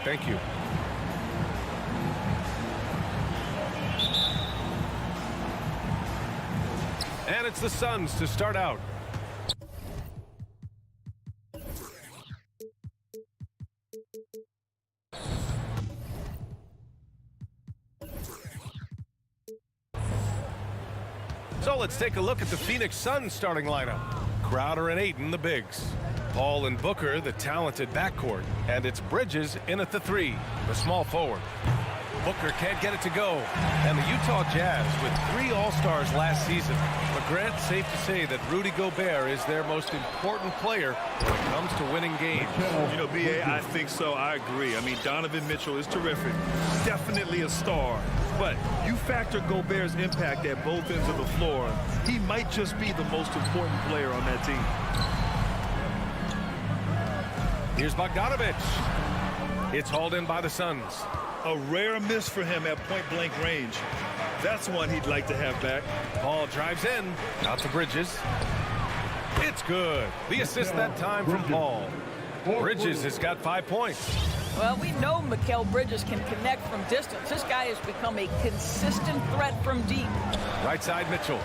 Thank you. And it's the Suns to start out. So let's take a look at the Phoenix Suns starting lineup. Crowder and Ayton, the bigs. Paul and Booker, the talented backcourt. And it's Bridges in at the 3, the small forward. Booker can't get it to go. And the Utah Jazz with 3 All-Stars last season. But Grant, safe to say that Rudy Gobert is their most important player when it comes to winning games. You know, B.A., I think so. I agree. I mean, Donovan Mitchell is terrific. Definitely a star. But you factor Gobert's impact at both ends of the floor, he might just be the most important player on that team. Here's Bogdanovich. It's hauled in by the Suns. A rare miss for him at point-blank range. That's one he'd like to have back. Paul drives in. Out to Bridges. It's good. The assist that time from Paul. Bridges has got 5 points. Well, we know Mikal Bridges can connect from distance. This guy has become a consistent threat from deep. Right side, Mitchell.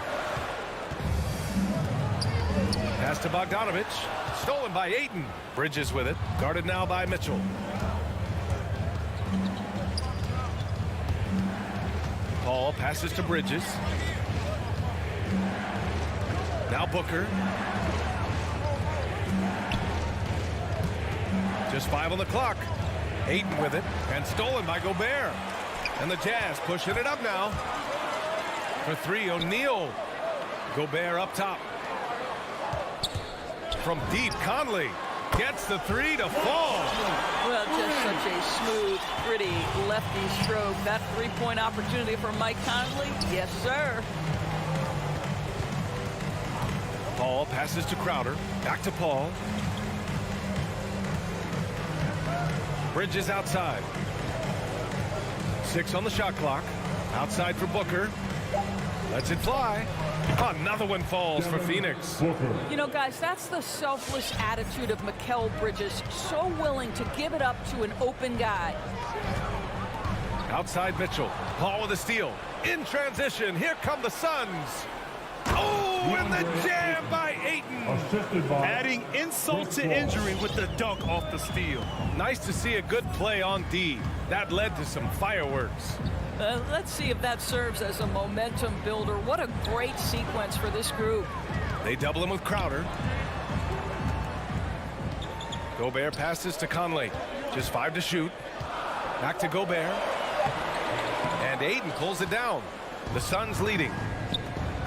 Pass to Bogdanovich. Stolen by Ayton. Bridges with it. Guarded now by Mitchell. Paul passes to Bridges. Now Booker. Just 5 on the clock. Ayton with it, and stolen by Gobert. And the Jazz pushing it up now. For 3, O'Neal. Gobert up top. From deep, Conley gets the 3 to fall. Well, just such a smooth, pretty lefty stroke. That three-point opportunity for Mike Conley? Yes, sir. Paul passes to Crowder. Back to Paul. Bridges outside. 6 on the shot clock. Outside for Booker. Lets it fly. Another one falls for Phoenix. You know, guys, that's the selfless attitude of Mikal Bridges. So willing to give it up to an open guy. Outside Mitchell. Paul with a steal. In transition. Here come the Suns. Oh, and the jam by Ayton. Adding insult to injury with the dunk off the steal. Nice to see a good play on D. That led to some fireworks. Let's see if that serves as a momentum builder. What a great sequence for this group. They double him with Crowder. Gobert passes to Conley. Just 5 to shoot. Back to Gobert. And Ayton pulls it down. The Suns leading.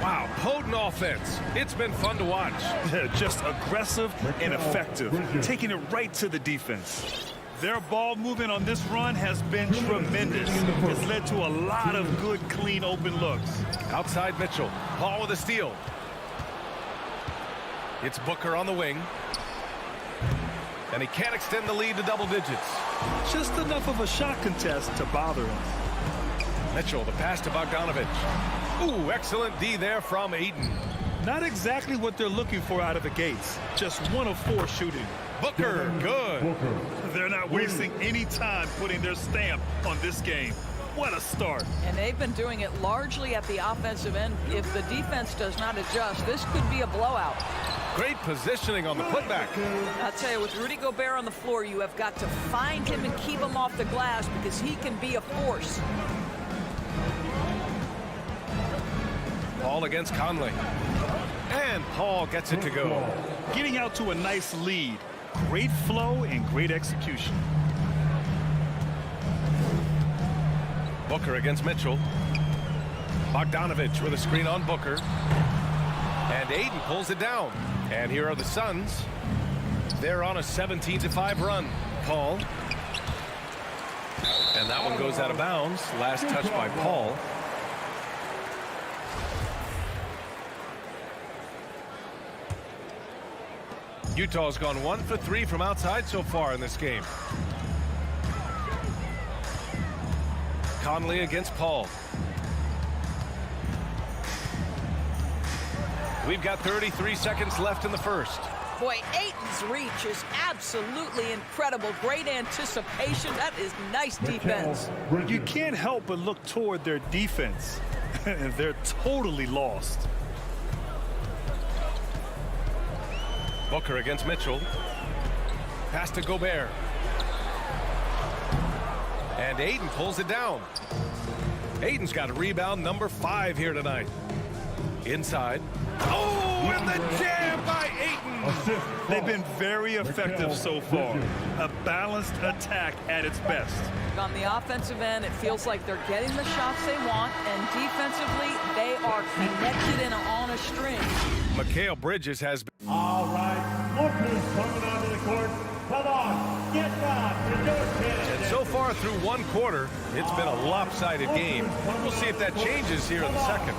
Wow, potent offense. It's been fun to watch. Just aggressive and effective, taking it right to the defense. Their ball movement on this run has been tremendous. It's led to a lot of good, clean, open looks. Outside Mitchell. Paul with a steal. It's Booker on the wing. And he can't extend the lead to double digits. Just enough of a shot contest to bother him. Mitchell, the pass to Bogdanovich. Ooh, excellent D there from Ayton. Not exactly what they're looking for out of the gates. Just 1 of 4 shooting. Booker, good. They're not wasting any time putting their stamp on this game. What a start. And they've been doing it largely at the offensive end. If the defense does not adjust, this could be a blowout. Great positioning on the putback. I'll tell you, with Rudy Gobert on the floor, you have got to find him and keep him off the glass because he can be a force. Paul against Conley. And Paul gets it to go. Getting out to a nice lead. Great flow and great execution. Booker against Mitchell. Bogdanovich with a screen on Booker. And Aiden pulls it down. And here are the Suns. They're on a 17-5 run. Paul. And that one goes out of bounds. Last touch by Paul. Utah's gone 1 for 3 from outside so far in this game. Conley against Paul. We've got 33 seconds left in the first. Boy, Aiton's reach is absolutely incredible. Great anticipation. That is nice defense. You can't help but look toward their defense. They're totally lost. Booker against Mitchell. Pass to Gobert. And Aiden pulls it down. Aiden's got a rebound number 5 here tonight. Inside. Oh, and the jam by Aiden. They've been very effective so far. A balanced attack at its best. On the offensive end, it feels like they're getting the shots they want, and defensively, they are connected and on a string. Mikal Bridges has been. All right, lookers coming onto the court. Come on, get back. And so far through one quarter, it's been a lopsided game. We'll see if that changes here in the second.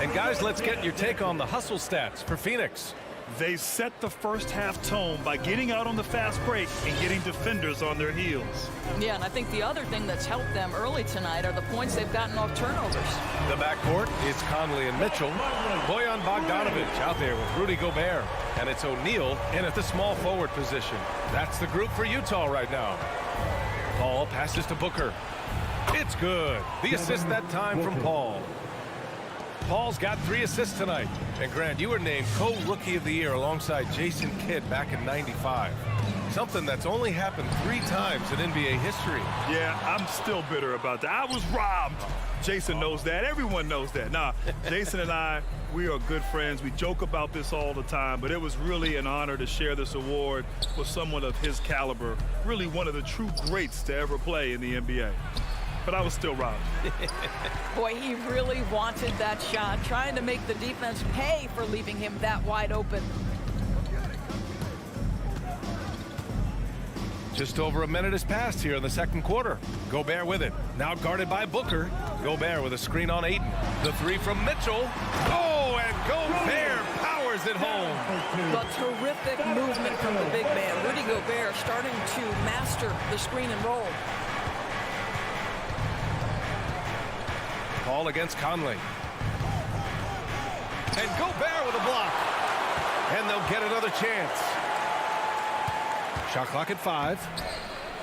And guys, let's get your take on the hustle stats for Phoenix. They set the first half tone by getting out on the fast break and getting defenders on their heels. Yeah, and I think the other thing that's helped them early tonight are the points they've gotten off turnovers. The backcourt is Conley and Mitchell. Bojan Bogdanovich out there with Rudy Gobert. And it's O'Neal in at the small forward position. That's the group for Utah right now. Paul passes to Booker. It's good. The assist that time from Paul. Paul's got 3 assists tonight. And Grant, you were named co-rookie of the year alongside Jason Kidd back in '95. Something that's only happened 3 times in NBA history. Yeah, I'm still bitter about that. I was robbed. Jason knows that. Everyone knows that. Nah, Jason and I, we are good friends. We joke about this all the time, but it was really an honor to share this award with someone of his caliber. Really one of the true greats to ever play in the NBA. But I was still robbed. Boy, he really wanted that shot, trying to make the defense pay for leaving him that wide open. Just over a minute has passed here in the second quarter. Gobert with it. Now guarded by Booker. Gobert with a screen on Aiden. The 3 from Mitchell. Oh, and Gobert powers it home. The terrific movement from the big man. Rudy Gobert starting to master the screen and roll. Paul against Conley. And Gobert with a block. And they'll get another chance. Shot clock at 5.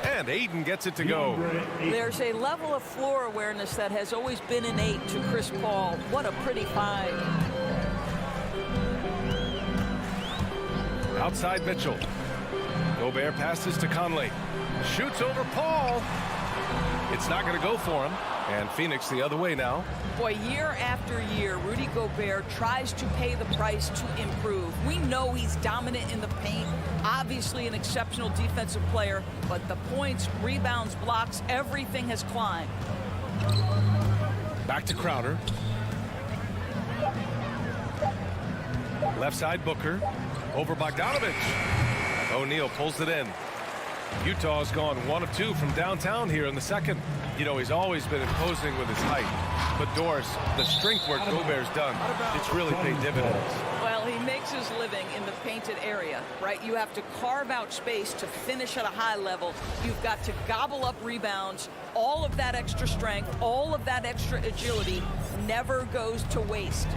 And Aiden gets it to go. There's a level of floor awareness that has always been innate to Chris Paul. What a pretty find. Outside Mitchell. Gobert passes to Conley. Shoots over Paul. It's not going to go for him. And Phoenix the other way now. Boy, year after year, Rudy Gobert tries to pay the price to improve. We know he's dominant in the paint, obviously an exceptional defensive player, but the points, rebounds, blocks, everything has climbed. Back to Crowder. Left side Booker. Over Bogdanovich. O'Neal pulls it in. Utah's gone 1 of 2 from downtown here in the second. You know, he's always been imposing with his height. But Doris, the strength work Gobert's done, it's really paid dividends. Well, he makes his living in the painted area, right? You have to carve out space to finish at a high level. You've got to gobble up rebounds. All of that extra strength, all of that extra agility never goes to waste.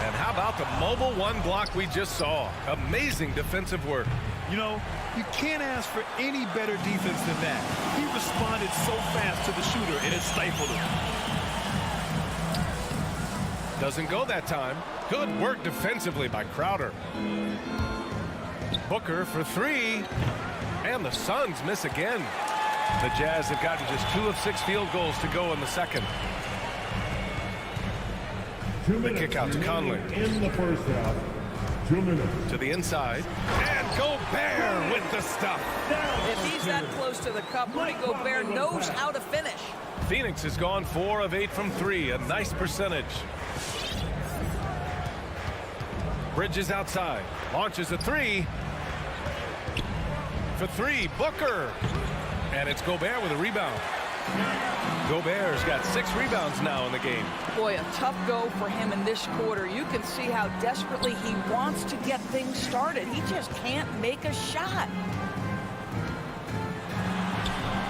And how about the mobile 1 block we just saw? Amazing defensive work. You know, you can't ask for any better defense than that. He responded so fast to the shooter, and it stifled him. Doesn't go that time. Good work defensively by Crowder. Booker for 3. And the Suns miss again. The Jazz have gotten just 2 of 6 field goals to go in the second. The kick out to Conley. In the first half. 2 minutes. To the inside. And Gobert with the stuff. If he's that close to the cup, Rudy Gobert knows how to finish. Phoenix has gone 4 of 8 from 3. A nice percentage. Bridges outside. Launches a 3. For 3, Booker. And it's Gobert with a rebound. Gobert's got 6 rebounds now in the game. Boy, a tough go for him in this quarter. You can see how desperately he wants to get things started. He just can't make a shot.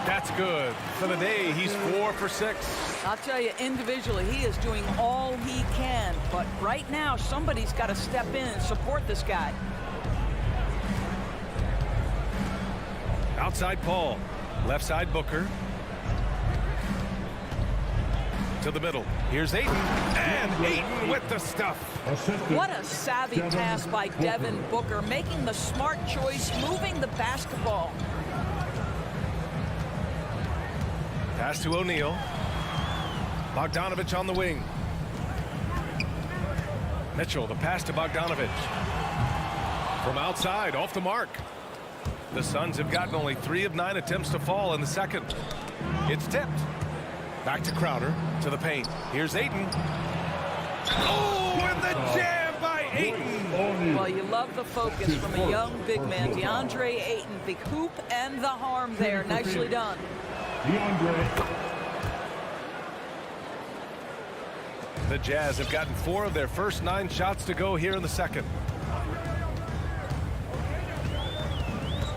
That's good. For the day, he's 4 for 6. I'll tell you, individually, he is doing all he can. But right now, somebody's got to step in and support this guy. Outside Paul. Left side Booker. To the middle. Here's Ayton. And Ayton with the stuff. What a savvy pass by Devin Booker, making the smart choice, moving the basketball. Pass to O'Neal. Bogdanovich on the wing. Mitchell, the pass to Bogdanovich. From outside, off the mark. The Suns have gotten only 3 of 9 attempts to fall in the second. It's tipped. Back to Crowder, to the paint. Here's Ayton. Oh, and the jam by Ayton. Well, you love the focus from a young big man, DeAndre Ayton. The hoop and the harm there. Nicely done. DeAndre. The Jazz have gotten 4 of their first 9 shots to go here in the second.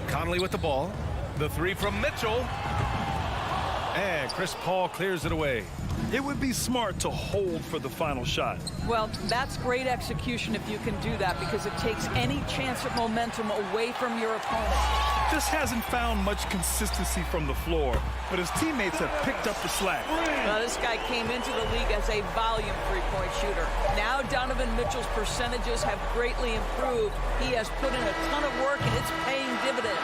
Conley with the ball. The 3 from Mitchell. And Chris Paul clears it away. It would be smart to hold for the final shot. Well, that's great execution if you can do that, because it takes any chance of momentum away from your opponent. Just hasn't found much consistency from the floor, but his teammates have picked up the slack. Now, this guy came into the league as a volume three-point shooter. Now Donovan Mitchell's percentages have greatly improved. He has put in a ton of work, and it's paying dividends.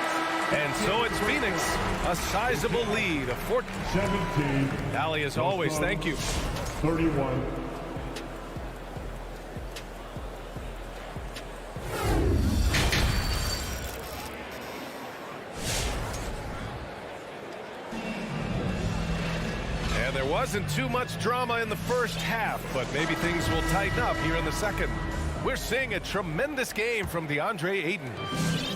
And so it's Phoenix, a sizable lead of 14. 17. Allie, as always, thank you. 31. And there wasn't too much drama in the first half, but maybe things will tighten up here in the second. We're seeing a tremendous game from DeAndre Ayton.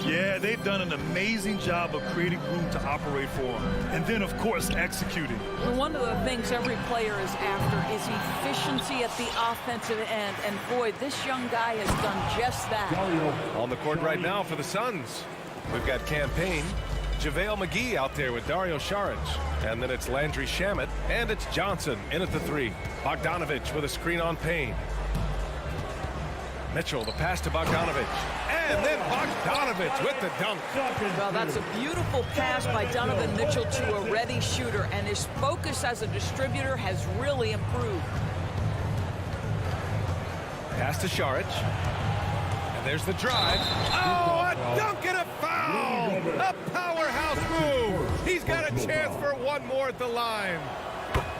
Yeah, they've done an amazing job of creating room to operate for him. And then, of course, executing. One of the things every player is after is efficiency at the offensive end. And boy, this young guy has done just that. On the court right now for the Suns, we've got Campaign, JaVale McGee out there with Dario Saric. And then it's Landry Shamet, and it's Johnson in at the 3. Bogdanovich with a screen on Payne. Mitchell, the pass to Bogdanovich. And then Bogdanovich with the dunk. Well, that's a beautiful pass by Donovan Mitchell to a ready shooter, and his focus as a distributor has really improved. Pass to Saric. And there's the drive. Oh, a dunk and a foul! A powerhouse move! He's got a chance for one more at the line.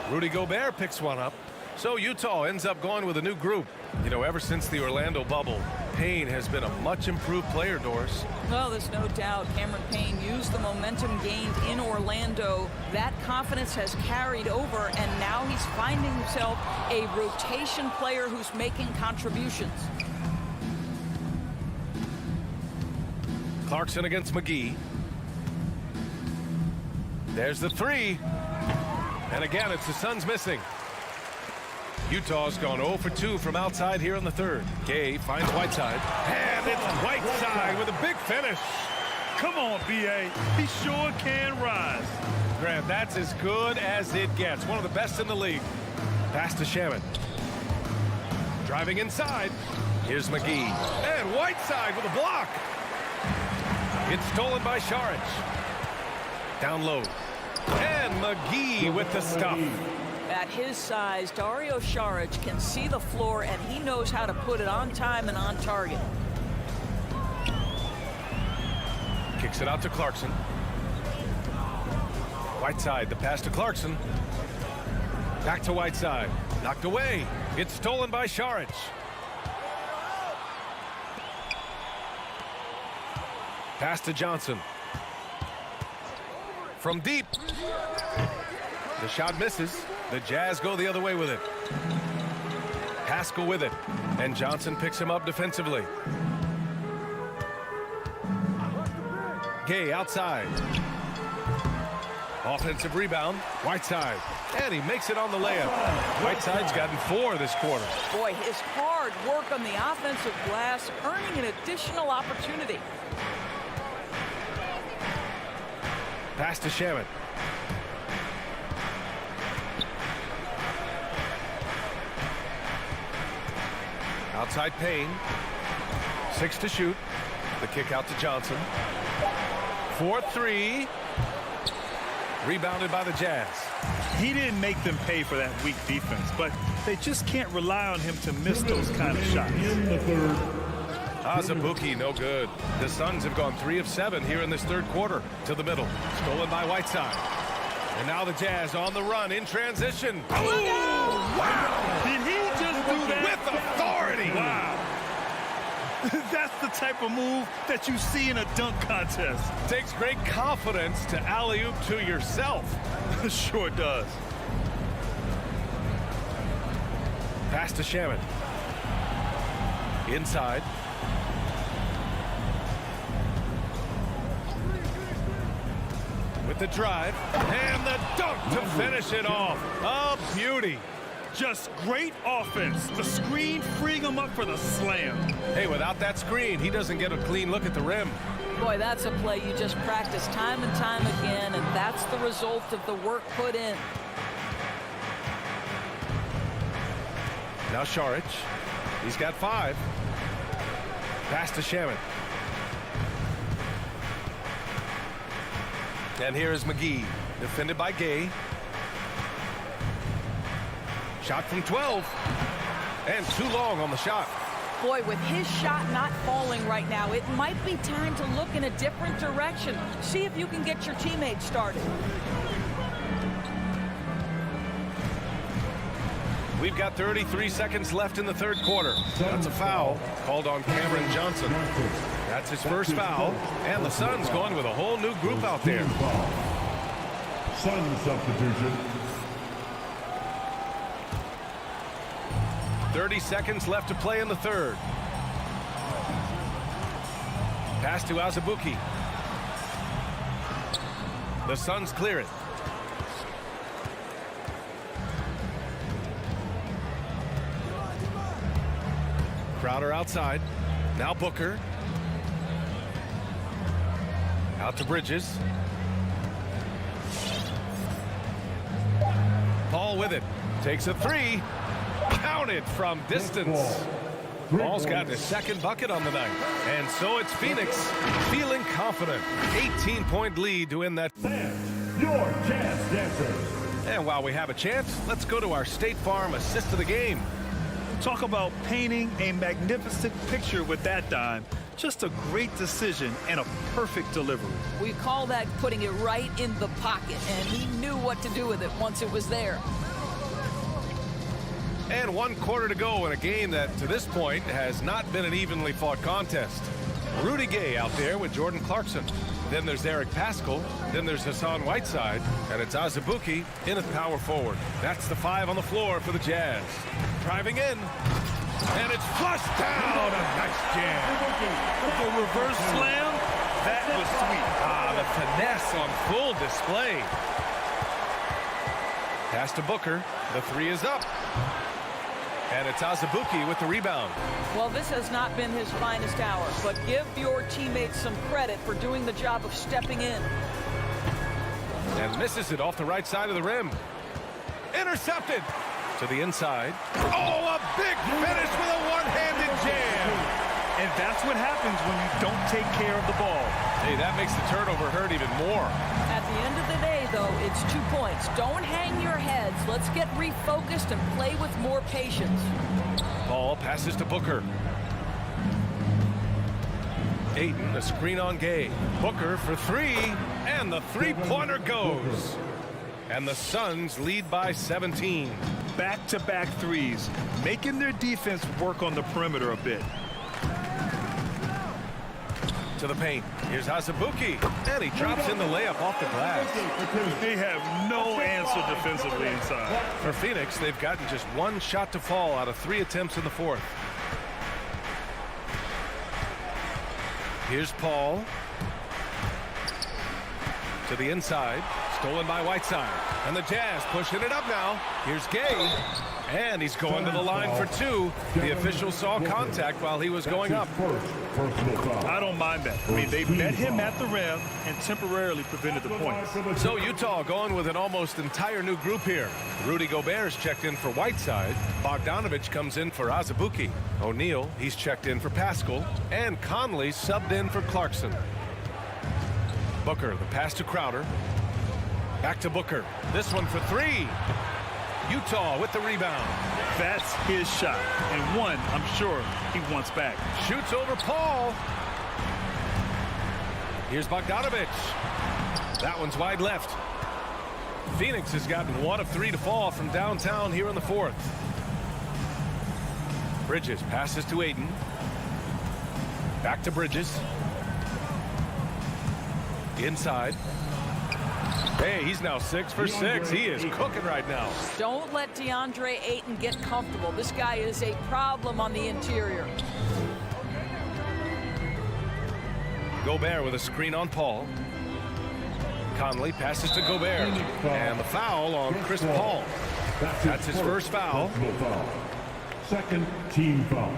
Rudy Gobert picks one up. So Utah ends up going with a new group. You know, ever since the Orlando bubble, Payne has been a much improved player, Doris. Well, there's no doubt Cameron Payne used the momentum gained in Orlando. That confidence has carried over, and now he's finding himself a rotation player who's making contributions. Clarkson against McGee. There's the 3. And again, it's the Suns missing. Utah's gone 0 for 2 from outside here in the third. Gay finds Whiteside. And it's Whiteside with a big finish. Come on, B.A. He sure can rise. Grant, that's as good as it gets. One of the best in the league. Pass to Shamet. Driving inside. Here's McGee. And Whiteside with a block. It's stolen by Saric. Down low. And McGee with the stuff. At his size, Dario Saric can see the floor, and he knows how to put it on time and on target. Kicks it out to Clarkson. Whiteside, the pass to Clarkson. Back to Whiteside. Knocked away. It's stolen by Saric. Pass to Johnson. From deep. The shot misses. The Jazz go the other way with it. Haskell with it. And Johnson picks him up defensively. Gay outside. Offensive rebound. Whiteside. And he makes it on the layup. Whiteside's gotten 4 this quarter. Boy, his hard work on the offensive glass earning an additional opportunity. Pass to Shaman. Outside Payne. 6 to shoot. The kick out to Johnson. 4-3. Rebounded by the Jazz. He didn't make them pay for that weak defense, but they just can't rely on him to miss those kind of shots. In the third. Adebayo, no good. The Suns have gone 3 of 7 here in this third quarter. To the middle. Stolen by Whiteside. And now the Jazz on the run in transition. Oh, wow. Did he just do that? With authority. Wow. That's the type of move that you see in a dunk contest. Takes great confidence to alley-oop to yourself. Sure does. Pass to Shaman. Inside. With the drive. And the dunk to finish it off. A beauty. Just great offense. The screen freeing him up for the slam. Hey, without that screen, he doesn't get a clean look at the rim. Boy, that's a play you just practice time and time again, and that's the result of the work put in. Now Šarić. He's got 5. Pass to Shaman. And here is McGee. Defended by Gay. Shot from 12. And too long on the shot. Boy, with his shot not falling right now, it might be time to look in a different direction. See if you can get your teammates started. We've got 33 seconds left in the third quarter. That's a foul called on Cameron Johnson. That's his first foul. And the Suns going with a whole new group out there. Sun substitution. 30 seconds left to play in the third. Pass to Adebayo. The Suns clear it. Crowder outside. Now Booker. Out to Bridges. Paul with it. Takes a 3. Counted from distance. Paul's got his second bucket on the night. And so it's Phoenix feeling confident. 18-point lead to win that. Sam, your Jazz dancers. And while we have a chance, let's go to our State Farm assist of the game. Talk about painting a magnificent picture with that dime. Just a great decision and a perfect delivery. We call that putting it right in the pocket, and he knew what to do with it once it was there. And 1 quarter to go in a game that, to this point, has not been an evenly fought contest. Rudy Gay out there with Jordan Clarkson. Then there's Eric Paschall. Then there's Hassan Whiteside. And it's Adebayo in at power forward. That's the 5 on the floor for the Jazz. Driving in. And it's flushed down. A nice jam. The reverse slam, that was sweet. The finesse on full display. Pass to Booker. The 3 is up. And it's Adebayo with the rebound. Well, this has not been his finest hour, but give your teammates some credit for doing the job of stepping in. And misses it off the right side of the rim. Intercepted. To the inside. Oh, a big finish with a one-handed jam. And that's what happens when you don't take care of the ball. Hey, that makes the turnover hurt even more. At the end of the day, though, it's 2 points. Don't hang your heads. Let's get refocused and play with more patience. Ball passes to Booker. Ayton, a screen on Gay. Booker for 3, and the three-pointer goes. And the Suns lead by 17. Back-to-back threes, making their defense work on the perimeter a bit. To the paint. Here's Azubuike. And he drops in the layup off the glass. They have no answer defensively inside. For Phoenix, they've gotten just one shot to fall out of 3 attempts in the fourth. Here's Paul. To the inside. Stolen by Whiteside. And the Jazz pushing it up now. Here's Gay. And he's going to the line for 2. The official saw contact while he was going up. I don't mind that. I mean, they met him at the rim and temporarily prevented the points. So Utah going with an almost entire new group here. Rudy Gobert's checked in for Whiteside. Bogdanovich comes in for Azubuike. O'Neal, he's checked in for Pascal. And Conley subbed in for Clarkson. Booker, the pass to Crowder. Back to Booker. This one for 3. Utah with the rebound. That's his shot. And one, I'm sure, he wants back. Shoots over Paul. Here's Bogdanovich. That one's wide left. Phoenix has gotten 1 of 3 to fall from downtown here in the fourth. Bridges passes to Ayton. Back to Bridges. Inside. Hey, he's now 6 for 6. He is cooking right now. Don't let DeAndre Ayton get comfortable. This guy is a problem on the interior. Gobert with a screen on Paul. Conley passes to Gobert. And the foul on Chris Paul. That's his first foul. Second team foul.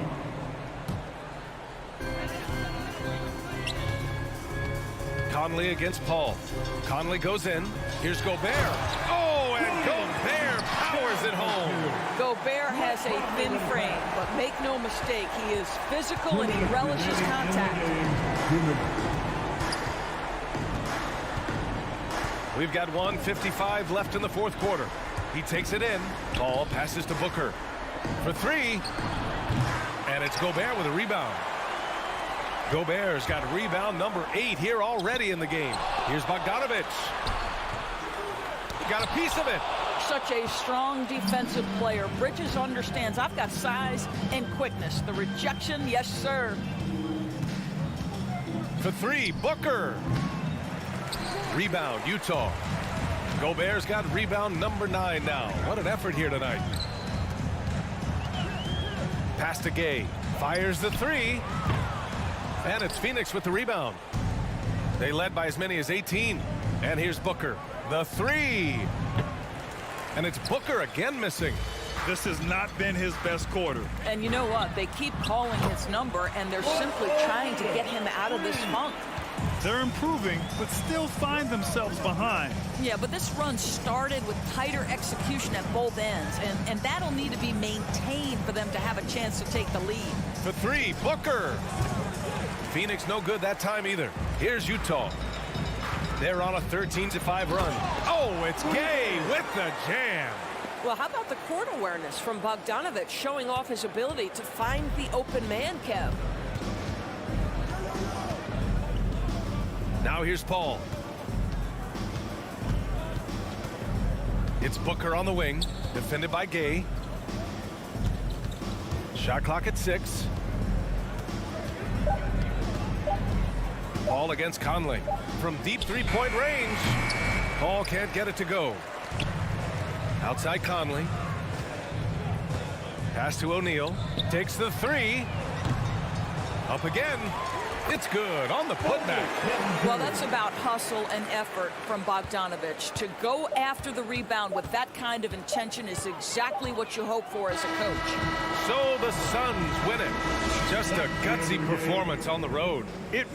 Conley against Paul. Conley goes in. Here's Gobert. Oh, and Gobert powers it home. Gobert has a thin frame, but make no mistake, he is physical and he relishes contact. We've got 1:55 left in the fourth quarter. He takes it in. Paul passes to Booker for 3. And it's Gobert with a rebound. Gobert's got rebound number 8 here already in the game. Here's Bogdanovich. Got a piece of it. Such a strong defensive player. Bridges understands I've got size and quickness. The rejection, yes, sir. For 3, Booker. Rebound, Utah. Gobert's got rebound number 9 now. What an effort here tonight. Pass to Gay. Fires the 3. And it's Phoenix with the rebound. They led by as many as 18. And here's Booker. The 3. And it's Booker again missing. This has not been his best quarter. And you know what? They keep calling his number, and they're simply trying to get him out of this funk. They're improving, but still find themselves behind. Yeah, but this run started with tighter execution at both ends, and that'll need to be maintained for them to have a chance to take the lead. For 3, Booker. Phoenix no good that time either. Here's Utah. They're on a 13-5 run. Oh, it's Gay with the jam. Well, how about the court awareness from Bogdanovich showing off his ability to find the open man, Kev? Now here's Paul. It's Booker on the wing, defended by Gay. Shot clock at 6. Paul against Conley. From deep 3-point range. Paul can't get it to go. Outside Conley. Pass to O'Neal. Takes the 3. Up again. It's good on the putback. Well, that's about hustle and effort from Bogdanovich. To go after the rebound with that kind of intention is exactly what you hope for as a coach. So the Suns win it. Just a gutsy performance on the road. It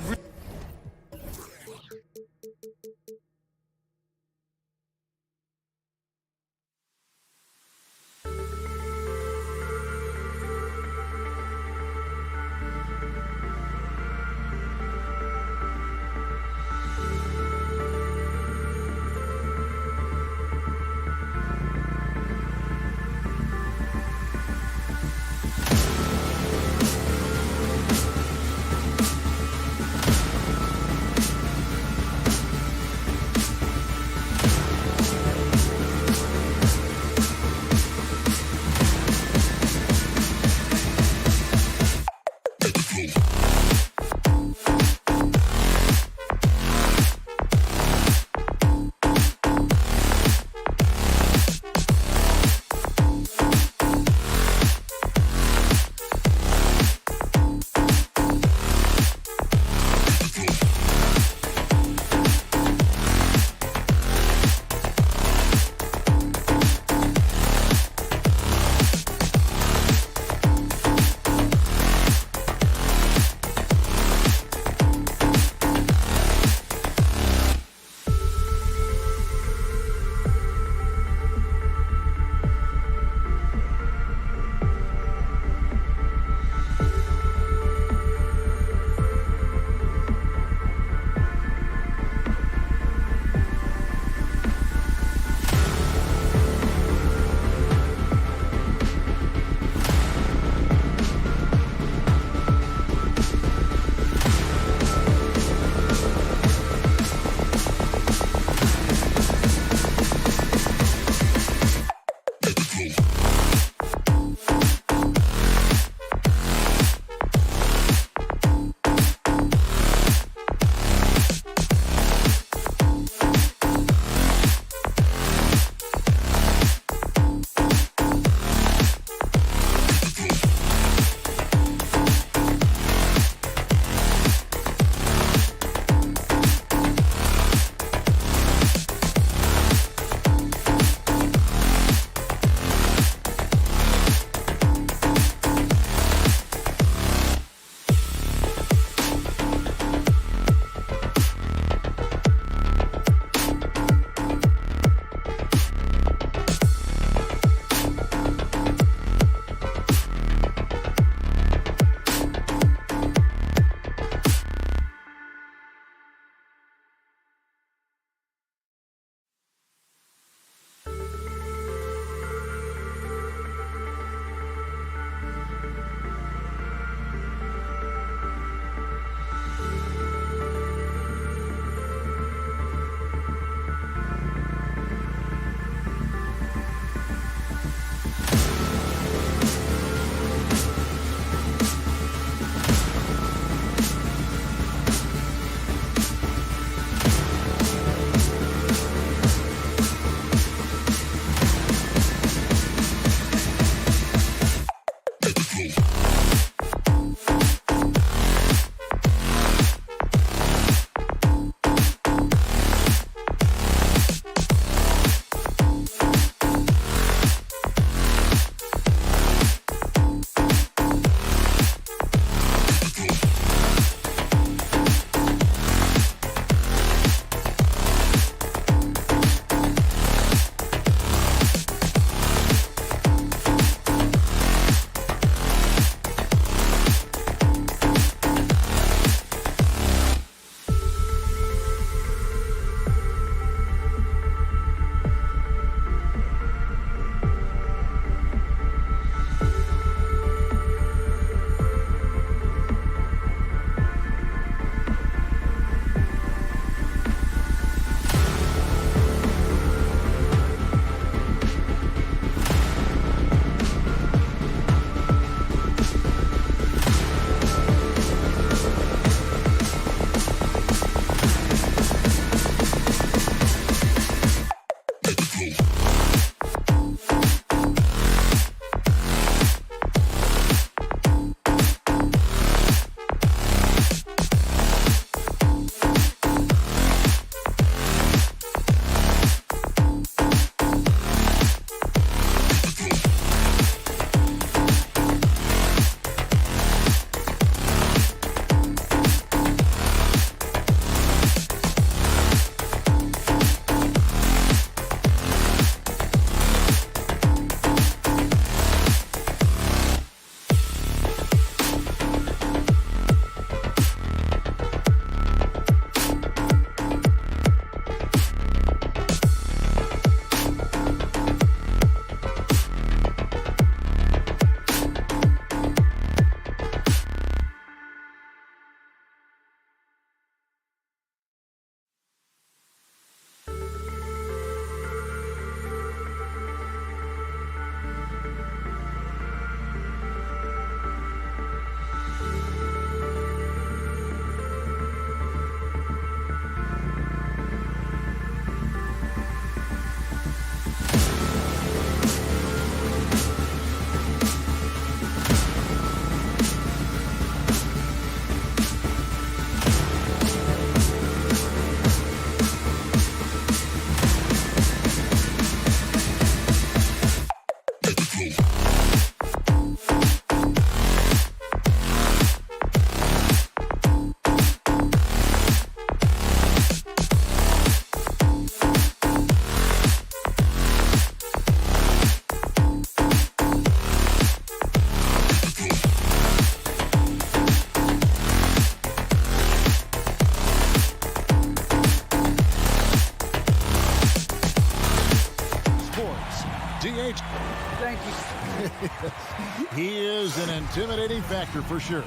He is an intimidating factor for sure.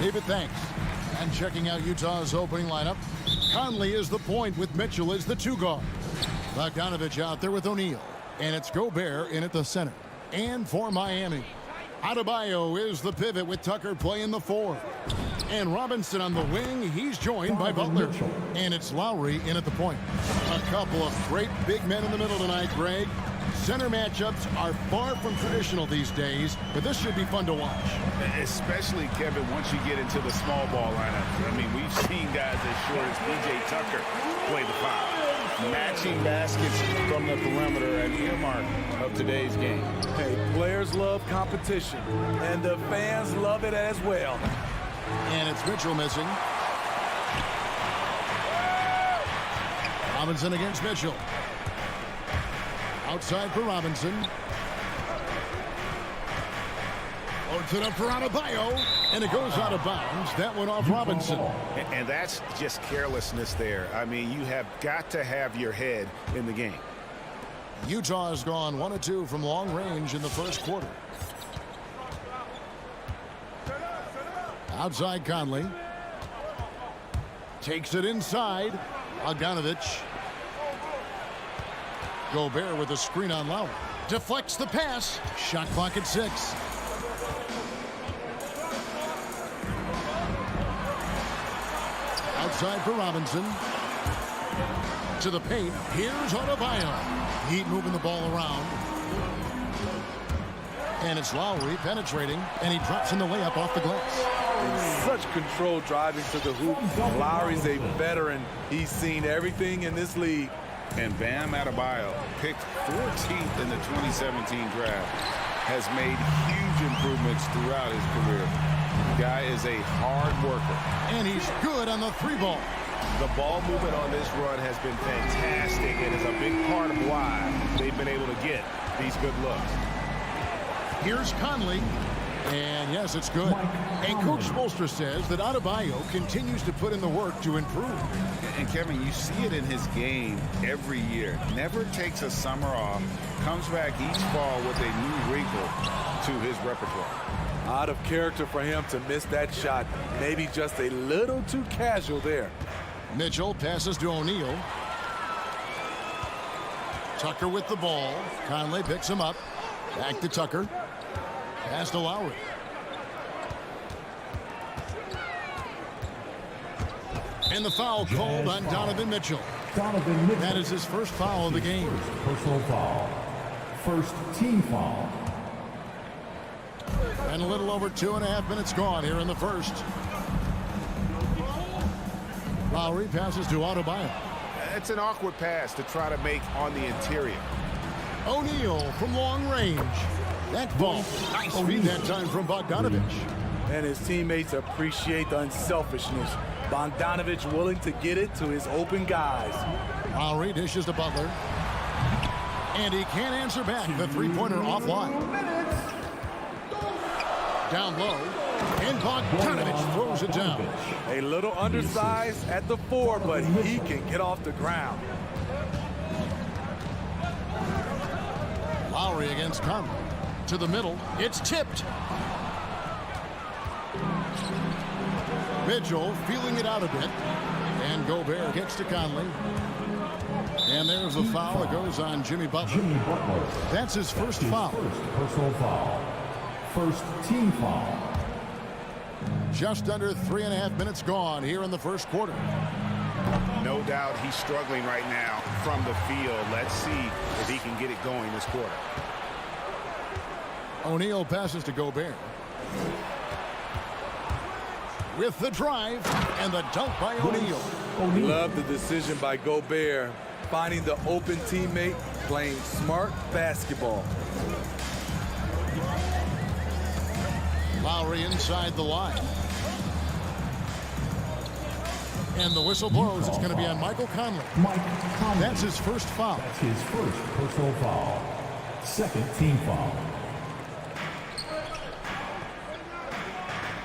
David, thanks. And checking out Utah's opening lineup, Conley is the point with Mitchell as the 2 guard. Bogdanovich out there with O'Neal. And it's Gobert in at the center. And for Miami, Adebayo is the pivot with Tucker playing the 4. And Robinson on the wing, he's joined by Butler. And it's Lowry in at the point. A couple of great big men in the middle tonight, Greg. Center matchups are far from traditional these days, but this should be fun to watch. Especially, Kevin, once you get into the small ball lineup. I mean, we've seen guys as short as P.J. Tucker play the 5. Matching baskets from the perimeter, an earmark of today's game. Hey, players love competition, and the fans love it as well. And it's Mitchell missing. Robinson against Mitchell. Outside for Robinson. Loads it up for Adebayo, and it goes out of bounds. That went off Robinson. And that's just carelessness there. I mean, you have got to have your head in the game. Utah has gone 1 of 2 from long range in the first quarter. Outside Conley. Takes it inside. Bogdanovich. Gobert with a screen on Lowry. Deflects the pass. Shot clock at 6. Outside for Robinson. To the paint. Here's Adebayo. Heat moving the ball around. And it's Lowry penetrating. And he drops in the layup off the glass. Such control driving to the hoop. Lowry's a veteran. He's seen everything in this league. And Bam Adebayo, picked 14th in the 2017 draft, has made huge improvements throughout his career. The guy is a hard worker. And he's good on the 3-ball. The ball movement on this run has been fantastic and is a big part of why they've been able to get these good looks. Here's Conley. And yes, it's good. And Coach Spoelstra says that Adebayo continues to put in the work to improve. And Kevin, you see it in his game every year. Never takes a summer off. Comes back each fall with a new wrinkle to his repertoire. Out of character for him to miss that shot. Maybe just a little too casual there. Mitchell passes to O'Neal. Tucker with the ball. Conley picks him up. Back to Tucker. Pass to Lowry. And the foul called on Donovan Mitchell. That is his first foul of the game. Personal foul. First team foul. And a little over 2.5 minutes gone here in the first. Lowry passes to Adebayo. It's an awkward pass to try to make on the interior. O'Neal from long range. That ball. Nice read that time from Bogdanovich. And his teammates appreciate the unselfishness. Bogdanovich willing to get it to his open guys. Lowry dishes to Butler. And he can't answer back. The 3-pointer offline. Down low. And Bogdanovich throws it down. A little undersized at the 4, but he can get off the ground. Lowry against Conley. To the middle. It's tipped. Mitchell feeling it out a bit. And Gobert gets to Conley. And there's a foul that goes on Jimmy Butler. That's his first foul. First personal foul. First team foul. Just under 3.5 minutes gone here in the first quarter. No doubt he's struggling right now from the field. Let's see if he can get it going this quarter. O'Neal passes to Gobert. With the drive and the dunk by O'Neal. Love the decision by Gobert. Finding the open teammate, playing smart basketball. Lowry inside the line. And the whistle blows. It's going to be on Michael Conley. That's his first foul. That's his first personal foul. Second team foul.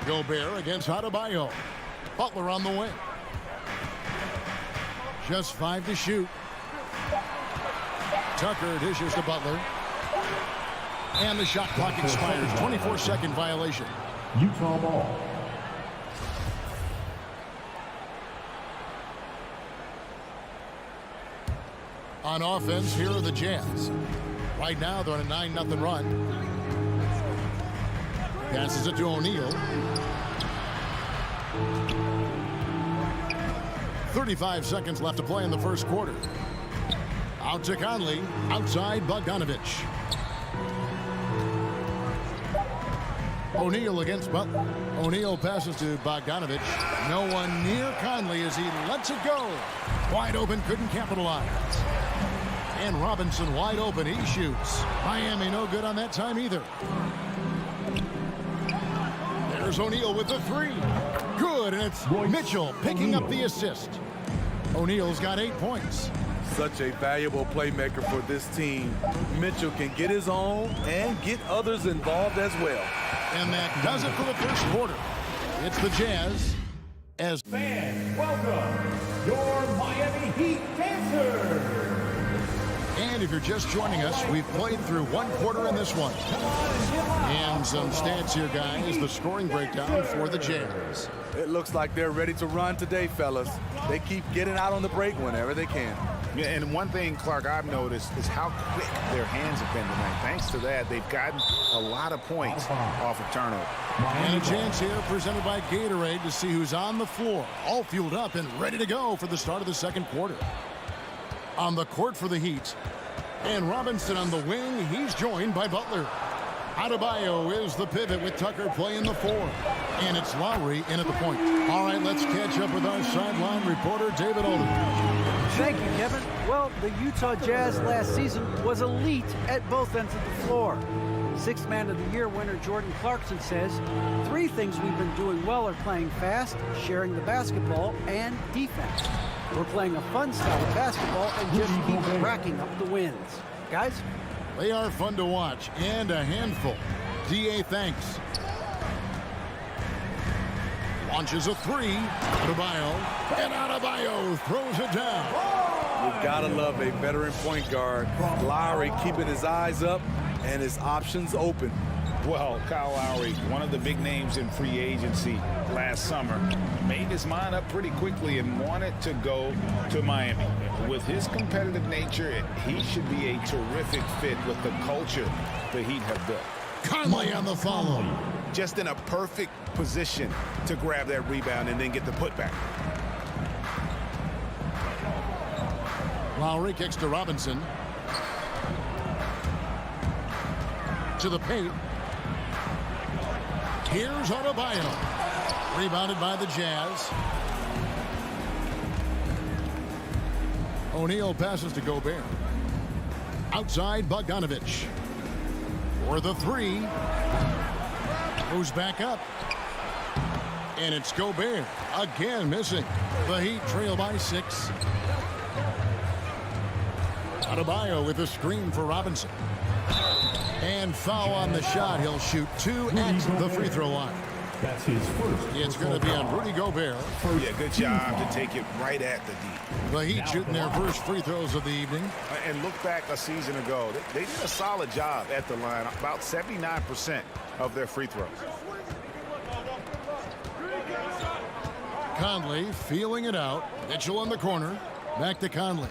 Gobert against Adebayo. Butler on the wing. Just 5 to shoot. Tucker dishes to Butler. And the shot clock expires. 24-second violation. Utah ball. On offense, here are the Jazz. Right now, they're on a 9-0 run. Passes it to O'Neal. 35 seconds left to play in the first quarter. Out to Conley. Outside Bogdanovich. O'Neal against Butler. O'Neal passes to Bogdanovich. No one near Conley as he lets it go. Wide open, couldn't capitalize. And Robinson wide open, he shoots. Miami no good on that time either. There's O'Neal with the three. Good, and it's Mitchell picking up the assist. O'Neal's got 8 points. Such a valuable playmaker for this team. Mitchell can get his own and get others involved as well. And that does it for the first quarter. It's the Jazz as Fans, welcome your Miami Heat dancers. And if you're just joining us, we've played through one quarter in this one. And some stats here, guys. The scoring breakdown for the Jazz. It looks like they're ready to run today, fellas. They keep getting out on the break whenever they can. Yeah, and one thing, Clark, I've noticed is how quick their hands have been tonight. Thanks to that, they've gotten a lot of points off of turnover. And a chance here presented by Gatorade to see who's on the floor. All fueled up and ready to go for the start of the second quarter. On the court for the Heat. And Robinson on the wing. He's joined by Butler. Adebayo is the pivot with Tucker playing the 4. And it's Lowry in at the point. All right, let's catch up with our sideline reporter, David Oladipo. Thank you, Kevin. Well, the Utah Jazz last season was elite at both ends of the floor. Sixth Man of the Year winner Jordan Clarkson says, 3 things we've been doing well are playing fast, sharing the basketball, and defense. We're playing a fun style of basketball and just keep racking up the wins. Guys? They are fun to watch and a handful. D.A. thanks. Launches a 3. Adebayo. And Adebayo throws it down. You've got to love a veteran point guard. Lowry keeping his eyes up and his options open. Well, Kyle Lowry, one of the big names in free agency last summer, made his mind up pretty quickly and wanted to go to Miami. With his competitive nature, he should be a terrific fit with the culture the Heat have built. Conley on the follow. Just in a perfect position to grab that rebound and then get the putback. Lowry kicks to Robinson. To the paint. Here's Adebayo. Rebounded by the Jazz. O'Neal passes to Gobert. Outside Bogdanovich. For the 3. Moves back up. And it's Gobert. Again missing. The Heat trail by 6. Adebayo with a screen for Robinson. And foul on the shot. He'll shoot 2 at the free throw line. That's his first. It's going to be on Rudy Gobert. Yeah, good job to take it right at the D. The Heat shooting their first free throws of the evening. And look back a season ago. They did a solid job at the line. About 79% of their free throws. Conley feeling it out. Mitchell in the corner. Back to Conley.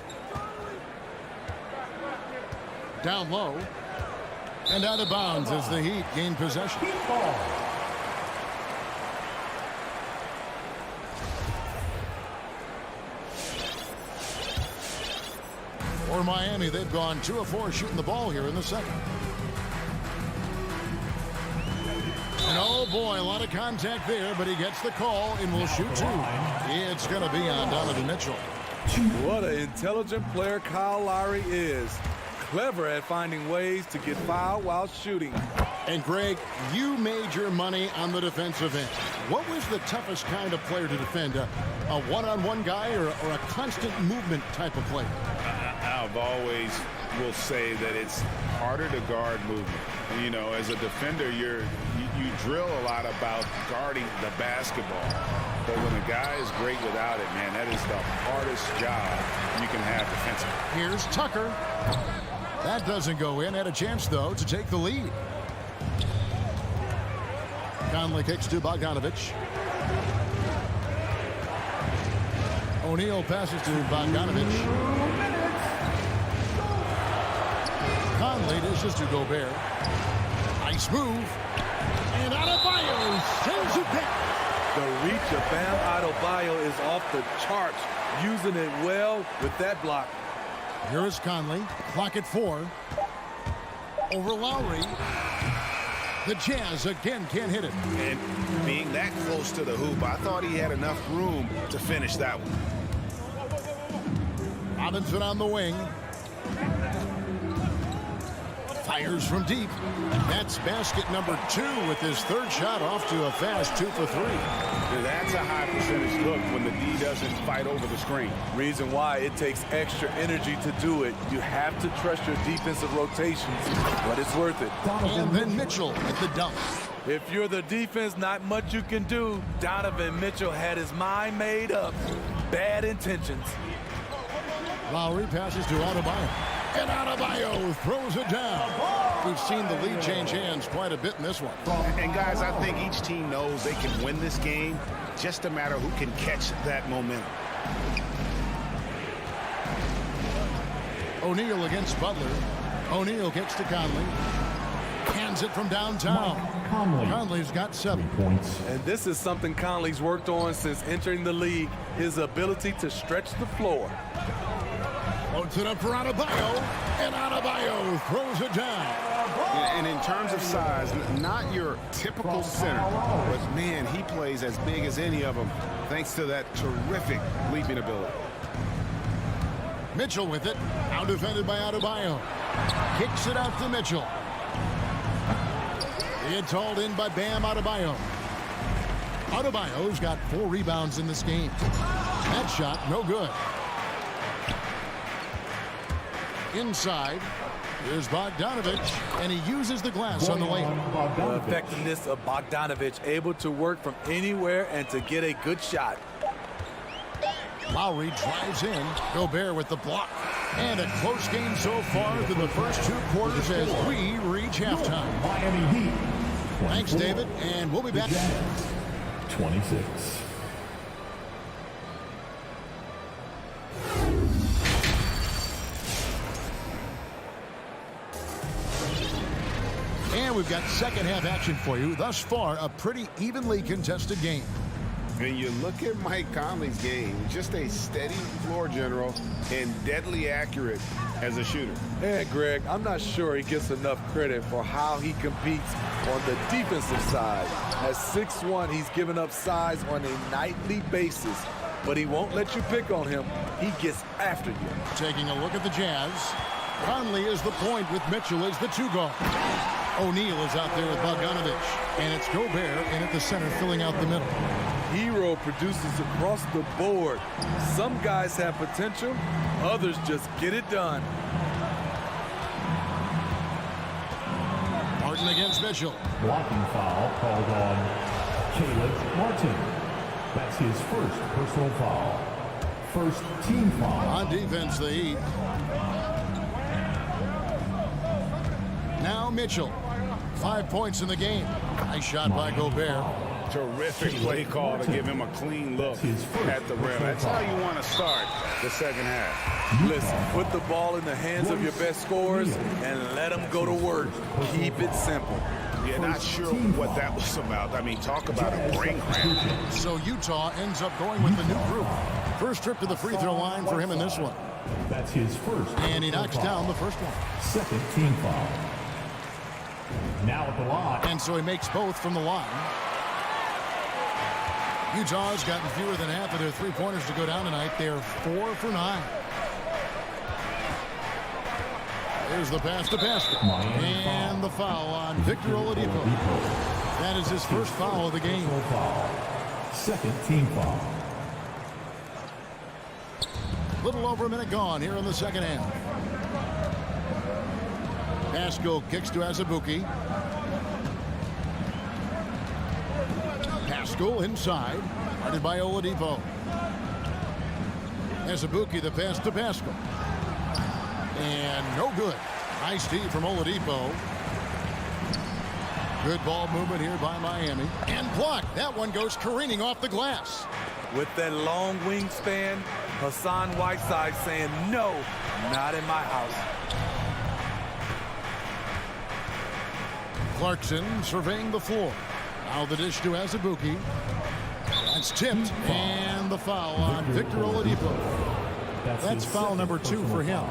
Down low. And out of bounds as the Heat gain possession. For Miami, they've gone 2 of 4 shooting the ball here in the second. And oh boy, a lot of contact there, but he gets the call and will shoot 2. It's going to be on Donovan Mitchell. What an intelligent player Kyle Lowry is. Clever at finding ways to get fouled while shooting. And Greg, you made your money on the defensive end. What was the toughest kind of player to defend? A one-on-one guy or a constant movement type of player? I've always will say that it's harder to guard movement. You know, as a defender, you drill a lot about guarding the basketball. But when a guy is great without it, man, that is the hardest job you can have defensively. Here's Tucker. That doesn't go in. Had a chance, though, to take the lead. Conley kicks to Bogdanovich. O'Neal passes to Bogdanovich. Conley dishes to Gobert. Nice move. And Adebayo sends it back. The reach of Bam Adebayo is off the charts, using it well with that block. Here is Conley. Clock at 4. Over Lowry. The Jazz again can't hit it. And being that close to the hoop, I thought he had enough room to finish that one. Robinson on the wing. Fires from deep. That's basket number 2 with his third shot off to a fast 2 for 3. That's a high percentage look when the D doesn't fight over the screen. Reason why it takes extra energy to do it. You have to trust your defensive rotations, but it's worth it. And then Mitchell at the dunk. If you're the defense, not much you can do. Donovan Mitchell had his mind made up. Bad intentions. Lowry passes to Adebayo. And Adebayo throws it down. We've seen the lead change hands quite a bit in this one. And guys, I think each team knows they can win this game. Just a matter who can catch that momentum. O'Neal against Butler. O'Neal gets to Conley. Hands it from downtown. Conley's got 7 points. And this is something Conley's worked on since entering the league. His ability to stretch the floor. Loads it up for Adebayo, and Adebayo throws it down. And in terms of size, not your typical center, but man, he plays as big as any of them, thanks to that terrific leaping ability. Mitchell with it, now defended by Adebayo. Kicks it out to Mitchell. It's hauled in by Bam Adebayo. Adebayo's got 4 rebounds in this game. That shot, no good. Inside, here's Bogdanovich, and he uses the glass on the layup. The effectiveness of Bogdanovich, able to work from anywhere and to get a good shot. Lowry drives in. Gobert with the block. And a close game so far through the first 2 quarters as we reach halftime. Miami Heat. Thanks, David, and we'll be back. 26. And we've got second half action for you. Thus far, a pretty evenly contested game. And you look at Mike Conley's game, just a steady floor general and deadly accurate as a shooter. And Greg, I'm not sure he gets enough credit for how he competes on the defensive side. At 6'1", he's given up size on a nightly basis, but he won't let you pick on him. He gets after you. Taking a look at the Jazz. Conley is the point with Mitchell as the 2 guard. O'Neal is out there with Bogdanovich. And it's Gobert in at the center, filling out the middle. Hero produces across the board. Some guys have potential, others just get it done. Martin against Mitchell. Blocking foul called on Caleb Martin. That's his first personal foul. First team foul. On defense, the Heat. Now Mitchell. 5 points in the game. Nice shot by Gobert. Terrific play call to give him a clean look at the rim. That's how you want to start the second half. Listen, put the ball in the hands of your best scorers and let them go to work. Keep it simple. Yeah, not sure what that was about. I mean, talk about a brain cramp. So Utah ends up going with the new group. First trip to the free throw line for him in this one. That's his first. And he knocks down the first one. Second team foul. Now at the line. And so he makes both from the line. Utah's gotten fewer than half of their 3-pointers to go down tonight. They're 4 for 9. There's the pass to basket. And the foul on Victor Oladipo. That is his first foul of the game. Second team foul. Little over a minute gone here in the second half. Pascal kicks to Azubuike. Pascal inside, guarded by Oladipo. Azubuike, the pass to Pascal. And no good. Nice D from Oladipo. Good ball movement here by Miami. And blocked. That one goes careening off the glass. With that long wingspan, Hassan Whiteside saying, no, not in my house. Clarkson surveying the floor. Now the dish to Adebayo. That's tipped. And the foul on Victor Oladipo. That's foul number 2 for him.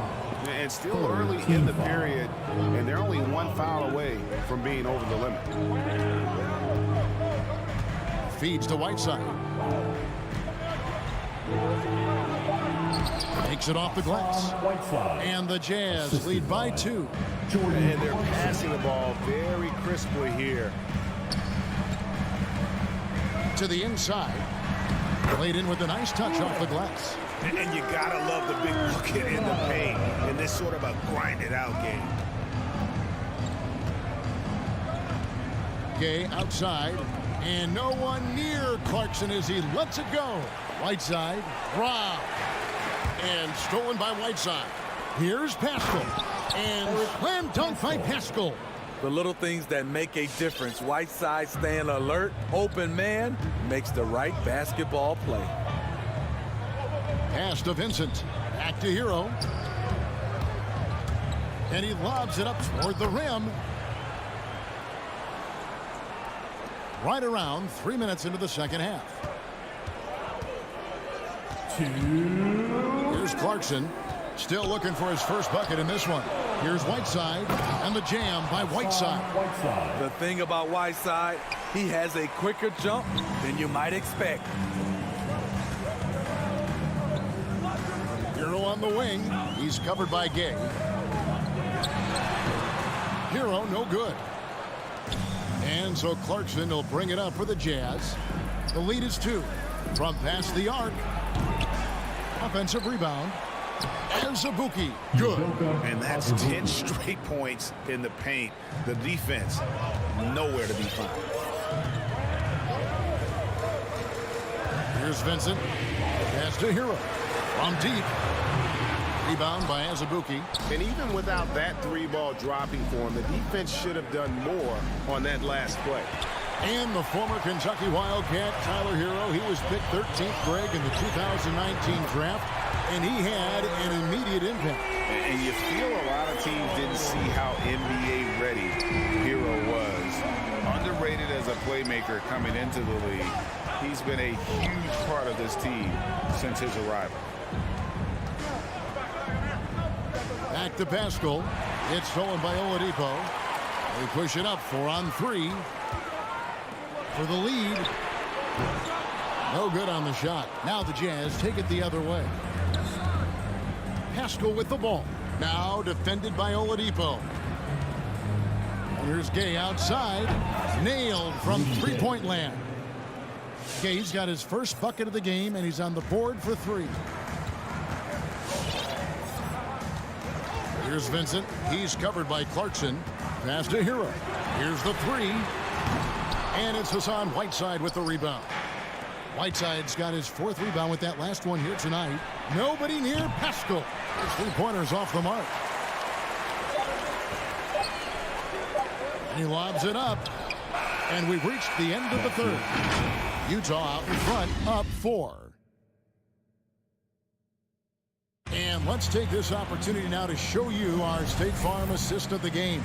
And still early in the period, and they're only 1 foul away from being over the limit. Feeds to Whiteside. Takes it off the glass. And the Jazz lead by 2. And they're passing the ball very crisply here. To the inside. Played in with a nice touch off the glass. And you gotta love the big bucket in the paint in this sort of a grinded-out game. Gay outside, and no one near Clarkson as he lets it go. Whiteside, robbed, and stolen by Whiteside. Here's Pascal, and slam dunk by Pascal. The little things that make a difference. Whiteside staying alert, open man, makes the right basketball play. Pass to Vincent. Back to Hero. And he lobs it up toward the rim. Right around 3 minutes into the second half. Here's Clarkson. Still looking for his first bucket in this one. Here's Whiteside. And the jam by Whiteside. The thing about Whiteside, he has a quicker jump than you might expect. Hero on the wing. He's covered by Gay. Hero no good. And so Clarkson will bring it up for the Jazz. The lead is 2. From past the arc. Offensive rebound. Adebayo. Good. And that's 10 straight points in the paint. The defense nowhere to be found. Here's Vincent. Pass to Hero. From deep. Rebound by Adebayo. And even without that 3-ball dropping for him, the defense should have done more on that last play. And the former Kentucky Wildcat, Tyler Hero, he was picked 13th, Greg, in the 2019 draft, and he had an immediate impact. And you feel a lot of teams didn't see how NBA ready Hero was. Underrated as a playmaker coming into the league. He's been a huge part of this team since his arrival. Back to Pascal. It's stolen by Oladipo. They push it up 4 on 3 for the lead. No good on the shot. Now the Jazz take it the other way. Pascal with the ball. Now defended by Oladipo. And here's Gay outside. Nailed from three-point land. Gay's got his first bucket of the game, and he's on the board for 3. Here's Vincent. He's covered by Clarkson. Pass to Hero. Here's the 3. And it's Hassan Whiteside with the rebound. Whiteside's got his 4th rebound with that last one here tonight. Nobody near Pascal. His 3-pointers off the mark. And he lobs it up. And we've reached the end of the 3rd. Utah out in front, up 4. And let's take this opportunity now to show you our State Farm assist of the game.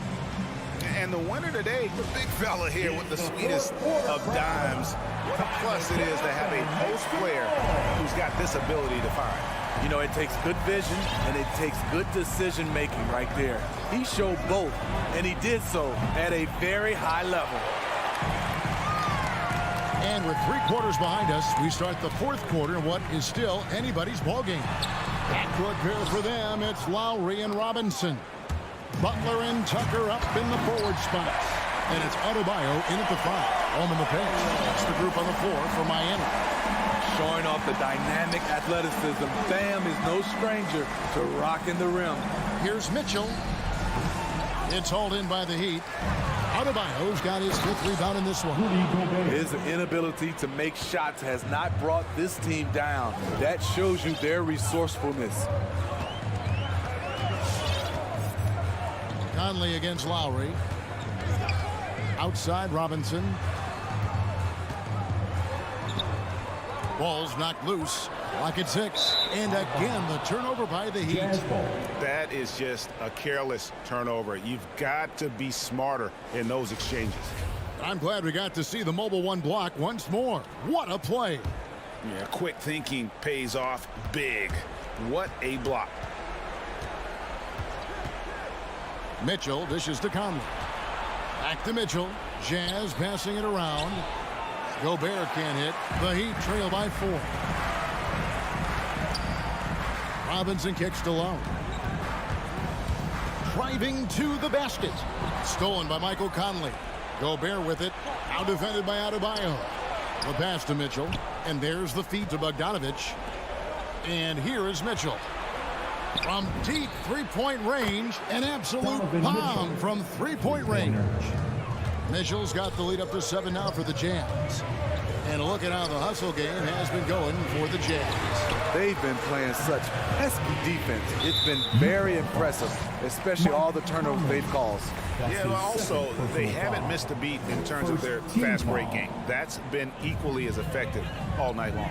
And the winner today, the big fella here with the sweetest of dimes. What a plus it is to have a post player who's got this ability to find. You know, it takes good vision and it takes good decision making right there. He showed both, and he did so at a very high level. And with 3 quarters behind us, we start the 4th quarter in what is still anybody's ballgame. Backcourt pair for them, it's Lowry and Robinson. Butler and Tucker up in the forward spots. And it's Adebayo in at the 5. Home in the paint. That's the group on the floor for Miami. Showing off the dynamic athleticism. Bam is no stranger to rocking the rim. Here's Mitchell. It's hauled in by the Heat. Adebayo's got his 5th rebound in this one. His inability to make shots has not brought this team down. That shows you their resourcefulness. Conley against Lowry. Outside Robinson. Ball's knocked loose. Lock at 6. And again, the turnover by the Heat. That is just a careless turnover. You've got to be smarter in those exchanges. I'm glad we got to see the mobile one block once more. What a play. Yeah, quick thinking pays off big. What a block. Mitchell dishes to Conley. Back to Mitchell. Jazz passing it around. Gobert can't hit. The Heat trail by 4. Robinson kicks to Lowe. Driving to the basket. Stolen by Michael Conley. Gobert with it. Now defended by Adebayo. The pass to Mitchell. And there's the feed to Bogdanovich. And here is Mitchell. From deep three-point range, an absolute bomb from three-point range. Mitchell's got the lead up to 7 now for the Jazz. And look at how the hustle game has been going for the Jazz. They've been playing such pesky defense. It's been very impressive, especially all the turnovers they've caused. Yeah, but also, they haven't missed a beat in terms of their fast break game. That's been equally as effective all night long.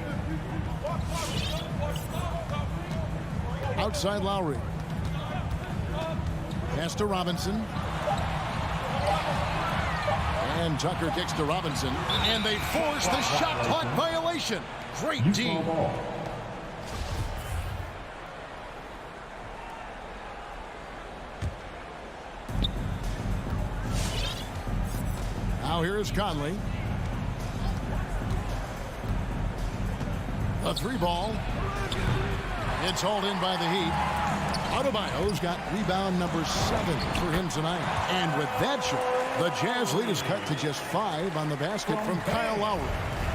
Outside Lowry. Pass to Robinson. And Tucker kicks to Robinson. And they force the shot clock violation. Great D. Now here is Conley. A 3-ball. It's hauled in by the Heat. Adebayo's got rebound number 7 for him tonight. And with that shot, the Jazz lead is cut to just 5 on the basket from Kyle Lowry.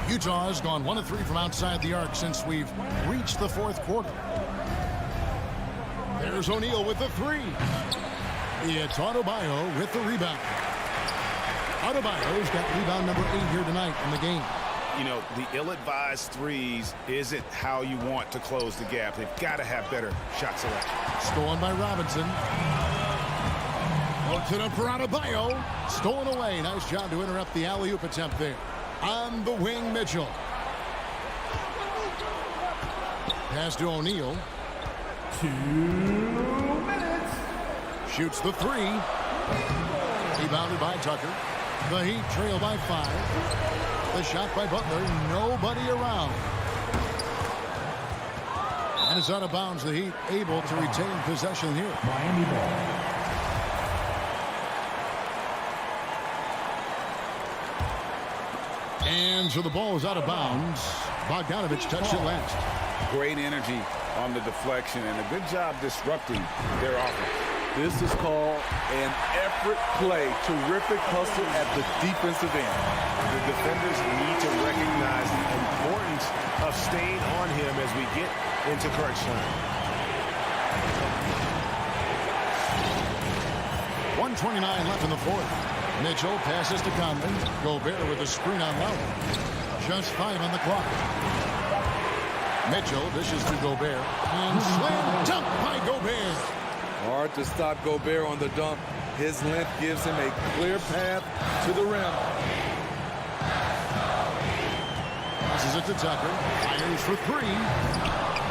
Utah has gone 1 of 3 from outside the arc since we've reached the 4th quarter. There's O'Neal with the 3. It's Adebayo with the rebound. Adebayo's got rebound number 8 here tonight in the game. You know, the ill-advised threes isn't how you want to close the gap. They've got to have better shot selection. Stolen by Robinson. Hooks it up for Adebayo. Stolen away. Nice job to interrupt the alley-oop attempt there. On the wing, Mitchell. Pass to O'Neal. 2 minutes. Shoots the 3. Rebounded by Tucker. The Heat trail by 5. The shot by Butler. Nobody around. And it's out of bounds. The Heat able to retain possession here. Miami ball. And so the ball is out of bounds. Bogdanovich touched it last. Great energy on the deflection and a good job disrupting their offense. This is called an effort play. Terrific hustle at the defensive end. The defenders need to recognize the importance of staying on him as we get into crunch time. 1:29 left in the 4th. Mitchell passes to Conley. Gobert with a screen on Lowry. Just 5 on the clock. Mitchell dishes to Gobert. And slam dunk by Gobert. Hard to stop Gobert on the dunk. His length gives him a clear path to the rim. Passes it to Tucker. Fires for 3.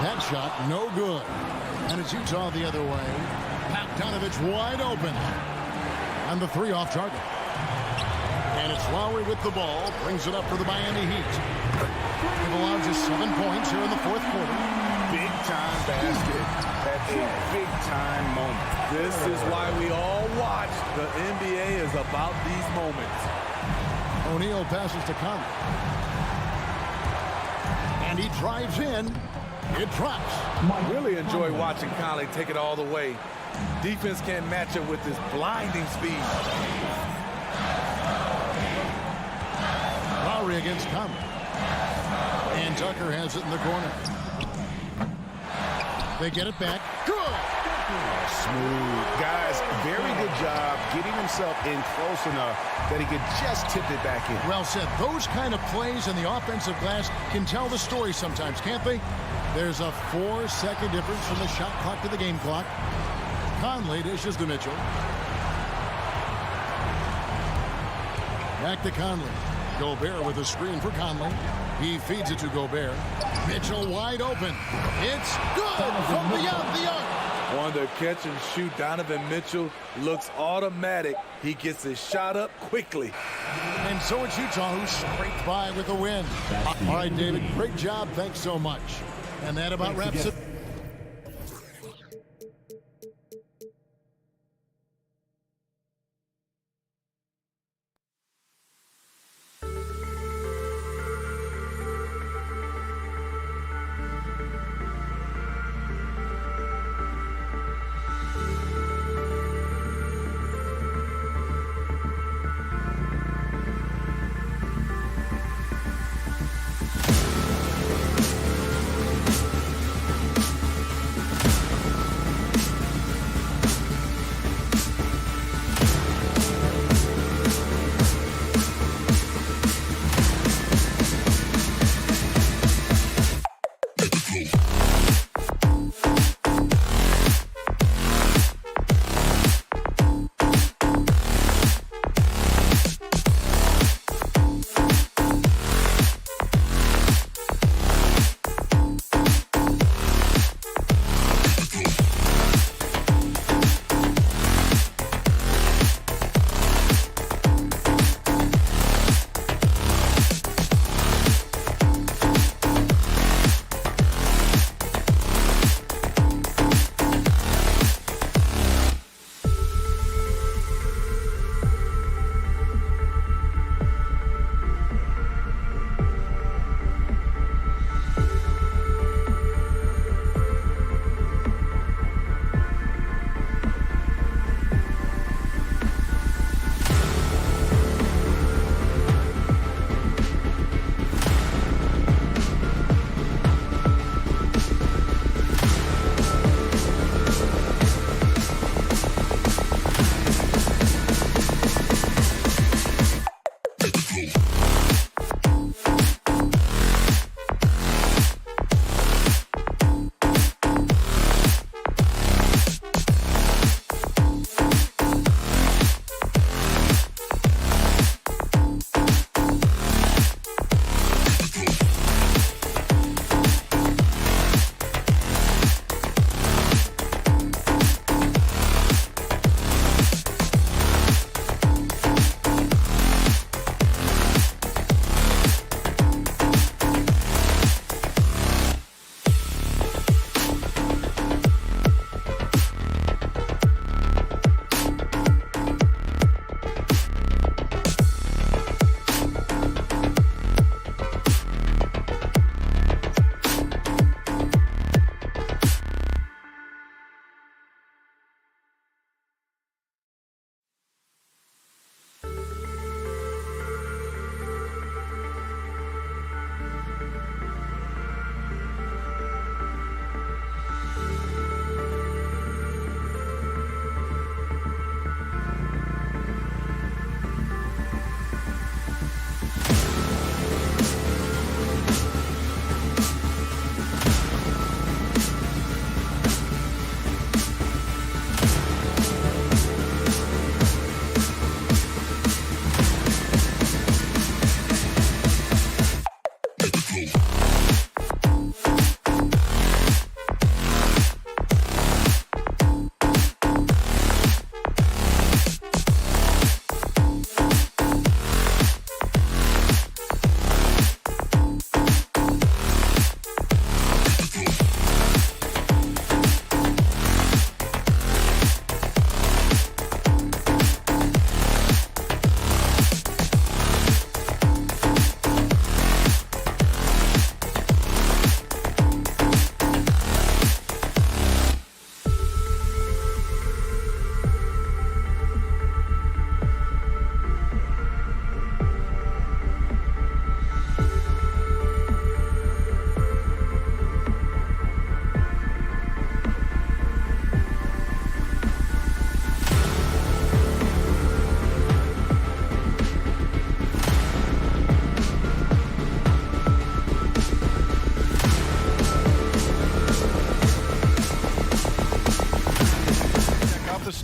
That shot no good. And it's Utah the other way. Bogdanovich wide open. And the 3 off target. And it's Lowry with the ball. Brings it up for the Miami Heat. They've allowed just 7 points here in the 4th quarter. Big time basket at a big time moment. This is why we all watch. The NBA is about these moments. O'Neal passes to Conley. And he drives in. It drops. I really enjoy watching Conley take it all the way. Defense can't match it with his blinding speed. Lowry against Conley. And Tucker has it in the corner. They get it back. Good. Smooth. Guys, very good job getting himself in close enough that he could just tip it back in. Well said. Those kind of plays in the offensive glass can tell the story sometimes, can't they? There's a 4-second difference from the shot clock to the game clock. Conley dishes to Mitchell. Back to Conley. Gobert with a screen for Conley. He feeds it to Gobert. Mitchell wide open. It's good from beyond the arc. On the catch and shoot, Donovan Mitchell looks automatic. He gets his shot up quickly. And so it's Utah who scraped by with the win. All right, David, great job. Thanks so much. And that about wraps it.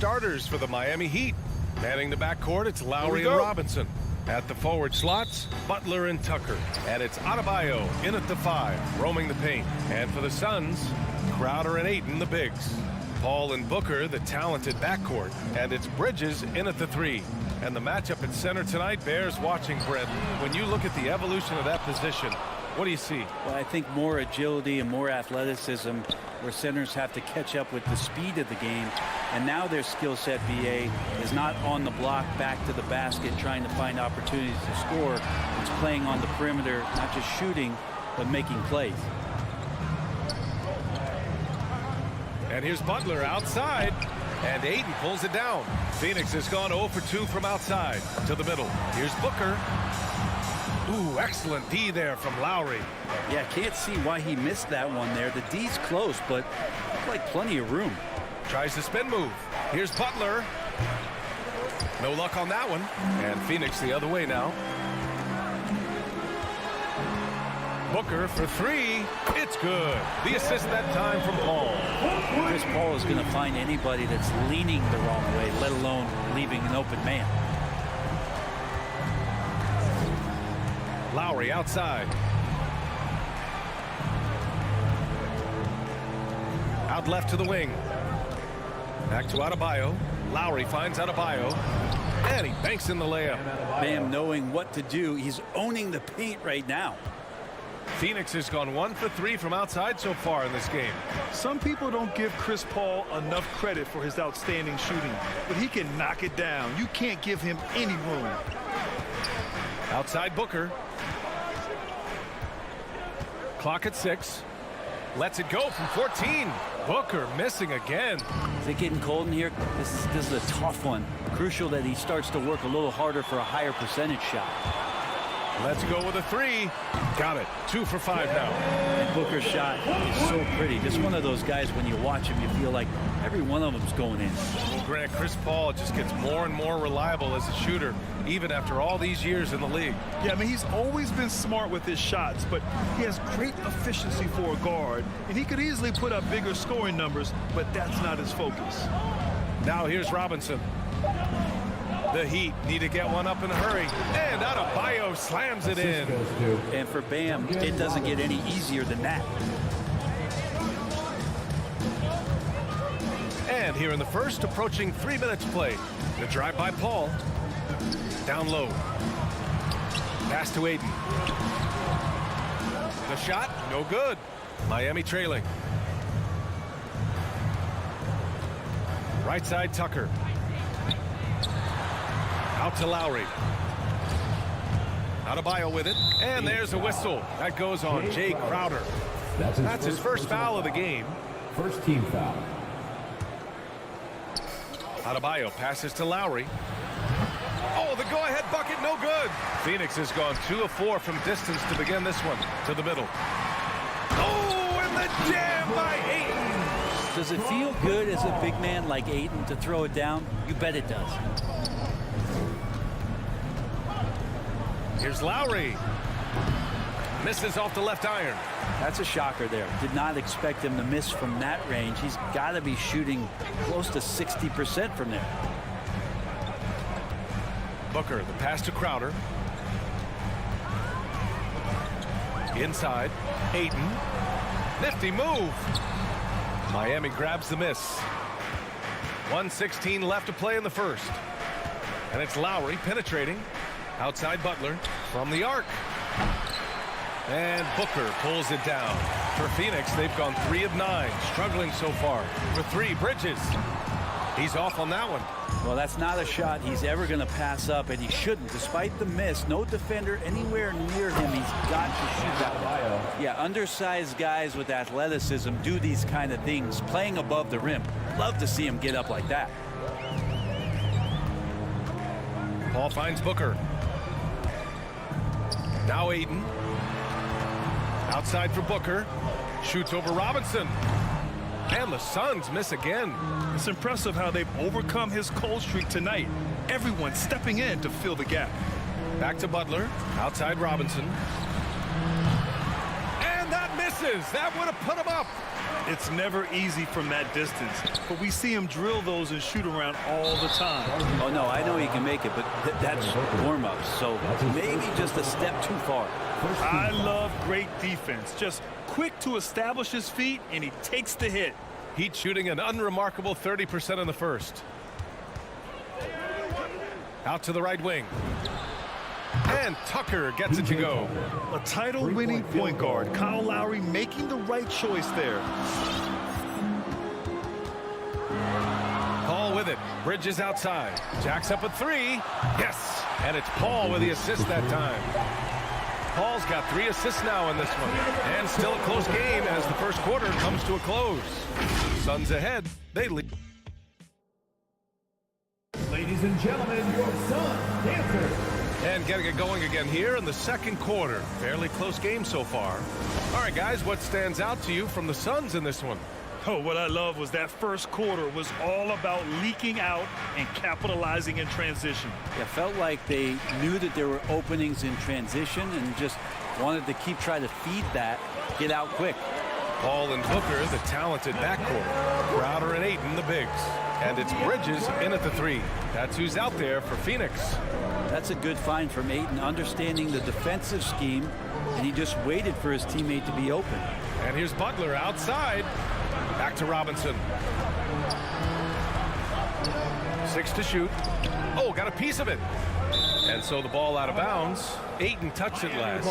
starters for the Miami Heat. Manning the backcourt, it's Lowry and Robinson. At the forward slots, Butler and Tucker. And it's Adebayo in at the 5, roaming the paint. And for the Suns, Crowder and Ayton, the bigs. Paul and Booker, the talented backcourt. And it's Bridges in at the 3. And the matchup at center tonight bears watching, Brent. When you look at the evolution of that position, what do you see? Well, I think more agility and more athleticism, where centers have to catch up with the speed of the game. And now their skill set, BA, is not on the block back to the basket trying to find opportunities to score. It's playing on the perimeter, not just shooting, but making plays. And here's Butler outside, and Ayton pulls it down. Phoenix has gone 0 for 2 from outside to the middle. Here's Booker. Ooh, excellent D there from Lowry. Yeah, can't see why he missed that one there. The D's close, but like plenty of room. Tries the spin move. Here's Butler. No luck on that one. And Phoenix the other way now. Booker for 3. It's good. The assist that time from Paul. Chris Paul is going to find anybody that's leaning the wrong way, let alone leaving an open man. Lowry outside. Out left to the wing. Back to Adebayo. Lowry finds Adebayo. And he banks in the layup. Bam knowing what to do. He's owning the paint right now. Phoenix has gone 1 for 3 from outside so far in this game. Some people don't give Chris Paul enough credit for his outstanding shooting, but he can knock it down. You can't give him any room. Outside Booker. Clock at 6. Lets it go from 14. Booker missing again. Is it getting cold in here? This is a tough one. Crucial that he starts to work a little harder for a higher percentage shot. Let's go with a 3. Got it. 2 for 5 now. And Booker's shot is so pretty. Just one of those guys, when you watch him, you feel like every one of them's going in. Well, Grant, Chris Paul just gets more and more reliable as a shooter, even after all these years in the league. Yeah, I mean, he's always been smart with his shots, but he has great efficiency for a guard, and he could easily put up bigger scoring numbers, but that's not his focus. Now here's Robinson. The Heat need to get one up in a hurry. And Adebayo slams it in. And for Bam, it doesn't get any easier than that. And here in the first, approaching 3 minutes played. The drive by Paul. Down low. Pass to Ayton. The shot, no good. Miami trailing. Right side, Tucker. Out to Lowry. Adebayo with it. And there's a whistle. That goes on Jay Crowder. That's his first foul of the game. First team foul. Adebayo passes to Lowry. Oh, the go-ahead bucket, no good. Phoenix has gone 2 of 4 from distance to begin this one. To the middle. Oh, and the jam by Ayton. Does it feel good as a big man like Ayton to throw it down? You bet it does. Here's Lowry. Misses off the left iron. That's a shocker there. Did not expect him to miss from that range. He's got to be shooting close to 60% from there. Booker, the pass to Crowder. Inside. Ayton. Nifty move. Miami grabs the miss. 1:16 left to play in the first. And it's Lowry penetrating. Outside Butler from the arc. And Booker pulls it down. For Phoenix, they've gone 3 of 9, struggling so far. For 3, Bridges. He's off on that one. Well, that's not a shot he's ever going to pass up, and he shouldn't. Despite the miss, no defender anywhere near him. He's got to shoot that one. Yeah, undersized guys with athleticism do these kind of things, playing above the rim. Love to see him get up like that. Paul finds Booker. Now Ayton. Outside for Booker. Shoots over Robinson. And the Suns miss again. It's impressive how they've overcome his cold streak tonight. Everyone stepping in to fill the gap. Back to Butler. Outside Robinson. And that misses. That would have put him up. It's never easy from that distance, but we see him drill those and shoot around all the time. Oh, no, I know he can make it, but that's warm-ups, so maybe just a step too far. I love great defense. Just quick to establish his feet, and he takes the hit. Heat shooting an unremarkable 30% in the first. Out to the right wing. And Tucker gets it to go. A title-winning point guard, Kyle Lowry making the right choice there. Paul with it. Bridges outside. Jacks up a three. Yes. And it's Paul with the assist that time. Paul's got 3 assists now in this one. And still a close game as the first quarter comes to a close. Suns ahead. They lead. Ladies and gentlemen, your Sun Dancers. And getting it going again here in the second quarter. Fairly close game so far. All right, guys, what stands out to you from the Suns in this one? Oh, what I love was that first quarter was all about leaking out and capitalizing in transition. It felt like they knew that there were openings in transition and just wanted to keep trying to feed that, get out quick. Paul and Booker, the talented backcourt. Crowder and Ayton, the bigs. And it's Bridges in at the 3. That's who's out there for Phoenix. That's a good find from Ayton, understanding the defensive scheme, and he just waited for his teammate to be open. And here's Butler outside. Back to Robinson. 6 to shoot. Oh, got a piece of it. And so the ball out of bounds. Ayton touched it last.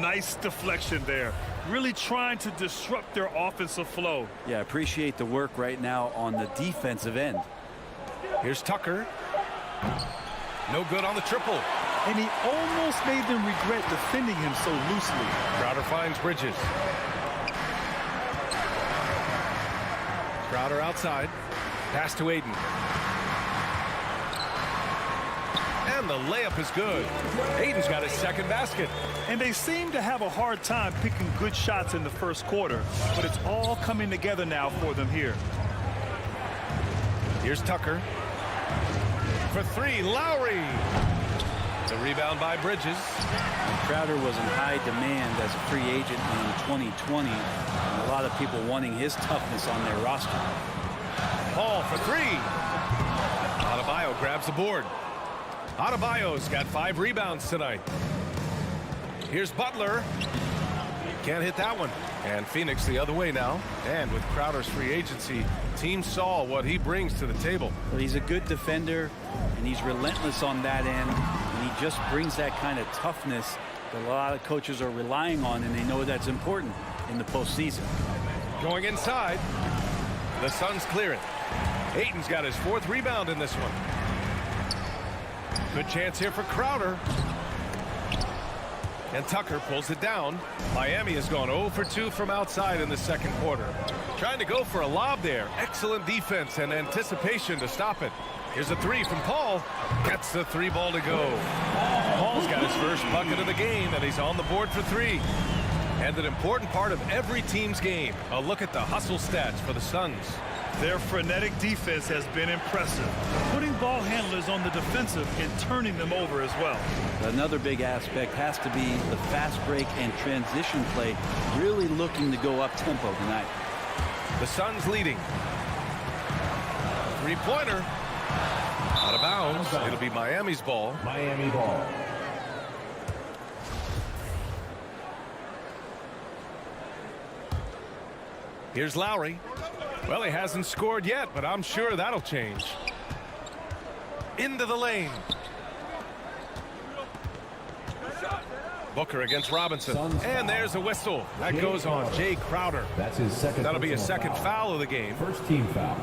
Nice deflection there. Really trying to disrupt their offensive flow. Yeah, appreciate the work right now on the defensive end. Here's Tucker. No good on the triple. And he almost made them regret defending him so loosely. Crowder finds Bridges. Crowder outside. Pass to Ayton. And the layup is good. Ayton's got his second basket. And they seem to have a hard time picking good shots in the first quarter, but it's all coming together now for them here. Here's Tucker. For 3, Lowry. The rebound by Bridges. Crowder was in high demand as a free agent in 2020. And a lot of people wanting his toughness on their roster. Paul for 3. Adebayo grabs the board. Adebayo's got 5 rebounds tonight. Here's Butler. Can't hit that one. And Phoenix the other way now. And with Crowder's free agency, teams saw what he brings to the table. Well, he's a good defender, and he's relentless on that end. And he just brings that kind of toughness that a lot of coaches are relying on, and they know that's important in the postseason. Going inside. The Suns clear it. Ayton's got his 4th rebound in this one. Good chance here for Crowder. And Tucker pulls it down. Miami has gone 0 for 2 from outside in the second quarter. Trying to go for a lob there. Excellent defense and anticipation to stop it. Here's a 3 from Paul. Gets the 3 ball to go. Paul's got his first bucket of the game, and he's on the board for 3. And an important part of every team's game. A look at the hustle stats for the Suns. Their frenetic defense has been impressive, putting ball handlers on the defensive and turning them over as well. Another big aspect has to be the fast break and transition play, really looking to go up tempo tonight. The Suns leading. 3-pointer. Out of bounds. It'll be Miami's ball. Miami ball. Here's Lowry. Well, he hasn't scored yet, but I'm sure that'll change. Into the lane. Booker against Robinson. And there's a whistle. That goes on Jay Crowder. That's his second. That'll be his second foul of the game. First team foul.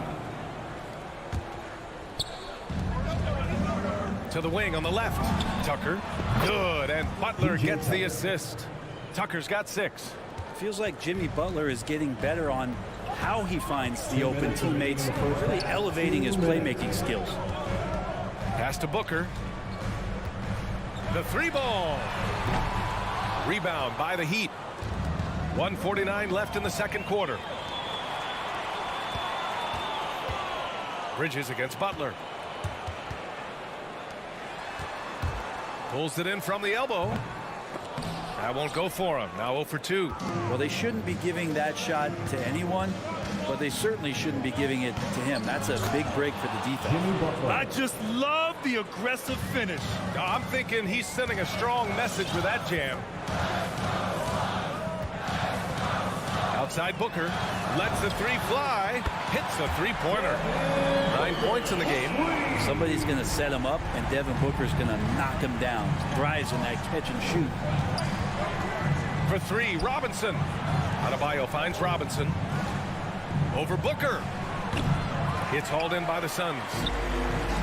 To the wing on the left. Tucker. Good. And Butler gets the assist. Tucker's got 6. Feels like Jimmy Butler is getting better on how he finds the open teammates, really elevating his playmaking skills. Pass to Booker. The 3 ball. Rebound by the Heat. 1:49 left in the second quarter. Bridges against Butler. Pulls it in from the elbow. That won't go for him. Now 0 for 2. Well, they shouldn't be giving that shot to anyone, but they certainly shouldn't be giving it to him. That's a big break for the defense. I just love the aggressive finish. I'm thinking he's sending a strong message with that jam. Outside Booker. Lets the 3 fly. Hits the 3-pointer. 9 points in the game. Somebody's going to set him up, and Devin Booker's going to knock him down. Thrives in that catch and shoot. For 3, Robinson. Adebayo finds Robinson. Over Booker. It's hauled in by the Suns.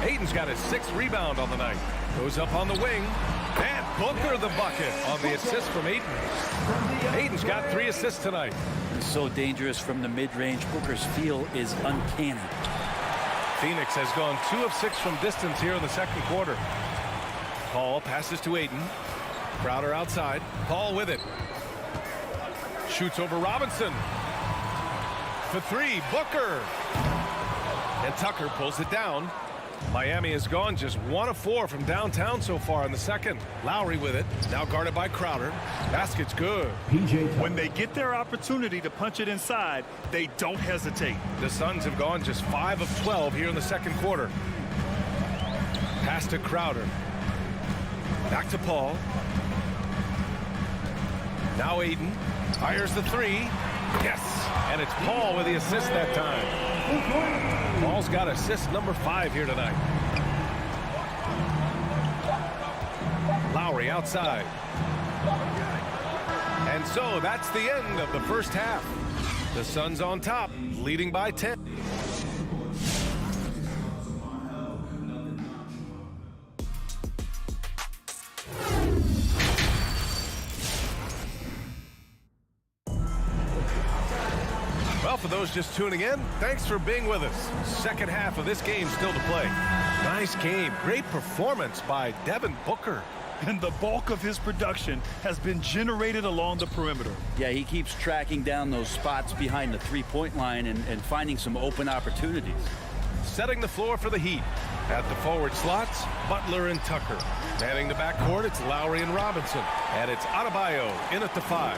Ayton's got his 6th rebound on the night. Goes up on the wing. And Booker the bucket on the assist from Ayton. Ayton's got 3 assists tonight. He's so dangerous from the mid-range. Booker's feel is uncanny. Phoenix has gone 2 of 6 from distance here in the second quarter. Paul passes to Ayton. Crowder outside. Paul with it. Shoots over Robinson. For 3, Booker. And Tucker pulls it down. Miami has gone just 1 of 4 from downtown so far in the second. Lowry with it. Now guarded by Crowder. Basket's good. When they get their opportunity to punch it inside, they don't hesitate. The Suns have gone just 5 of 12 here in the second quarter. Pass to Crowder. Back to Paul. Now Ayton. Fires the 3. Yes. And it's Paul with the assist that time. Paul's got assist number 5 here tonight. Lowry outside. And so that's the end of the first half. The Suns on top, leading by 10. Well, for those just tuning in, thanks for being with us. Second half of this game still to play. Nice game. Great performance by Devin Booker. And the bulk of his production has been generated along the perimeter. Yeah, he keeps tracking down those spots behind the three-point line and finding some open opportunities. Setting the floor for the Heat. At the forward slots, Butler and Tucker. Manning the backcourt, it's Lowry and Robinson. And it's Adebayo in at the 5.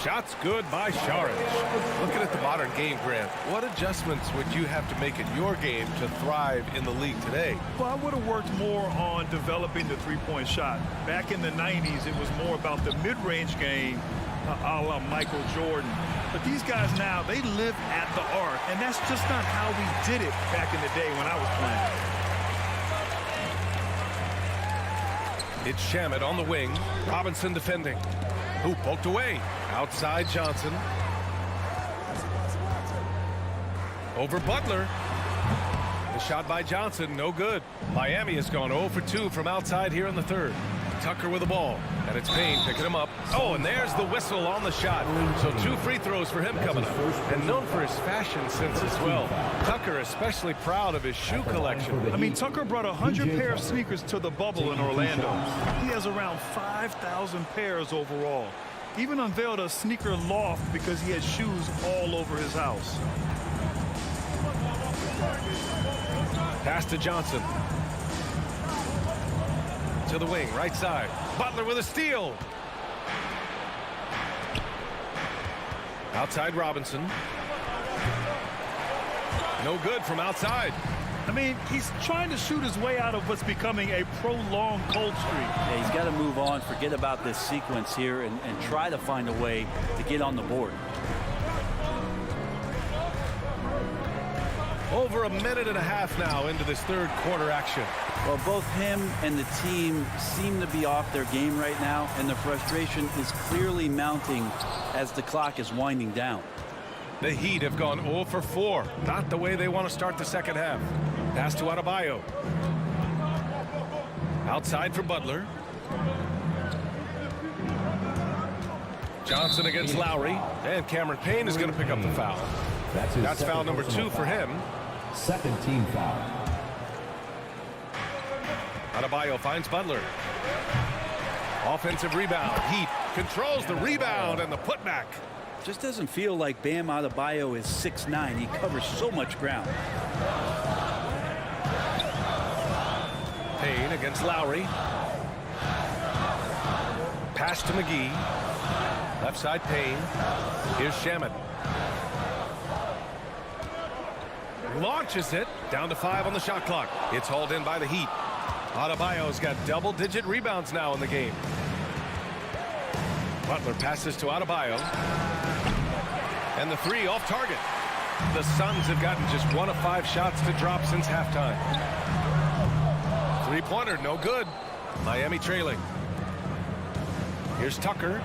Shots good by Saric. Looking at the modern game, Grant, what adjustments would you have to make in your game to thrive in the league today? Well, I would have worked more on developing the three-point shot. Back in the 90s, it was more about the mid-range game, a la Michael Jordan. But these guys now, they live at the arc, and that's just not how we did it back in the day when I was playing. It's Shamet on the wing. Robinson defending. Who poked away. Outside Johnson. Over Butler. The shot by Johnson, no good. Miami has gone 0 for 2 from outside here in the third. Tucker with the ball. And it's Payne picking him up. Oh, and there's the whistle on the shot. So 2 free throws for him coming up. And known for his fashion sense as well. Tucker especially proud of his shoe collection. I mean, Tucker brought 100 pair of sneakers to the bubble in Orlando. He has around 5,000 pairs overall. Even unveiled a sneaker loft because he had shoes all over his house. Pass to Johnson. To the wing, right side. Butler with a steal. Outside Robinson. No good from outside. I mean, he's trying to shoot his way out of what's becoming a prolonged cold streak. Yeah, he's got to move on, forget about this sequence here, and try to find a way to get on the board. Over a minute and a half now into this third quarter action. Well, both him and the team seem to be off their game right now, and the frustration is clearly mounting as the clock is winding down. The Heat have gone 0 for 4. Not the way they want to start the second half. Pass to Adebayo. Outside for Butler. Johnson against Lowry. And Cameron Payne is going to pick up the foul. That's foul number 2 for him. Second team foul. Adebayo finds Butler. Offensive rebound. Heat controls the rebound and the putback. Just doesn't feel like Bam Adebayo is 6'9". He covers so much ground. Payne against Lowry. Pass to McGee. Left side Payne. Here's Shamet. Launches it. Down to 5 on the shot clock. It's hauled in by the Heat. Adebayo's got double-digit rebounds now in the game. Butler passes to Adebayo. And the 3 off target. The Suns have gotten just 1 of 5 shots to drop since halftime. Three-pointer, no good. Miami trailing. Here's Tucker.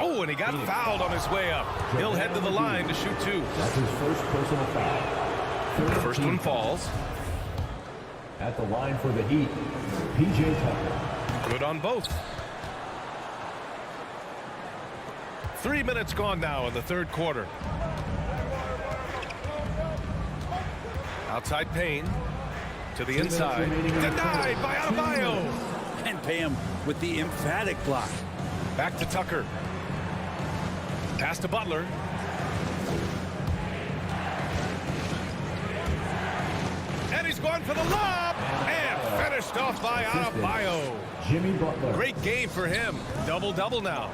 Oh, and he got fouled on his way up. He'll head to the line to shoot 2. That's his first personal foul. The first one falls. At the line for the Heat, P.J. Tucker. Good on both. 3 minutes gone now in the third quarter. Outside Payne. To the inside. Denied by Adebayo. And pay him with the emphatic block. Back to Tucker. Pass to Butler. And he's going for the lob. And finished off by Adebayo. Jimmy Butler. Great game for him. Double-double now.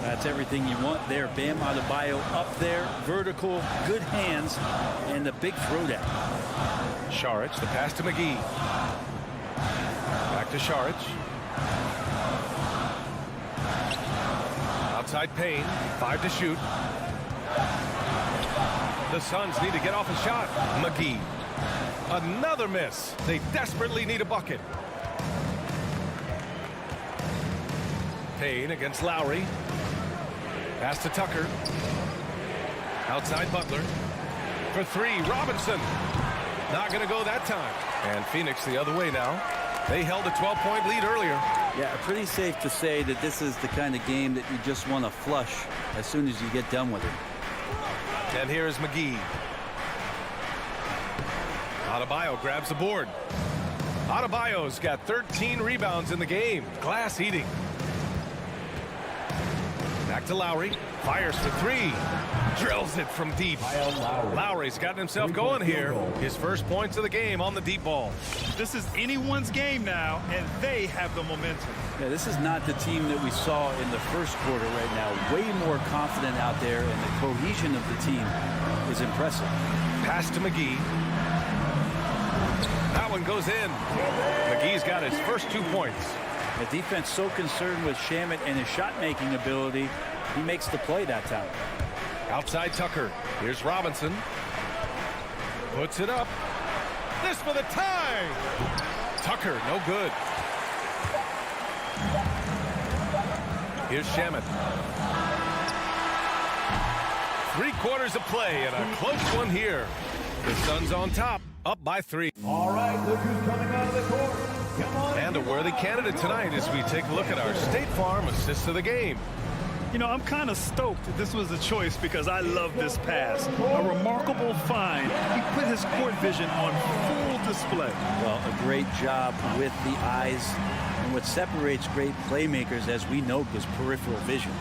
That's everything you want there. Bam Adebayo up there. Vertical, good hands, and the big throwdown. Saric, the pass to McGee. Back to Saric. Outside Payne. 5 to shoot. The Suns need to get off a shot. McGee. Another miss. They desperately need a bucket. Payne against Lowry. Pass to Tucker. Outside Butler. For 3, Robinson. Not going to go that time. And Phoenix the other way now. They held a 12-point lead earlier. Yeah, pretty safe to say that this is the kind of game that you just want to flush as soon as you get done with it. And here is McGee. Adebayo grabs the board. Adebayo's got 13 rebounds in the game. Glass eating. Back to Lowry. Fires for 3. Drills it from deep. Lowry's gotten himself going here. His first points of the game on the deep ball. This is anyone's game now, and they have the momentum. Yeah, this is not the team that we saw in the first quarter right now. Way more confident out there, and the cohesion of the team is impressive. Pass to McGee. That one goes in. McGee's got his first 2 points. The defense so concerned with Shamet and his shot-making ability, he makes the play that time. Outside Tucker. Here's Robinson. Puts it up. This for the tie. Tucker, no good. Here's Shamet. 3 quarters of play and a close one here. The Suns on top, up by 3. All right, look who's coming out of the court. Come on. And a worthy candidate tonight as we take a look at our State Farm assist of the game. You know, I'm kind of stoked that this was a choice because I love this pass. A remarkable find. He put his court vision on full display. Well, a great job with the eyes. And what separates great playmakers, as we know, is peripheral vision.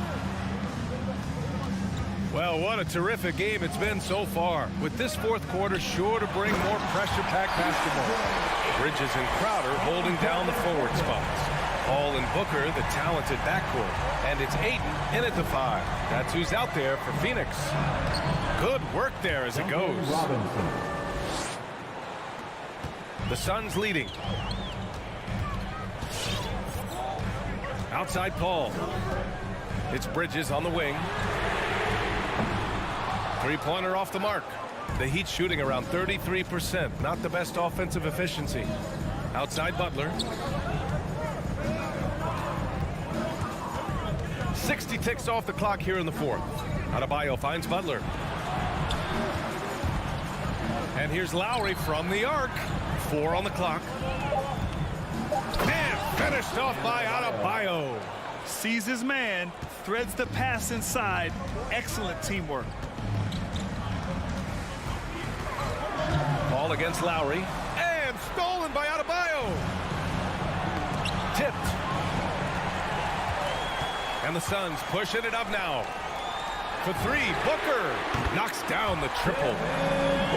Well, what a terrific game it's been so far. With this fourth quarter sure to bring more pressure-packed basketball. Bridges and Crowder holding down the forward spots. Hall and Booker, the talented backcourt. And it's Ayton in at the 5. That's who's out there for Phoenix. Good work there as it goes. The Suns leading. Outside Paul. It's Bridges on the wing. Three-pointer off the mark. The Heat shooting around 33%. Not the best offensive efficiency. Outside Butler. 60 ticks off the clock here in the fourth. Adebayo finds Butler. And here's Lowry from the arc. 4 on the clock. And finished off by Adebayo. Sees his man, threads the pass inside. Excellent teamwork. Ball against Lowry. And stolen by Adebayo. Tipped. And the Suns pushing it up now. For 3, Booker knocks down the triple.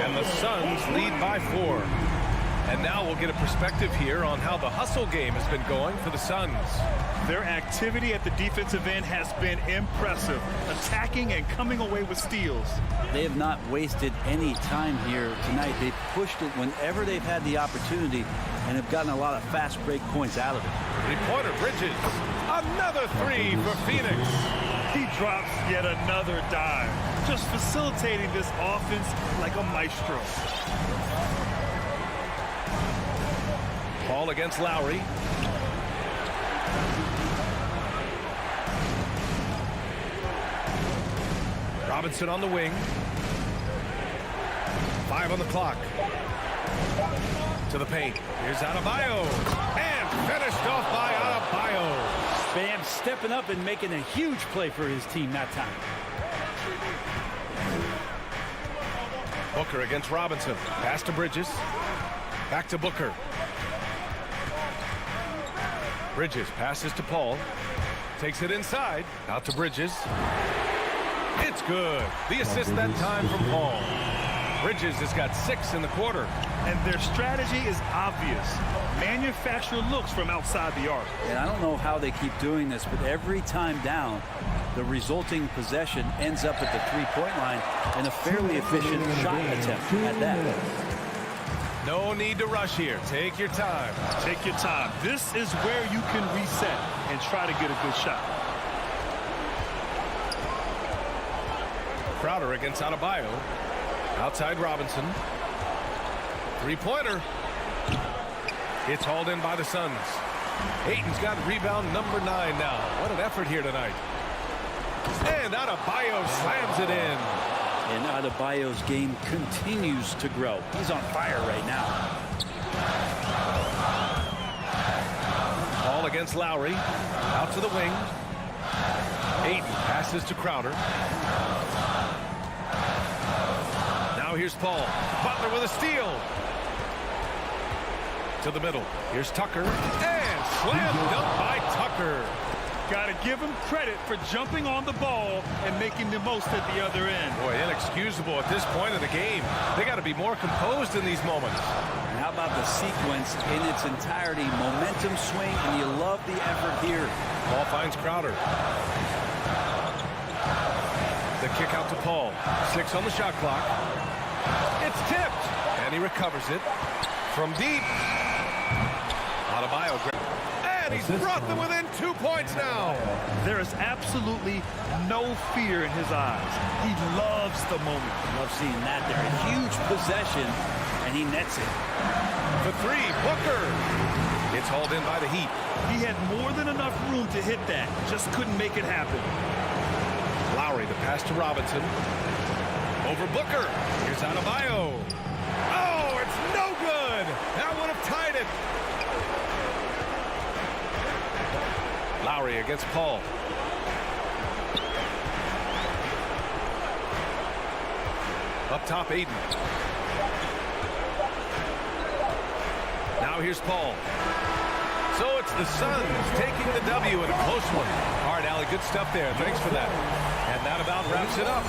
And the Suns lead by 4. And now we'll get a perspective here on how the hustle game has been going for the Suns. Their activity at the defensive end has been impressive, attacking and coming away with steals. They have not wasted any time here tonight. They've pushed it whenever they've had the opportunity and have gotten a lot of fast break points out of it. Three-pointer, Bridges. Another three for Phoenix. He drops yet another dime, just facilitating this offense like a maestro. Paul against Lowry. Robinson on the wing. 5 on the clock. To the paint. Here's Adebayo. And finished off by Adebayo. Bam stepping up and making a huge play for his team that time. Booker against Robinson. Pass to Bridges. Back to Booker. Bridges passes to Paul. Takes it inside. Out to Bridges. It's good. The assist that time from Paul. Bridges has got 6 in the quarter. And their strategy is obvious. Manufacture looks from outside the arc. And I don't know how they keep doing this, but every time down, the resulting possession ends up at the three-point line and a fairly efficient shot attempt at that. No need to rush here. Take your time. Take your time. This is where you can reset and try to get a good shot. Crowder against Adebayo. Outside Robinson. Three-pointer. It's hauled in by the Suns. Ayton's got rebound number 9 now. What an effort here tonight. And Adebayo slams it in. And Adebayo's game continues to grow. He's on fire right now. Paul against Lowry. Out to the wing. Ayton passes to Crowder. Now here's Paul. Butler with a steal. To the middle. Here's Tucker. And slam dunk by Tucker. Got to give him credit for jumping on the ball and making the most at the other end. Boy, inexcusable at this point of the game. They got to be more composed in these moments. And how about the sequence in its entirety? Momentum swing, and you love the effort here. Ball finds Crowder. The kick out to Paul. 6 on the shot clock. It's tipped. And he recovers it from deep. Adebayo. And he's brought them within 2 points now. There is absolutely no fear in his eyes. He loves the moment. Love seeing that there. A huge possession, and he nets it. The 3, Booker. It's hauled in by the Heat. He had more than enough room to hit that. Just couldn't make it happen. Lowry, the pass to Robinson. Over Booker. Here's Adebayo. Oh, it's no good. That would have tied it. Lowry against Paul. Up top, Ayton. Now here's Paul. So it's the Suns taking the W in a close one. All right, Allie, good stuff there. Thanks for that. And that about wraps it up.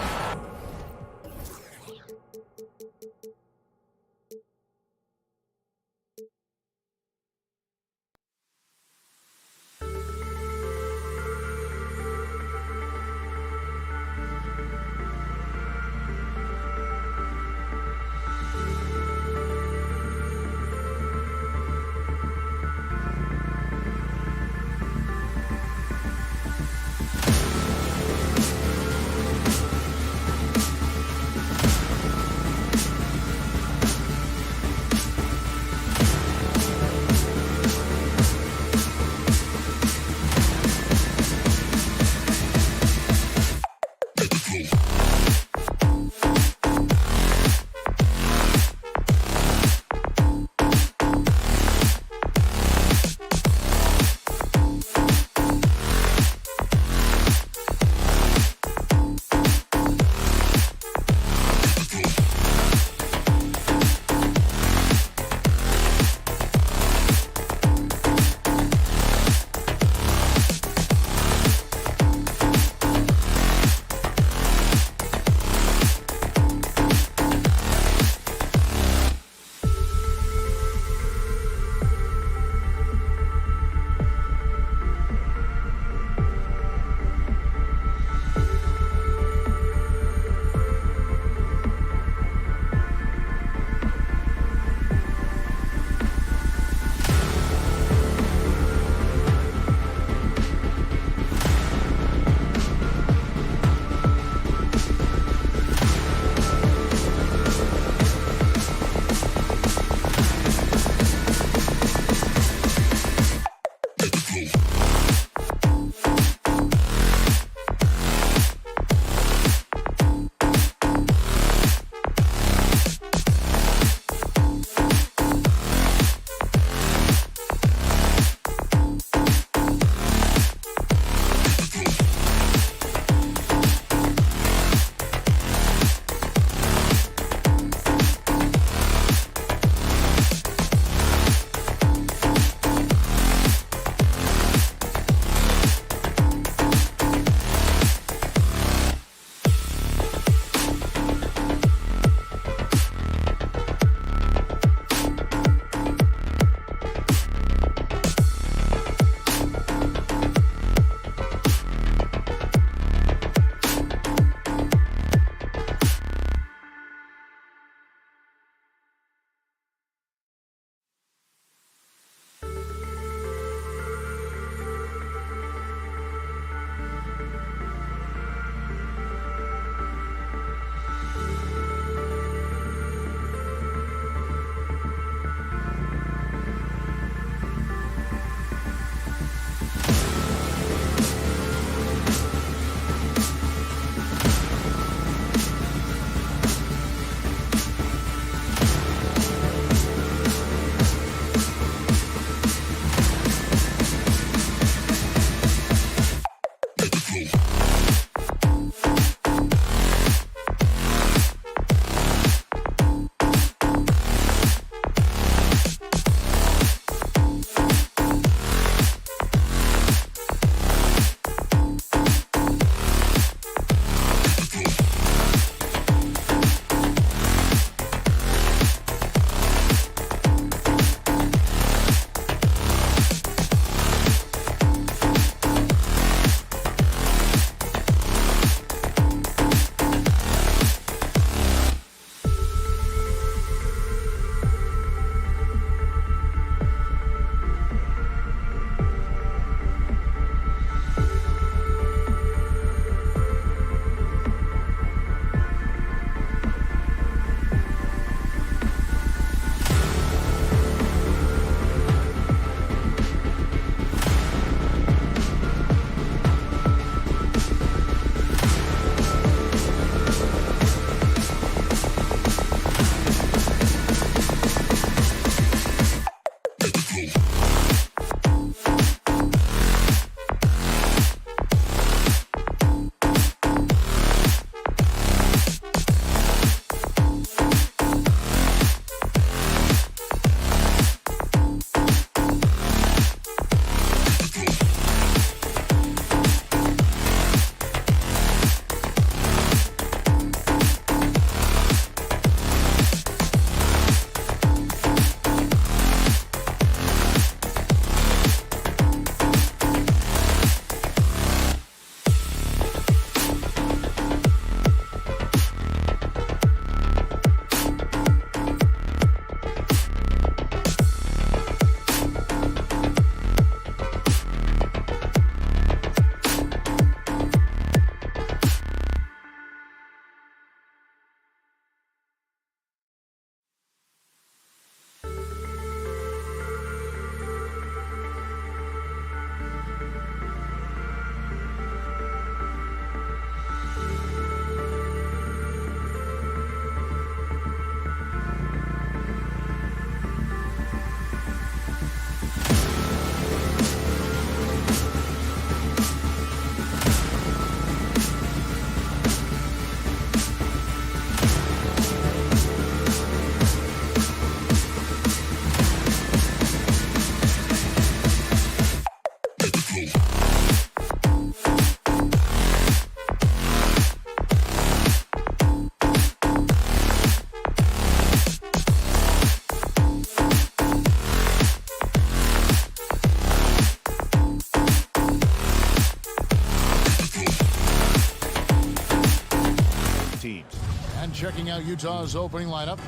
checking out Utah's opening lineup,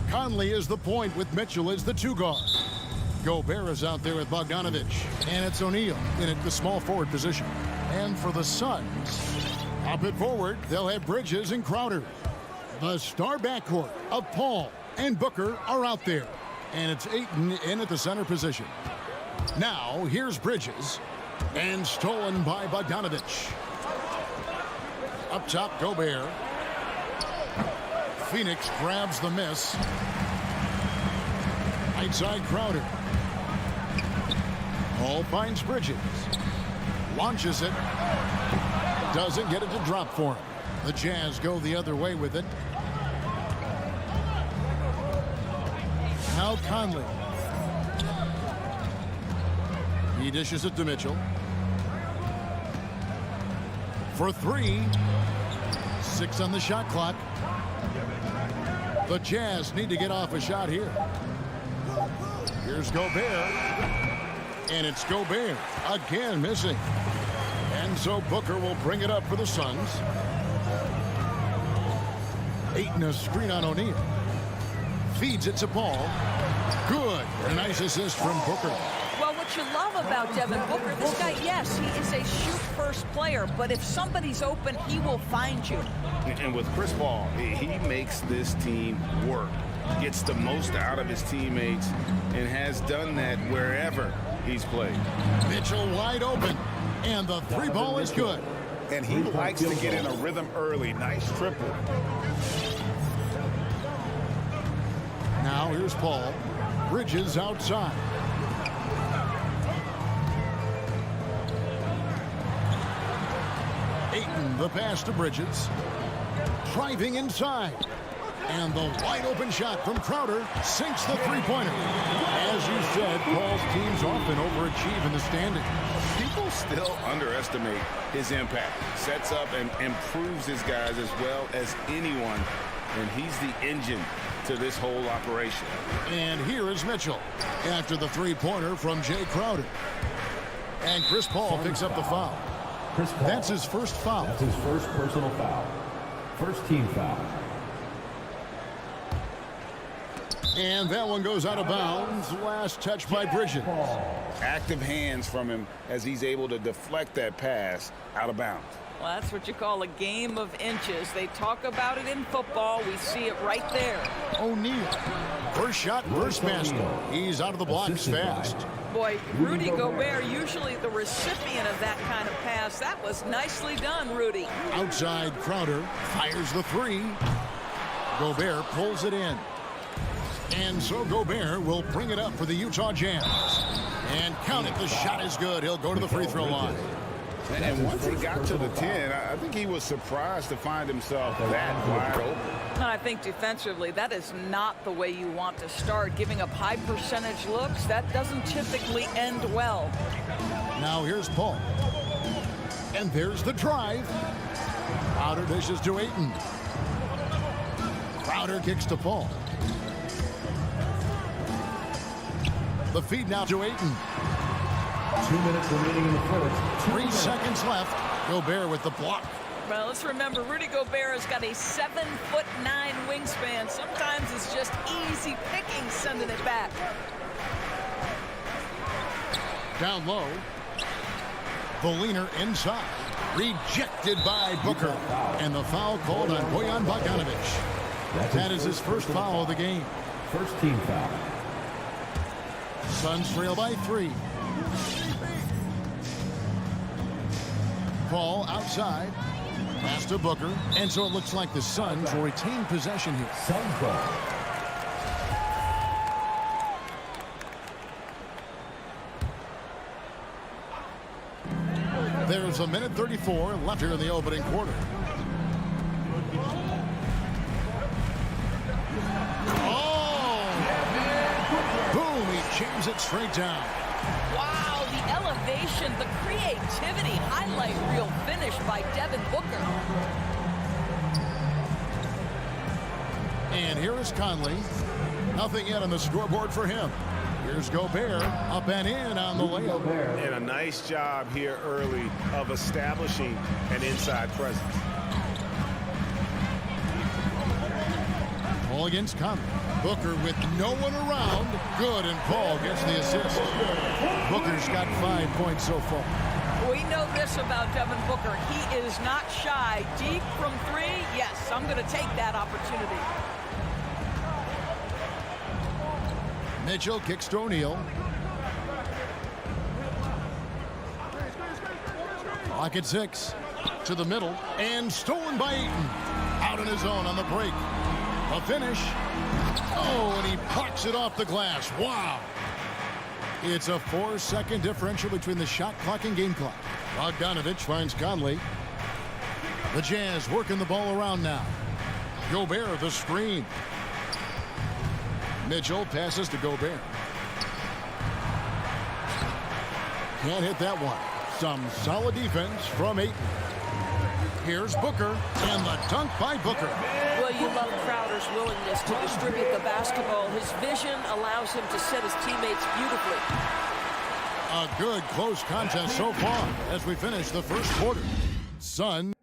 Conley is the point with Mitchell as the 2 guard. Gobert is out there with Bogdanovich, and it's O'Neal in at the small forward position. And for the Suns, up at forward, they'll have Bridges and Crowder. The star backcourt of Paul and Booker are out there, and it's Ayton in at the center position. Now, here's Bridges, and stolen by Bogdanovich. Up top, Gobert. Phoenix grabs the miss. Right side, Crowder. Paul finds Bridges. Launches it. Doesn't get it to drop for him. The Jazz go the other way with it. Now Conley. He dishes it to Mitchell. For 3. 6 on the shot clock. The Jazz need to get off a shot here. Here's Gobert. And it's Gobert again missing. And so Booker will bring it up for the Suns. Ayton a screen on O'Neal. Feeds it to Paul. Good. A nice assist from Booker. Well, what you love about Devin Booker, this guy, yes, he is a shoot-first player, but if somebody's open, he will find you. And with Chris Paul, he makes this team work. Gets the most out of his teammates and has done that wherever he's played. Mitchell wide open. And the 3 ball is good. And he likes to get in a rhythm early. Nice triple. Now here's Paul. Bridges outside. Ayton, the pass to Bridges. Driving inside. And the wide open shot from Crowder sinks the 3-pointer. As you said, Paul's teams often overachieve in the standings. People still underestimate his impact. Sets up and improves his guys as well as anyone. And he's the engine to this whole operation. And here is Mitchell after the 3-pointer from Jay Crowder. And Chris Paul picks up the foul. That's his first foul. That's his first personal foul. First team foul. And that one goes out of bounds. Last touch by Bridges. Active hands from him as he's able to deflect that pass out of bounds. Well, that's what you call a game of inches. They talk about it in football. We see it right there. O'Neal. First shot, first basket. He's out of the blocks fast. Boy, Rudy Gobert, usually the recipient of that kind of pass. That was nicely done, Rudy. Outside, Crowder fires the 3. Gobert pulls it in. And so Gobert will bring it up for the Utah Jazz. And count it, the shot is good. He'll go to the free throw line. And once he got to the 10, I think he was surprised to find himself that wide open. And I think defensively, that is not the way you want to start. Giving up high percentage looks, that doesn't typically end well. Now here's Paul. And there's the drive. Crowder dishes to Ayton. Crowder kicks to Paul. The feed now to Ayton. 2 minutes remaining in the first. 3 seconds left. Gobert with the block. Well, let's remember, Rudy Gobert has got a 7'9" wingspan. Sometimes it's just easy picking sending it back. Down low. The leaner inside. Rejected by Booker. And the foul called on Bojan Bogdanovich. That is his first foul of the game. First team foul. Suns trail by 3. Paul outside. Pass to Booker. And so it looks like the Suns will retain possession here. Suns ball. There's a minute 34 left here in the opening quarter. Boom, he jams it straight down. Wow, the elevation, the creativity, highlight reel finish by Devin Booker. And here is Conley. Nothing yet on the scoreboard for him. Here's Gobert, up and in on the layup. And a nice job here early of establishing an inside presence. Paul against Conley. Booker with no one around. Good, and Paul gets the assist. Booker's got 5 points so far. We know this about Devin Booker. He is not shy. Deep from three, yes, I'm going to take that opportunity. Mitchell kicks to O'Neal. Clock at 6. To the middle, and stolen by Ayton. Out on his own on the break. A finish. Oh, and he pucks it off the glass. Wow. It's a 4-second differential between the shot clock and game clock. Bogdanovich finds Conley. The Jazz working the ball around now. Gobert the screen. Mitchell passes to Gobert. Can't hit that one. Some solid defense from Ayton. Here's Booker, and the dunk by Booker. Well, you love Crowder's willingness to distribute the basketball. His vision allows him to set his teammates beautifully. A good close contest so far as we finish the first quarter. Sun.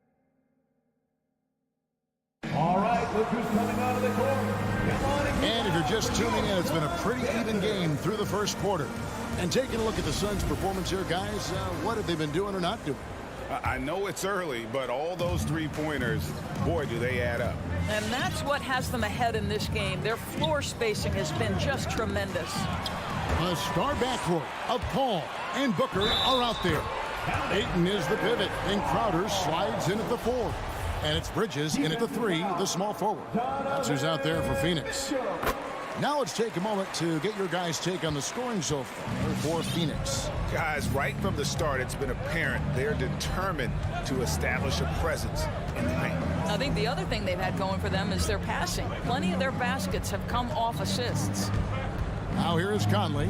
All right, look who's coming out of the court. Come on And if you're just tuning in, it's been a pretty even game through the first quarter. And taking a look at the Suns' performance here, guys, what have they been doing or not doing? I know it's early, but all those three-pointers, boy, do they add up. And that's what has them ahead in this game. Their floor spacing has been just tremendous. A star backcourt of Paul and Booker are out there. Ayton is the pivot, and Crowder slides in at the 4. And it's Bridges in at the 3, the small forward. That's who's out there for Phoenix. Now let's take a moment to get your guys' take on the scoring so far for Phoenix. Guys, right from the start, it's been apparent they're determined to establish a presence in the paint. I think the other thing they've had going for them is their passing. Plenty of their baskets have come off assists. Now here is Conley.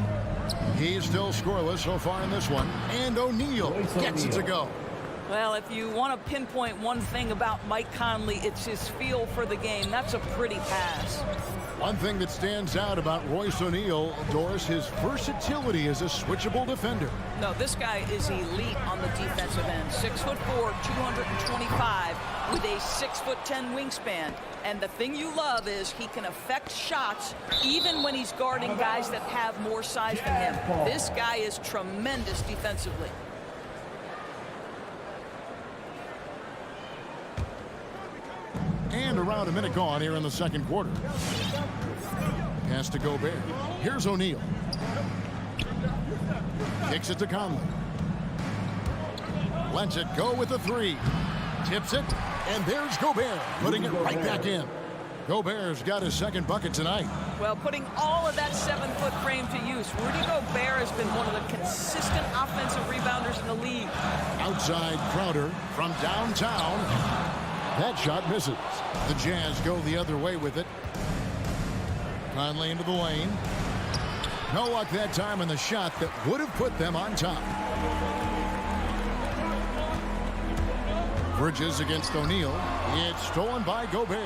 He's still scoreless so far in this one. And O'Neal gets it to go. Well, if you want to pinpoint one thing about Mike Conley, it's his feel for the game. That's a pretty pass. One thing that stands out about Royce O'Neal, Doris, his versatility as a switchable defender. No, this guy is elite on the defensive end. 6'4", 225, with a 6'10" wingspan. And the thing you love is he can affect shots even when he's guarding guys that have more size than him. This guy is tremendous defensively. And around a minute gone here in the second quarter. Pass to Gobert. Here's O'Neal. Kicks it to Conley. Lets it go with the 3. Tips it. And there's Gobert putting it right back in. Gobert's got his second bucket tonight. Well, putting all of that 7-foot frame to use, Rudy Gobert has been one of the consistent offensive rebounders in the league. Outside Crowder from downtown. That shot misses. The Jazz go the other way with it. Conley into the lane. No luck that time on the shot that would have put them on top. Bridges against O'Neal. It's stolen by Gobert.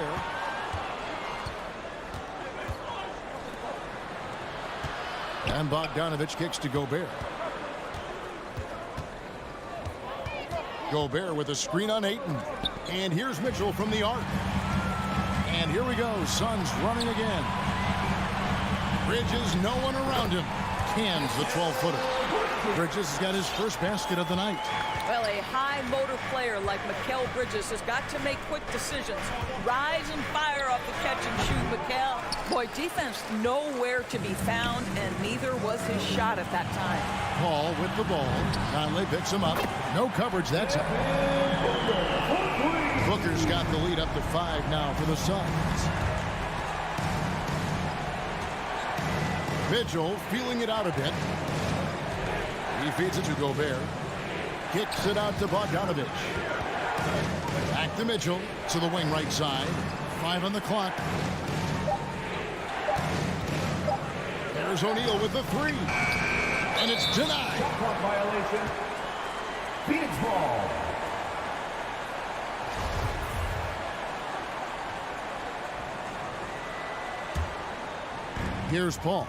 And Bogdanovich kicks to Gobert. Gobert with a screen on Ayton. And here's Mitchell from the arc. And here we go. Suns running again. Bridges, no one around him. Cans the 12-footer. Bridges has got his first basket of the night. Well, a high motor player like Mikal Bridges has got to make quick decisions. Rise and fire off the catch and shoot, Mikal. Boy, defense nowhere to be found, and neither was his shot at that time. Paul with the ball. Conley picks him up. No coverage that time. Booker's got the lead up to 5 now for the Suns. Mitchell feeling it out a bit. He feeds it to Gobert. Kicks it out to Bogdanovich. Back to Mitchell to the wing right side. 5 on the clock. There's O'Neal with the 3. And it's denied. Clock violation. Phoenix ball. Here's Paul.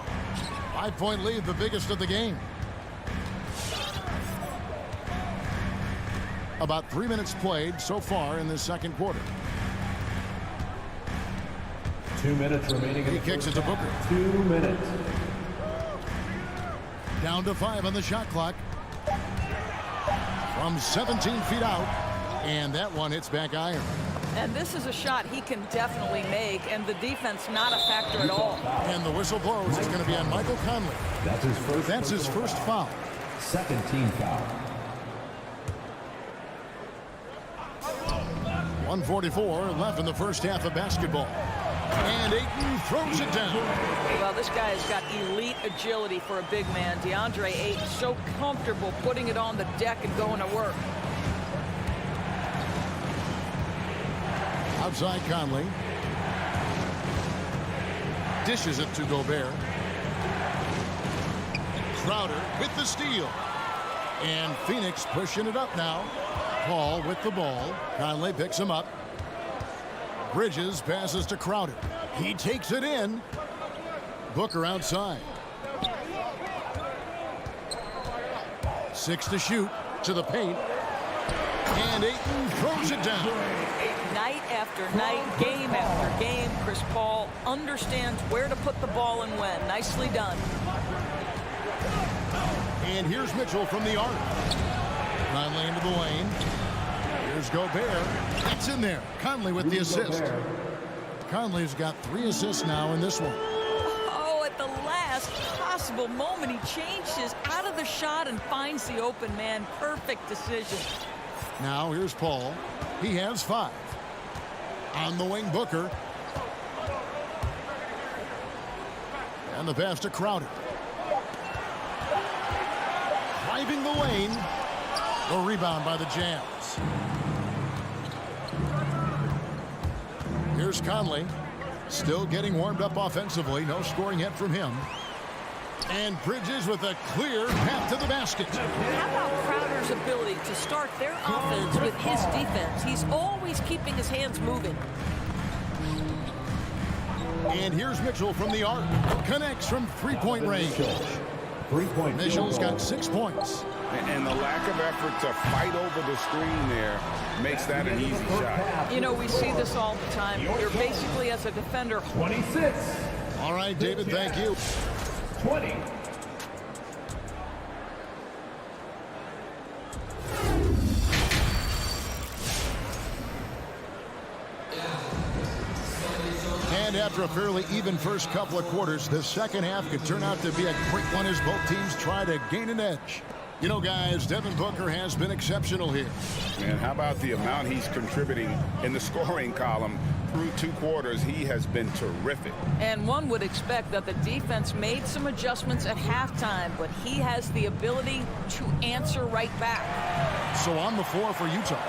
5-point lead, the biggest of the game. About 3 minutes played so far in this second quarter. 2 minutes remaining. He kicks it to Booker. 2 minutes. Down to 5 on the shot clock. From 17 feet out. And that one hits back iron. And this is a shot he can definitely make, and the defense not a factor at all. And the whistle blows. It's going to be on Michael Conley. That's his first foul. Second team foul. 1:44 left in the first half of basketball. And Ayton throws it down. Well, this guy has got elite agility for a big man. DeAndre Ayton so comfortable putting it on the deck and going to work. Outside Conley. Dishes it to Gobert. Crowder with the steal. And Phoenix pushing it up now. Paul with the ball. Conley picks him up. Bridges passes to Crowder. He takes it in. Booker outside. 6 to shoot. To the paint. And Ayton throws it down. Night after night, game after game, Chris Paul understands where to put the ball and when. Nicely done. And here's Mitchell from the arc. Conley into the lane. Here's Gobert. It's in there. Conley with the assist. Conley's got 3 assists now in this one. Oh, at the last possible moment, he changes out of the shot and finds the open man. Perfect decision. Now here's Paul. He has 5. On the wing, Booker. And the pass to Crowder. Driving the lane. The rebound by the Jazz. Here's Conley. Still getting warmed up offensively. No scoring yet from him. And Bridges with a clear path to the basket. How about Crowder's ability to start their offense with his defense? He's always keeping his hands moving. And here's Mitchell from the arc. Connects from three-point range. Mitchell's got 6 points. And the lack of effort to fight over the screen there makes that an easy shot. You know, we see this all the time. You're basically, as a defender, 26. All right, David, thank you. 20. And after a fairly even first couple of quarters, the second half could turn out to be a quick one as both teams try to gain an edge. You know, guys, Devin Booker has been exceptional here. And how about the amount he's contributing in the scoring column? Through 2 quarters, he has been terrific. and one would expect that the defense made some adjustments at halftime, but he has the ability to answer right back. So on the floor for Utah,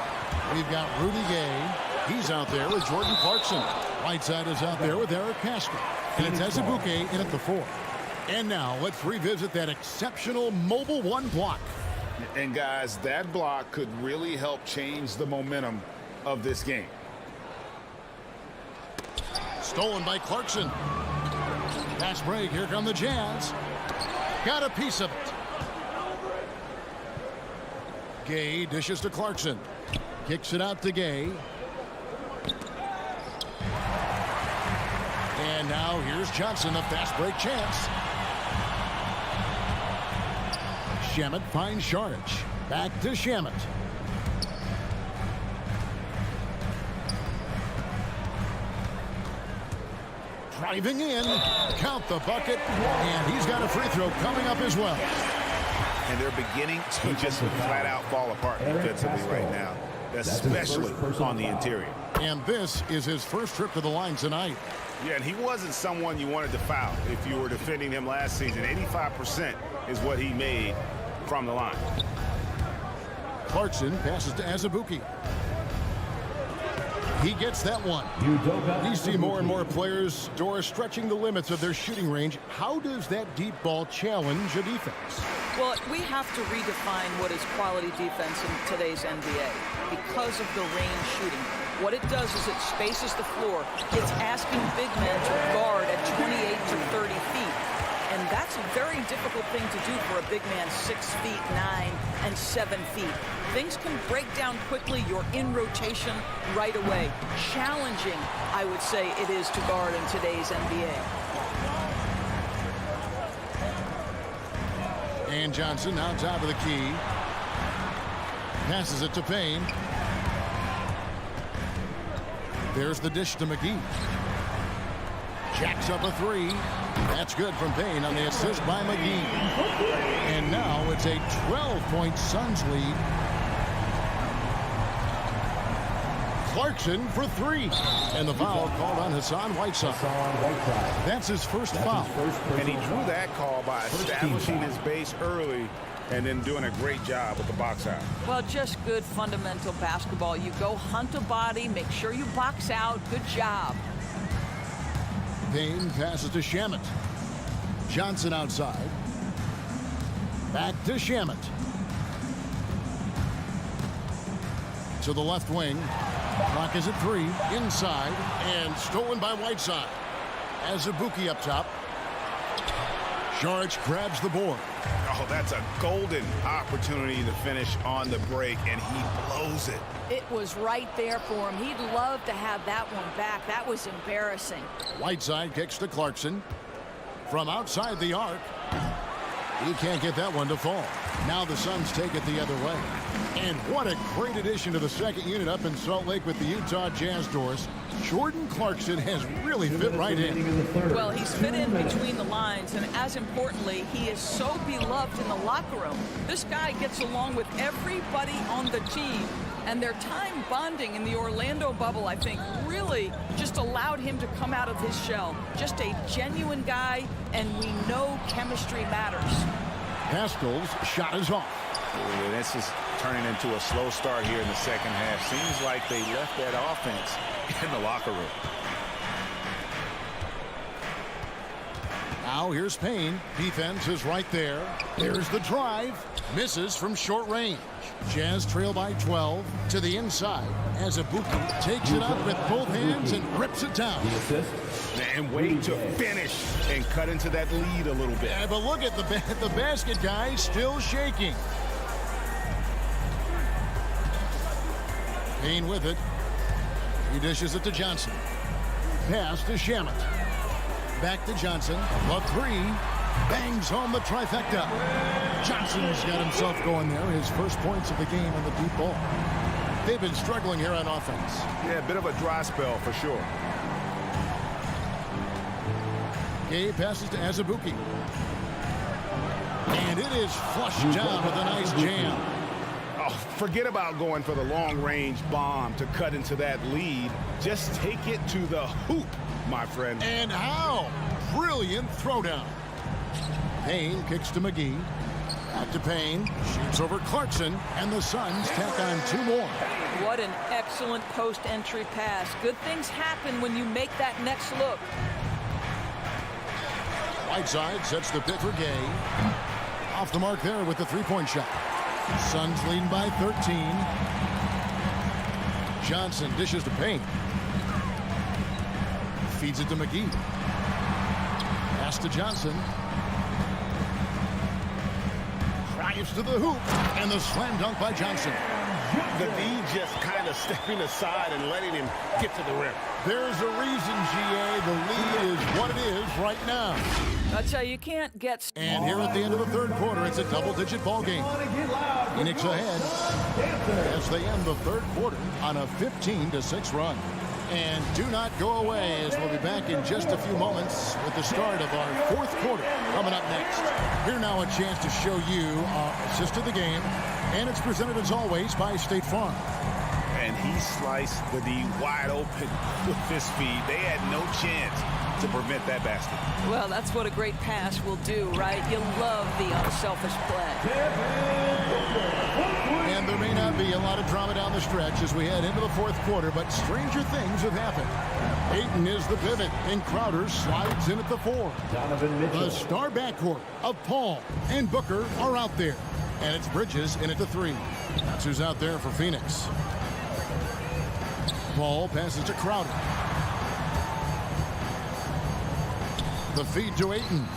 we've got Rudy Gay. He's out there with Jordan Clarkson. Whiteside is out there with Eric Castro. And it's Adebayo in at the 4. And now let's revisit that exceptional mobile 1 block. And guys, that block could really help change the momentum of this game. Stolen by Clarkson. Pass break. Here come the Jazz. Got a piece of it. Gay dishes to Clarkson. Kicks it out to Gay. And now here's Johnson, a fast break chance. Shamet finds Šarić. Back to Shamet. Driving in. Count the bucket. And he's got a free throw coming up as well. And they're beginning to just flat out fall apart defensively right now, especially on the interior. And this is his first trip to the line tonight. Yeah, and he wasn't someone you wanted to foul if you were defending him last season. 85% is what he made from the line. Clarkson passes to Azubuike. He gets that one. We see more and more players, Doris, stretching the limits of their shooting range. How does that deep ball challenge a defense? Well, we have to redefine what is quality defense in today's NBA because of the range shooting. What it does is it spaces the floor. It's asking big men to guard at 28 to 30 feet. and that's a very difficult thing to do for a big man 6 feet 9 and 7 feet. Things can break down quickly. You're in rotation right away. Challenging, I would say it is to guard in today's NBA. And Johnson now top of the key. Passes it to Payne. There's the dish to McGee. Jacks up a three. That's good from Payne on the assist by McGee. And now it's a 12-point Suns lead. Clarkson for three. And the foul called on Hassan Whiteside. That's his first foul. And he drew that call by establishing his base early and then doing a great job with the box out. Well, just good fundamental basketball. You go hunt a body, make sure you box out. Good job. Payne passes to Shamet. Johnson outside. Back to Shamet. To the left wing. Clock is at 3. Inside. And stolen by Whiteside. Azubuike up top. Saric grabs the board. Oh, that's a golden opportunity to finish on the break, and he blows it. It was right there for him. He'd love to have that one back. That was embarrassing. Whiteside kicks to Clarkson. From outside the arc. He can't get that one to fall. Now the Suns take it the other way. And what a great addition to the second unit up in Salt Lake with the Utah Jazz doors. Jordan Clarkson has really fit right in. Well, he's fit in between the lines, and as importantly, he is so beloved in the locker room. This guy gets along with everybody on the team, and their time bonding in the Orlando bubble, I think, really just allowed him to come out of his shell. Just a genuine guy, and we know chemistry matters. Haskell's shot is off. Ooh, this is turning into a slow start here in the second half. Seems like they left that offense in the locker room. Now here's Payne. Defense is right there. There's the drive. Misses from short range. Jazz trail by 12 to the inside. Azubuike takes it up with both hands and rips it down. And wait to finish and cut into that lead a little bit. Yeah, but look at the basket guy still shaking. Payne with it. He dishes it to Johnson. Pass to Shamet. Back to Johnson. The three. Bangs home the trifecta. Johnson's got himself going there. His first points of the game on the deep ball. They've been struggling here on offense. Yeah, a bit of a dry spell for sure. Gay passes to Azubuike. And it is flushed down with a nice jam. Oh, forget about going for the long-range bomb to cut into that lead. Just take it to the hoop, my friend. And how? Brilliant throwdown. Payne kicks to McGee. Back to Payne. Shoots over Clarkson. And the Suns tack on 2 more. What an excellent post-entry pass. Good things happen when you make that next look. Whiteside sets the pick for Gay. Off the mark there with the three-point shot. Suns leading by 13. Johnson dishes to Payne. Feeds it to McGee. Pass to Johnson. Drives to the hoop. And the slam dunk by Johnson. The D just kind of stepping aside and letting him get to the rim. There's a reason, GA. The lead is what it is right now. That's how you can't get... And here at the end of the third quarter, it's a double-digit ball game. Phoenix ahead as they end the third quarter on a 15-6 run. And do not go away, as we'll be back in just a few moments with the start of our fourth quarter coming up next. Here now a chance to show you our assist of the game, and it's presented as always by State Farm. And he sliced the D wide open with his feet. They had no chance to prevent that basket. Well, that's what a great pass will do, right? You love the unselfish play. And there may not be a lot of drama down the stretch as we head into the fourth quarter, but stranger things have happened. Ayton is the pivot, and Crowder slides in at the 4. Donovan Mitchell. The star backcourt of Paul and Booker are out there. And it's Bridges in at the 3. That's who's out there for Phoenix. Paul passes to Crowder. The feed to Ayton.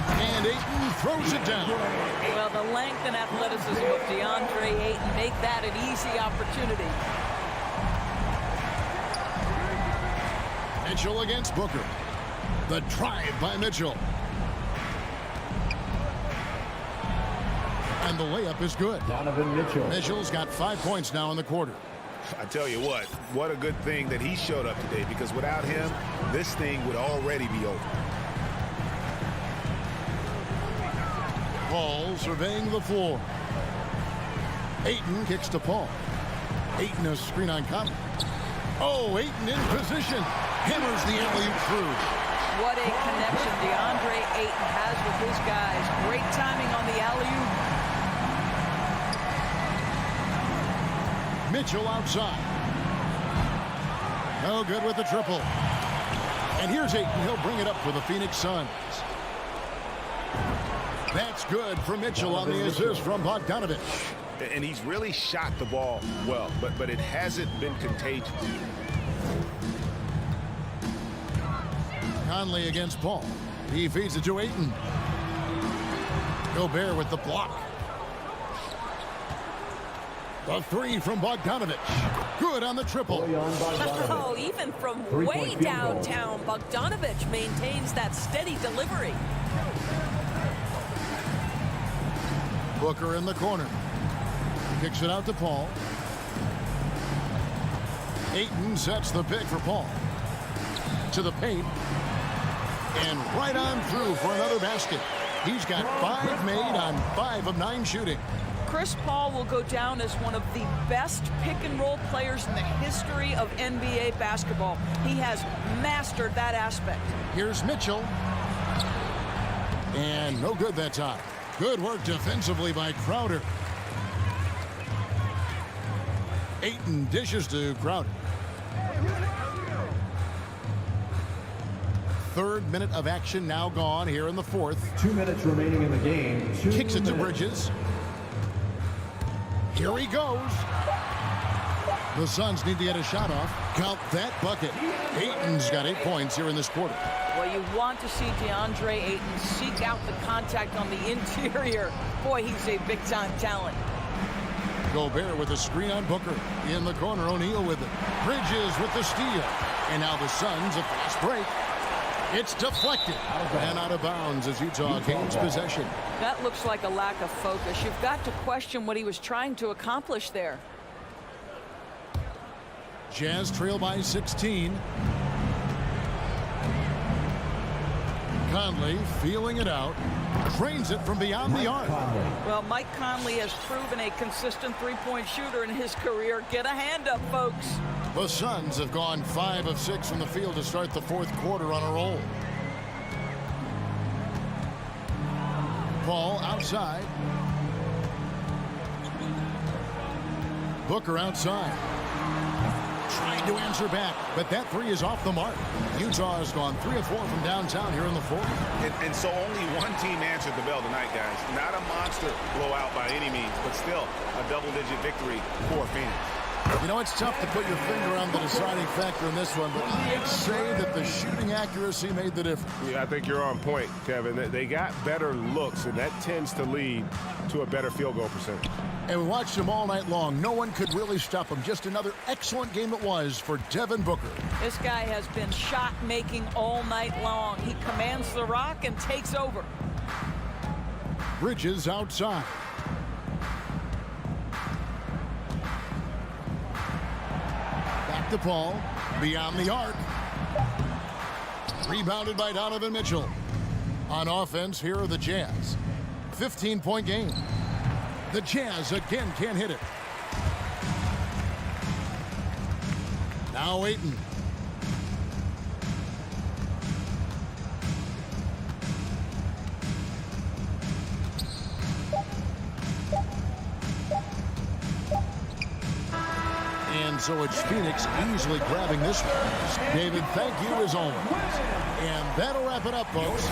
And Ayton throws it down. Well, the length and athleticism of DeAndre Ayton make that an easy opportunity. Mitchell against Booker. The drive by Mitchell. And the layup is good. Donovan Mitchell. Mitchell's got 5 points now in the quarter. I tell you what a good thing that he showed up today, because without him, this thing would already be over. Paul surveying the floor. Ayton kicks to Paul. Ayton a screen on Conley. Oh, Ayton in position. Hammers the alley-oop through. What a connection DeAndre Ayton has with his guys. Great timing on the alley-oop. Mitchell outside. No good with the triple. And here's Ayton. He'll bring it up for the Phoenix Suns. That's good for Mitchell on the assist from Bogdanovich. And he's really shot the ball well, but it hasn't been contagious. Conley against Paul. He feeds it to Ayton. Gobert with the block. The three from Bogdanovich. Good on the triple. Oh, even from way downtown, Bogdanovich maintains that steady delivery. Booker in the corner. Kicks it out to Paul. Ayton sets the pick for Paul. To the paint. And right on through for another basket. He's got 5 made on 5 of 9 shooting. Chris Paul will go down as one of the best pick-and-roll players in the history of NBA basketball. He has mastered that aspect. Here's Mitchell. And no good that time. Good work defensively by Crowder. Ayton dishes to Crowder. 3rd minute of action now gone here in the 4th. 2 minutes remaining in the game. Kicks it to Bridges. Here he goes. The Suns need to get a shot off. Count that bucket. Ayton's got 8 points here in this quarter. Well, you want to see DeAndre Ayton seek out the contact on the interior. Boy, he's a big-time talent. Gobert with a screen on Booker. In the corner, O'Neal with it. Bridges with the steal. And now the Suns, a fast break. It's deflected and out of bounds as Utah gains possession. That looks like a lack of focus. You've got to question what he was trying to accomplish there. Jazz trail by 16. Conley feeling it out. Trains it from beyond the arc. Well, Mike Conley has proven a consistent three-point shooter in his career. Get a hand up, folks. The Suns have gone 5 of 6 from the field to start the 4th quarter on a roll. Paul outside. Booker outside. Trying to answer back, but that 3 is off the mark. Utah has gone 3 of 4 from downtown here in the 4th. And so only one team answered the bell tonight, guys. Not a monster blowout by any means, but still a double-digit victory for Phoenix. You know, it's tough to put your finger on the deciding factor in this one, but I'd say that the shooting accuracy made the difference. Yeah, I think you're on point, Kevin. They got better looks, and that tends to lead to a better field goal percentage. And we watched him all night long. No one could really stop him. Just another excellent game it was for Devin Booker. This guy has been shot-making all night long. He commands the rock and takes over. Bridges outside. Back to Paul. Beyond the arc. Rebounded by Donovan Mitchell. On offense, here are the Jazz. 15-point game. The Jazz again can't hit it. Now Ayton. And so it's Phoenix easily grabbing this one. David, thank you as always. And that'll wrap it up, folks.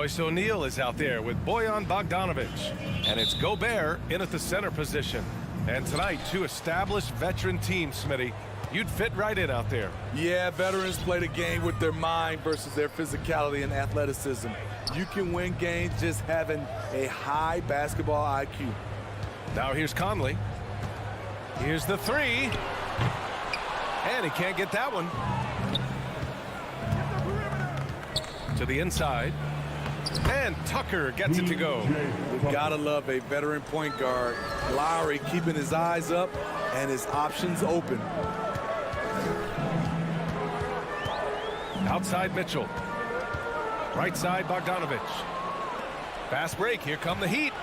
Royce O'Neal is out there with Bojan Bogdanovic. And it's Gobert in at the center position. And tonight, two established veteran teams, Smitty. You'd fit right in out there. Yeah, veterans play the game with their mind versus their physicality and athleticism. You can win games just having a high basketball IQ. Now here's Conley. Here's the three. And he can't get that one. To the inside. And Tucker gets it to go. We've got to love a veteran point guard. Lowry keeping his eyes up and his options open. Outside Mitchell. Right side Bogdanovic. Fast break. Here come the Heat.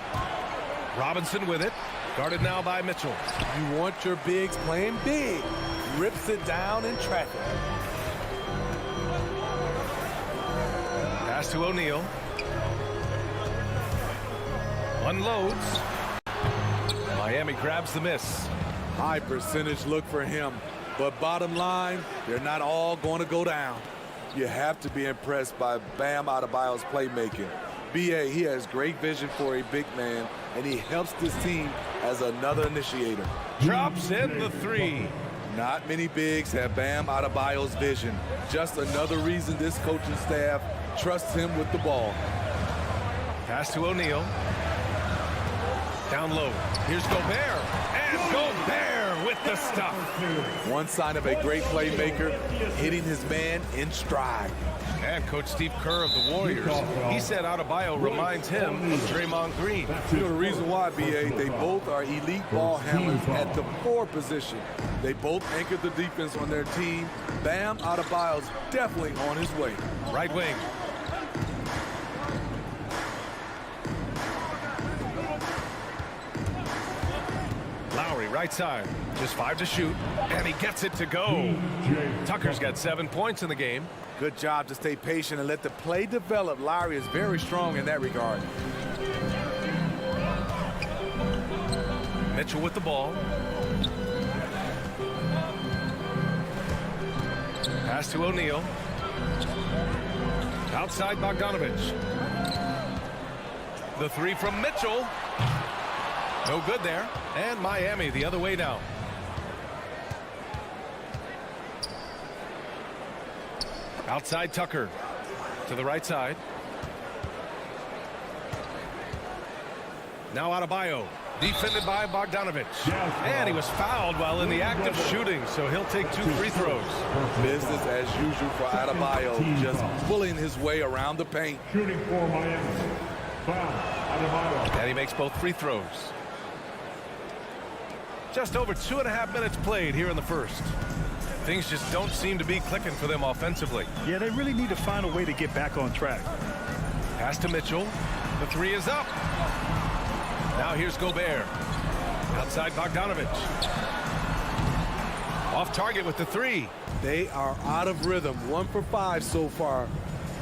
Robinson with it. Guarded now by Mitchell. You want your bigs playing big. Rips it down in traffic. Pass to O'Neal. Unloads. Miami grabs the miss. High percentage look for him. But bottom line, they're not all going to go down. You have to be impressed by Bam Adebayo's playmaking. B.A., he has great vision for a big man, and he helps this team as another initiator. Drops in the three. Not many bigs have Bam Adebayo's vision. Just another reason this coaching staff trusts him with the ball. Pass to O'Neal. Down low. Here's Gobert. And Gobert with the stuff. One sign of a great playmaker, hitting his man in stride. And Coach Steve Kerr of the Warriors, he said Adebayo reminds him of Draymond Green. You know the reason why, B.A., they both are elite ball handlers at the 4 position. They both anchor the defense on their team. Bam Adebayo's definitely on his way. Right wing. Lowry, right side. Just 5 to shoot. And he gets it to go. Tucker's got 7 points in the game. Good job to stay patient and let the play develop. Lowry is very strong in that regard. Mitchell with the ball. Pass to O'Neal. Outside Bogdanovic. The three from Mitchell. No good there. And Miami the other way now. Outside Tucker. To the right side. Now Adebayo. Defended by Bogdanovic. And he was fouled while in the act of shooting, so he'll take 2 free throws. Business as usual for Adebayo, just pulling his way around the paint. Shooting for Miami. Foul, Adebayo. And he makes both free throws. Just over 2.5 minutes played here in the first. Things just don't seem to be clicking for them offensively. Yeah, they really need to find a way to get back on track. Pass to Mitchell. The three is up. Now here's Gobert. Outside Bogdanovic. Off target with the three. They are out of rhythm. 1 for 5 so far.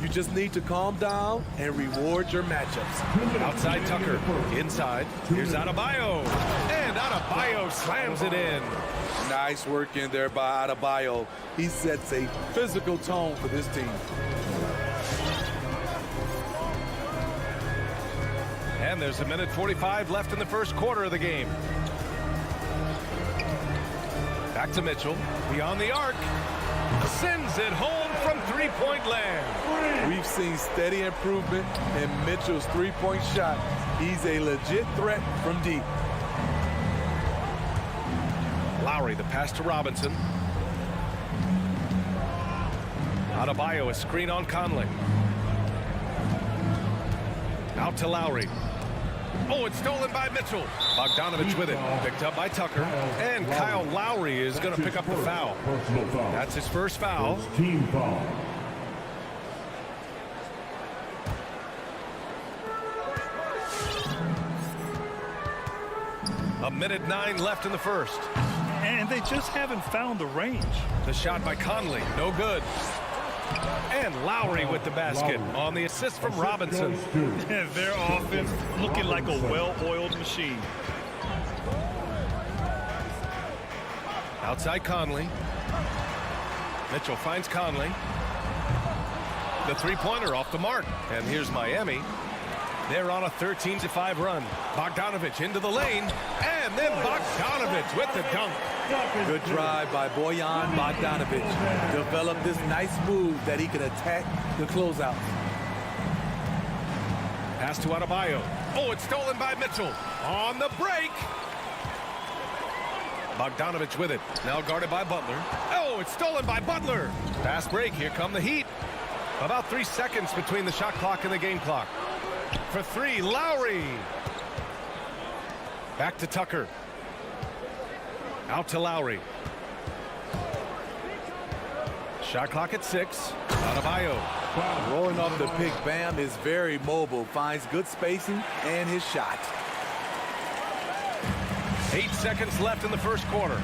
You just need to calm down and reward your matchups. Outside Tucker. Inside. Here's Adebayo. And Adebayo slams it in. Nice work in there by Adebayo. He sets a physical tone for this team. And there's 1:45 left in the first quarter of the game. Back to Mitchell. Beyond the arc. Sends it home from three-point land. We've seen steady improvement in Mitchell's three-point shot. He's a legit threat from deep. Lowry, the pass to Robinson. Adebayo, a screen on Conley. Out to Lowry. Oh, it's stolen by Mitchell. Bogdanovic with it. Picked up by Tucker. And Kyle Lowry is going to pick up the foul. That's his first foul. Team foul. A 1:09 left in the first. And they just haven't found the range. The shot by Conley, no good. And Lowry with the basket on the assist from Robinson. Their offense looking like a well-oiled machine. Outside Conley. Mitchell finds Conley. The three-pointer off the mark. And here's Miami. They're on a 13-5 run. Bogdanovich into the lane. And then Bogdanovich with the dunk. Good drive by Bojan Bogdanovich. Developed this nice move that he can attack the closeout. Pass to Adebayo. Oh, it's stolen by Mitchell. On the break. Bogdanovich with it. Now guarded by Butler. Oh, it's stolen by Butler. Fast break. Here come the Heat. About 3 seconds between the shot clock and the game clock. For three, Lowry. Back to Tucker. Out to Lowry. Shot clock at 6. Adebayo. Rolling off the pick, Bam is very mobile. Finds good spacing and his shot. 8 seconds left in the first quarter.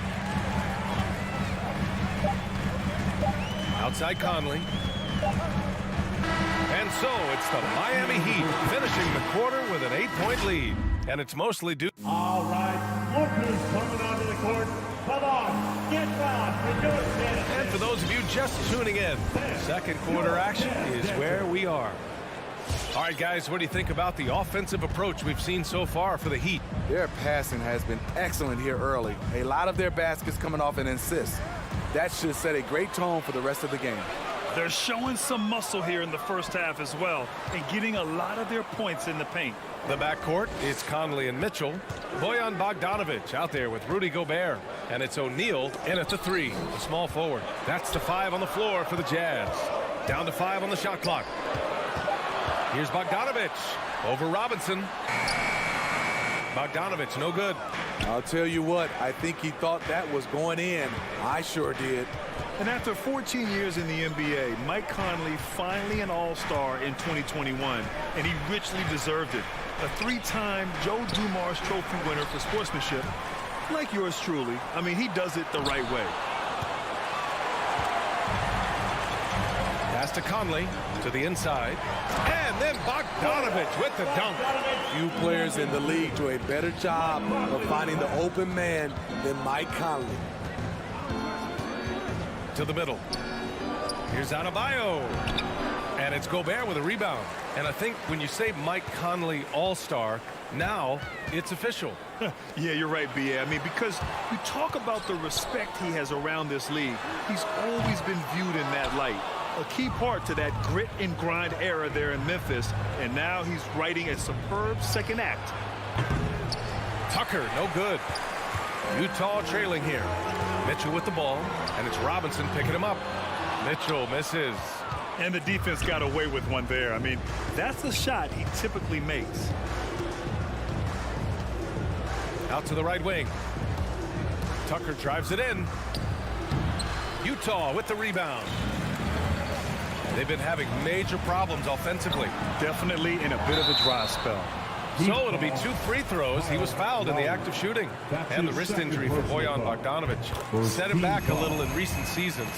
Outside Conley. And so it's the Miami Heat finishing the quarter with an 8-point lead. And it's mostly due. All right, look who's coming onto the court. Come on, get down, rejoice. And for those of you just tuning in, second quarter action is where we are. All right, guys, what do you think about the offensive approach we've seen so far for the Heat? Their passing has been excellent here early. A lot of their baskets coming off an assist. That should set a great tone for the rest of the game. They're showing some muscle here in the first half as well and getting a lot of their points in the paint. The backcourt, it's Conley and Mitchell. Bojan Bogdanovich out there with Rudy Gobert. And it's O'Neal in at the 3, the small forward. That's the 5 on the floor for the Jazz. Down to 5 on the shot clock. Here's Bogdanovich over Robinson. Bogdanovich, no good. I'll tell you what, I think he thought that was going in. I sure did. And after 14 years in the NBA, Mike Conley finally an all-star in 2021, and he richly deserved it. A 3-time Joe Dumars Trophy winner for sportsmanship, like yours truly. I mean, he does it the right way. Pass to Conley to the inside. And then Bogdanovich with the dunk. Few players in the league do a better job of finding the open man than Mike Conley. To the middle. Here's Adebayo. And it's Gobert with a rebound. And I think when you say Mike Conley all-star, now it's official. Yeah, you're right, B.A. I mean, because you talk about the respect he has around this league. He's always been viewed in that light. A key part to that grit and grind era there in Memphis. And now he's writing a superb second act. Tucker, no good. Utah trailing here. Mitchell with the ball, and it's Robinson picking him up. Mitchell misses. And the defense got away with one there. I mean, that's a shot he typically makes. Out to the right wing. Tucker drives it in. Utah with the rebound. They've been having major problems offensively. Definitely in a bit of a dry spell. So it'll be 2 free throws. He was fouled in the act of shooting. And the wrist injury for Bojan Bogdanovich set him back a little in recent seasons.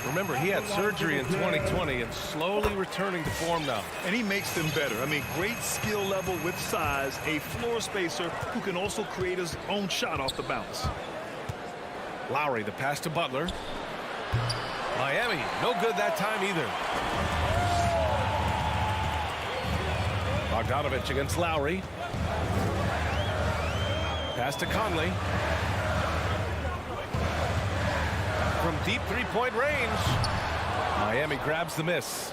Remember, he had surgery in 2020 and slowly returning to form now. And he makes them better. I mean, great skill level with size, a floor spacer who can also create his own shot off the bounce. Lowry, the pass to Butler. Miami, no good that time either. Bogdanovich against Lowry. Pass to Conley. From deep three-point range. Miami grabs the miss.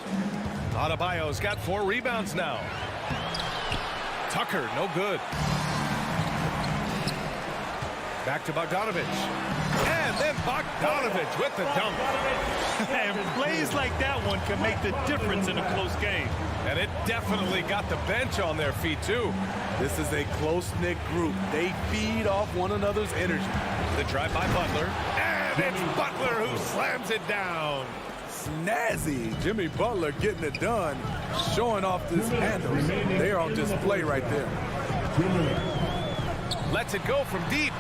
Adebayo's got 4 rebounds now. Tucker, no good. Back to Bogdanovich. And then Bogdanovich with the dunk. And plays like that one can make the difference in a close game. And it definitely got the bench on their feet, too. This is a close-knit group. They feed off one another's energy. The drive by Butler. And it's Butler who slams it down. Snazzy. Jimmy Butler getting it done, showing off his handles. They're on display right there. Lets it go from deep.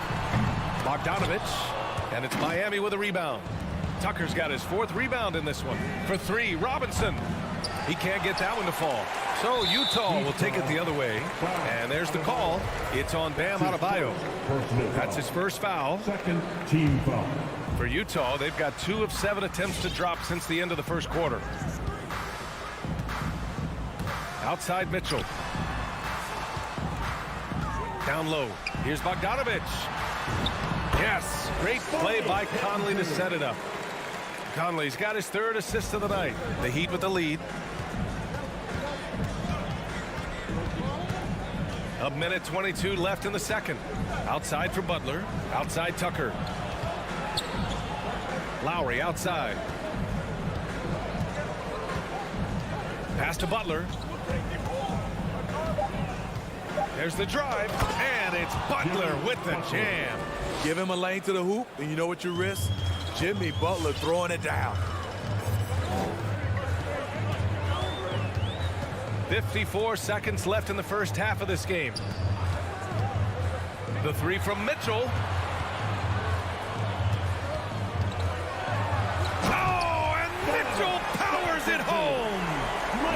Bogdanovich. And it's Miami with a rebound. Tucker's got his 4th rebound in this one. For 3, Robinson. He can't get that one to fall. So Utah will take it the other way. And there's the call. It's on Bam Adebayo. That's his first foul. Second team foul. For Utah, they've got 2 of 7 attempts to drop since the end of the first quarter. Outside Mitchell. Down low. Here's Bogdanovich. Yes, great play by Conley to set it up. Conley's got his 3rd assist of the night. The Heat with the lead. A minute 22 left in the second. Outside for Butler. Outside Tucker. Lowry outside. Pass to Butler. There's the drive, and it's Butler with the jam. Give him a lane to the hoop, and you know what you risk? Jimmy Butler throwing it down. 54 seconds left in the first half of this game. The 3 from Mitchell. Oh, and Mitchell powers it home.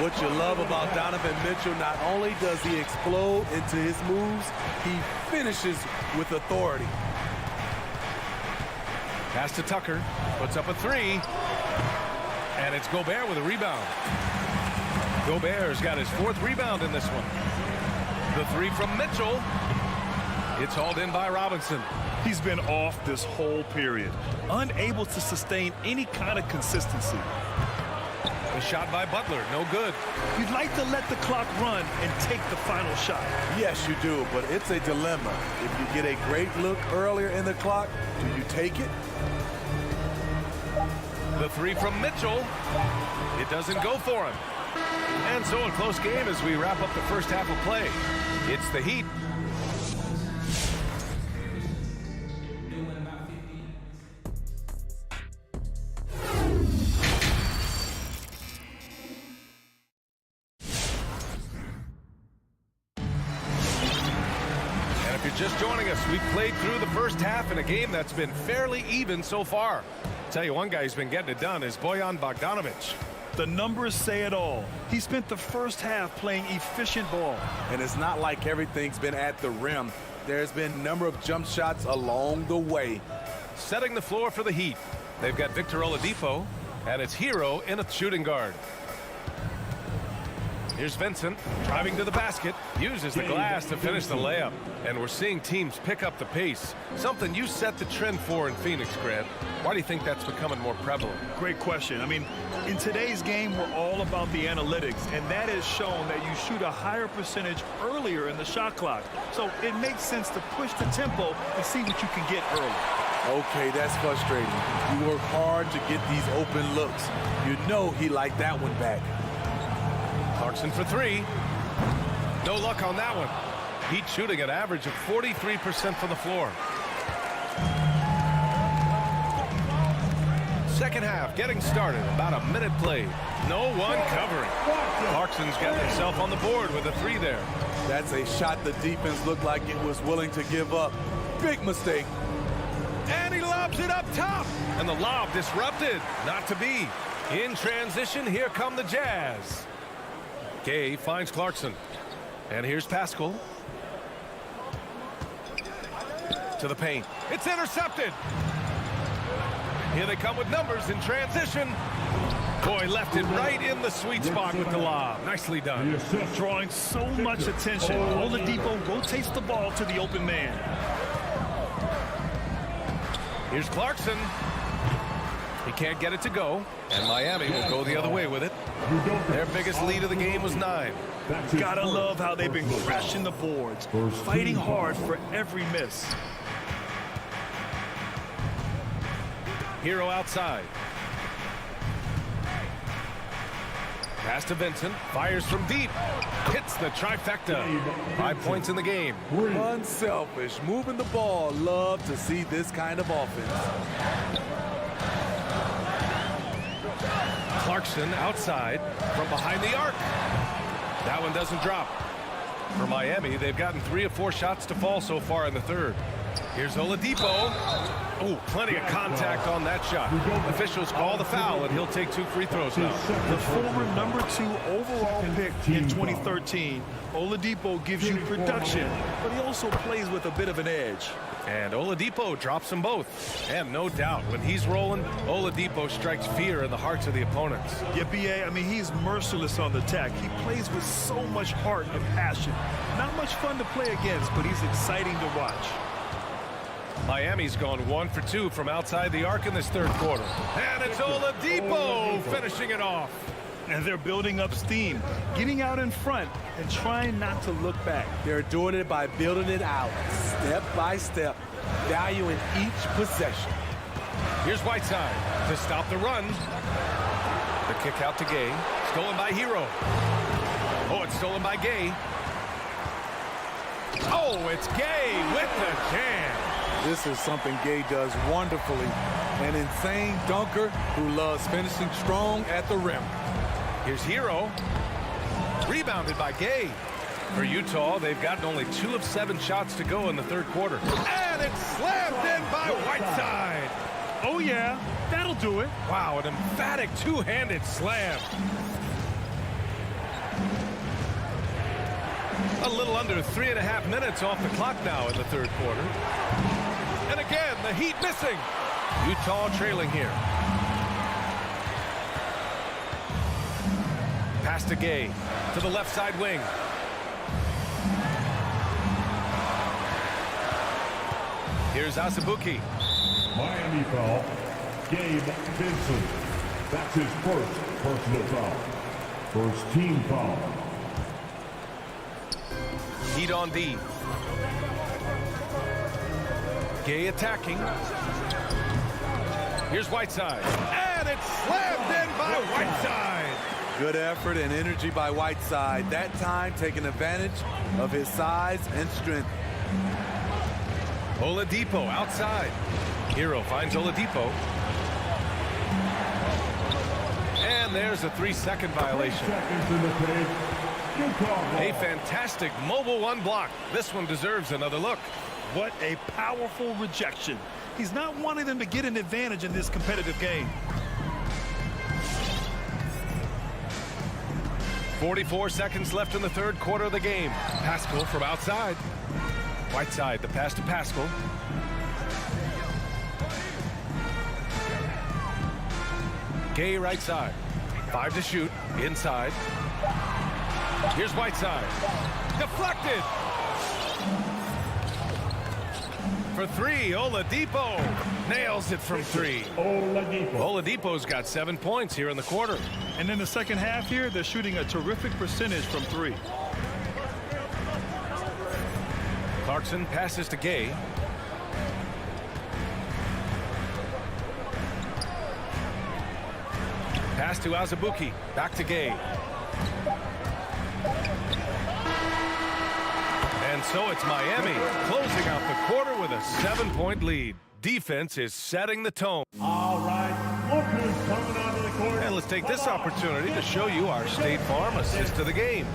What you love about Donovan Mitchell, not only does he explode into his moves, he finishes with authority. Pass to Tucker. Puts up a 3. And it's Gobert with a rebound. Gobert's got his 4th rebound in this one. The 3 from Mitchell. It's hauled in by Robinson. He's been off this whole period, unable to sustain any kind of consistency. A shot by Butler, no good. You'd like to let the clock run and take the final shot. Yes, you do, but it's a dilemma. If you get a great look earlier in the clock, do you take it? The 3 from Mitchell. It doesn't go for him. And so a close game as we wrap up the first half of play. It's the Heat. And if you're just joining us, we've played through the first half in a game that's been fairly even so far. I'll tell you, one guy who's been getting it done is Bojan Bogdanovich. The numbers say it all. He spent the first half playing efficient ball. And it's not like everything's been at the rim. There's been a number of jump shots along the way. Setting the floor for the Heat. They've got Victor Oladipo, and it's Hero in a shooting guard. Here's Vincent, driving to the basket, uses the glass to finish the layup. And we're seeing teams pick up the pace, something you set the trend for in Phoenix, Grant. Why do you think that's becoming more prevalent? Great question. I mean, in today's game, we're all about the analytics, and that has shown that you shoot a higher percentage earlier in the shot clock. So it makes sense to push the tempo and see what you can get early. Okay, that's frustrating. You work hard to get these open looks. You know he liked that one back. Clarkson for 3. No luck on that one. Heat shooting an average of 43% from the floor. Second half getting started. About a minute played. No one covering. Clarkson's got himself on the board with a 3 there. That's a shot the defense looked like it was willing to give up. Big mistake. And he lobs it up top. And the lob disrupted. Not to be. In transition, here come the Jazz. Gay finds Clarkson. And here's Pascal. To the paint. It's intercepted. Here they come with numbers in transition. Boy, left it right in the sweet spot with the lob. Nicely done. Drawing so much attention. Oladipo rotates the ball to the open man. Here's Clarkson. He can't get it to go. And Miami will go the other way with it. Their biggest lead of the game was 9. Gotta love how they've been crashing the boards, fighting hard for every miss. Hero outside. Pass to Vincent. Fires from deep. Hits the trifecta. 5 points in the game. Unselfish. Moving the ball. Love to see this kind of offense. Clarkson outside from behind the arc. That one doesn't drop. For Miami, they've gotten 3 of 4 shots to fall so far in the third. Here's Oladipo. Oh, plenty of contact on that shot. Officials call the foul, and he'll take 2 free throws now. The former #2 overall pick in 2013, Oladipo gives you production, but he also plays with a bit of an edge. And Oladipo drops them both. And no doubt, when he's rolling, Oladipo strikes fear in the hearts of the opponents. Yeah, B.A., I mean, he's merciless on the attack. He plays with so much heart and passion. Not much fun to play against, but he's exciting to watch. Miami's gone 1 for 2 from outside the arc in this third quarter. And it's Oladipo finishing it off. And they're building up steam, getting out in front and trying not to look back. They're doing it by building it out, step by step, valuing each possession. Here's Whiteside to stop the run. The kick out to Gay. Stolen by Hero. Oh, it's stolen by Gay. Oh, it's Gay with the jam. This is something Gay does wonderfully. An insane dunker who loves finishing strong at the rim. Here's Hero. Rebounded by Gay. For Utah, they've gotten only 2 of 7 shots to go in the third quarter. And it's slammed in by Whiteside. Oh, yeah, that'll do it. Wow, an emphatic two-handed slam. A little under 3.5 minutes off the clock now in the third quarter. And again, the Heat missing. Utah trailing here. Pass to Gay to the left side wing. Here's Azubuike. Miami foul. Gabe Vincent. That's his first personal foul. First team foul. Heat on D. Gay attacking. Here's Whiteside. And it's slammed in by Whiteside. Good effort and energy by Whiteside. That time taking advantage of his size and strength. Oladipo outside. Hero finds Oladipo. And there's a 3-second violation. A fantastic mobile one block. This one deserves another look. What a powerful rejection. He's not wanting them to get an advantage in this competitive game. 44 seconds left in the third quarter of the game. Pascal from outside. Whiteside, the pass to Pascal. Gay right side. 5 to shoot. Inside. Here's Whiteside. Deflected. For 3, Oladipo nails it from 3. Oladipo's got 7 points here in the quarter. And in the second half here, they're shooting a terrific percentage from 3. Clarkson passes to Gay. Pass to Azubuike. Back to Gay. And so it's Miami closing out the quarter with a 7-point lead. Defense is setting the tone. All right, look who's coming onto the court. And let's take this opportunity to show you our State Farm assist to the game.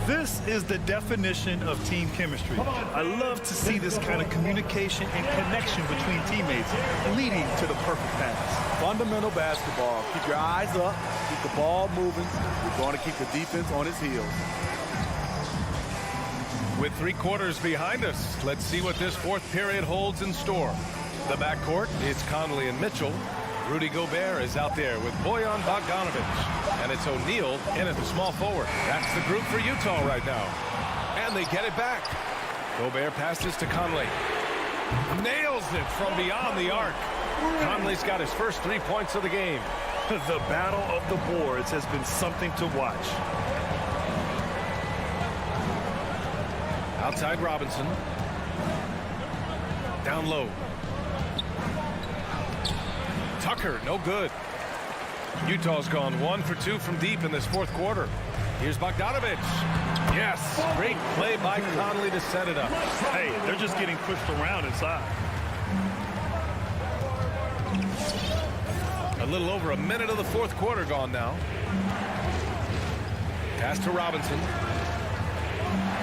This is the definition of team chemistry. I love to see this kind of communication and connection between teammates leading to the perfect pass. Fundamental basketball. Keep your eyes up, keep the ball moving. You're going to keep the defense on its heels. With 3 quarters behind us, let's see what this fourth period holds in store. The backcourt is Conley and Mitchell. Rudy Gobert is out there with Bojan Bogdanovic. And it's O'Neal in at the small forward. That's the group for Utah right now. And they get it back. Gobert passes to Conley. Nails it from beyond the arc. Conley's got his first 3 points of the game. The battle of the boards has been something to watch. Outside Robinson. Down low. Tucker, no good. Utah's gone 1 for 2 from deep in this fourth quarter. Here's Bogdanovic. Yes, great play by Conley to set it up. Hey, they're just getting pushed around inside. A little over a minute of the fourth quarter gone now. Pass to Robinson.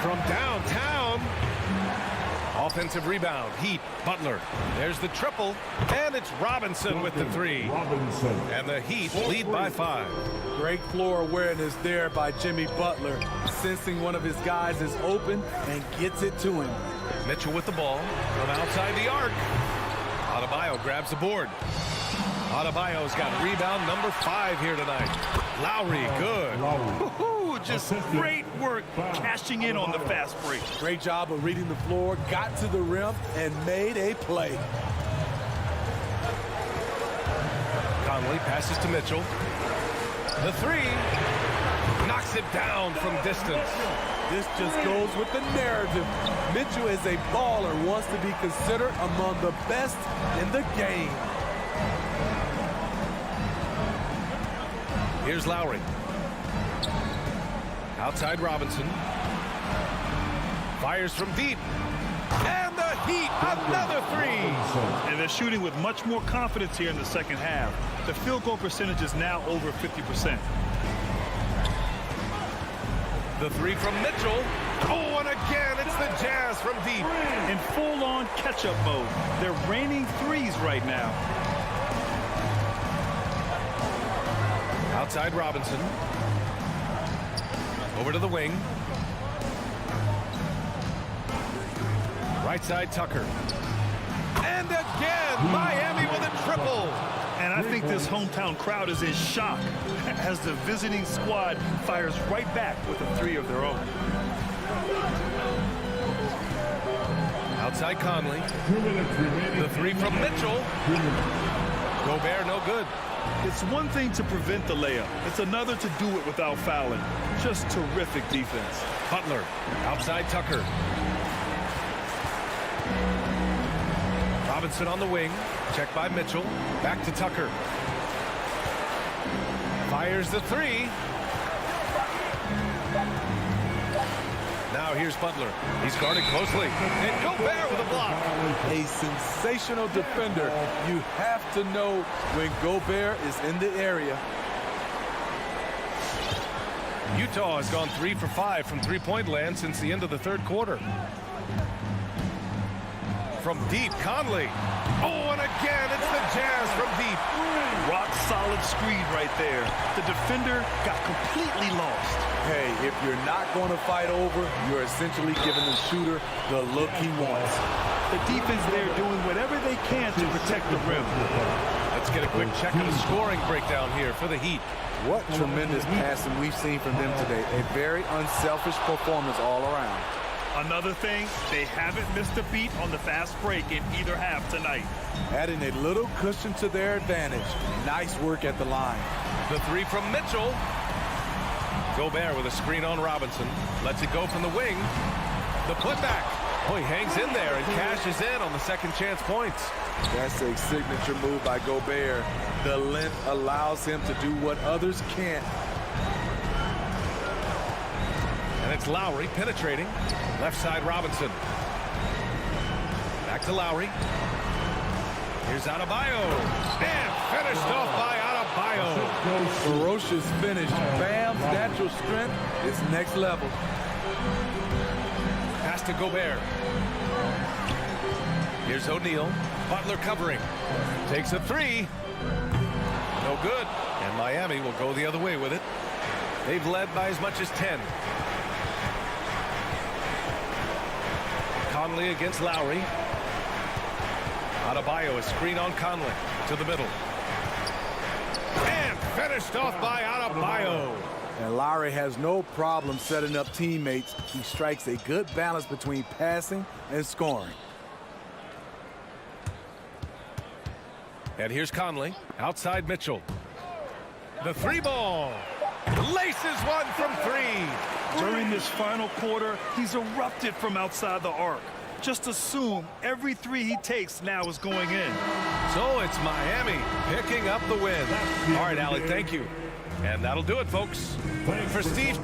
From downtown. Offensive rebound. Heat. Butler. There's the triple. And it's Robinson with the three. Robinson. And the Heat lead by 5. Great floor awareness there by Jimmy Butler, sensing one of his guys is open and gets it to him. Mitchell with the ball from outside the arc. Adebayo grabs the board. Adebayo's got rebound number 5 here tonight. Lowry, good. Ooh, just great work cashing in on the fast break. Great job of reading the floor, got to the rim, and made a play. Conley passes to Mitchell. The three knocks it down from distance. This just goes with the narrative. Mitchell is a baller, wants to be considered among the best in the game. Here's Lowry. Outside Robinson. Fires from deep. And the Heat, another three. And they're shooting with much more confidence here in the second half. The field goal percentage is now over 50%. The three from Mitchell. Oh, and again, it's the Jazz from deep. In full-on catch-up mode. They're raining threes right now. Outside Robinson. Over to the wing. Right side Tucker. And again, Miami with a triple. And I think this hometown crowd is in shock as the visiting squad fires right back with a three of their own. Outside Conley. The three from Mitchell. Gobert, no good. It's one thing to prevent the layup. It's another to do it without fouling. Just terrific defense. Butler, outside Tucker. Robinson on the wing. Checked by Mitchell. Back to Tucker. Fires the three. Now here's Butler. He's guarded closely. And Gobert with a block. A sensational defender. You have to know when Gobert is in the area. Utah has gone 3 for 5 from three-point land since the end of the third quarter. From deep, Conley. Oh, and again, it's the Jazz from deep. Rock solid screen right there. The defender got completely lost. Hey, if you're not going to fight over, you're essentially giving the shooter the look he wants. The defense there doing whatever they can to protect the rim. Let's get a quick check of the scoring breakdown here for the Heat. What tremendous passing we've seen from them today. A very unselfish performance all around. Another thing, they haven't missed a beat on the fast break in either half tonight. Adding a little cushion to their advantage. Nice work at the line. The three from Mitchell. Gobert with a screen on Robinson. Lets it go from the wing. The putback. Oh, he hangs in there and cashes in on the second chance points. That's a signature move by Gobert. The length allows him to do what others can't. And it's Lowry penetrating. Left side Robinson. Back to Lowry. Here's Adebayo. And finished off by Adebayo. Ferocious finish. Bam's natural strength is next level. Pass to Gobert. Here's O'Neal. Butler covering. Takes a three. No good. And Miami will go the other way with it. They've led by as much as 10. Conley against Lowry. Adebayo, a screen on Conley to the middle. And finished off by Adebayo. And Lowry has no problem setting up teammates. He strikes a good balance between passing and scoring. And here's Conley. Outside Mitchell. The three ball. Laces one from three. During this final quarter, he's erupted from outside the arc. Just assume every three he takes now is going in. So it's Miami picking up the win. All right, Allie, thank you. And that'll do it, folks. For Steve.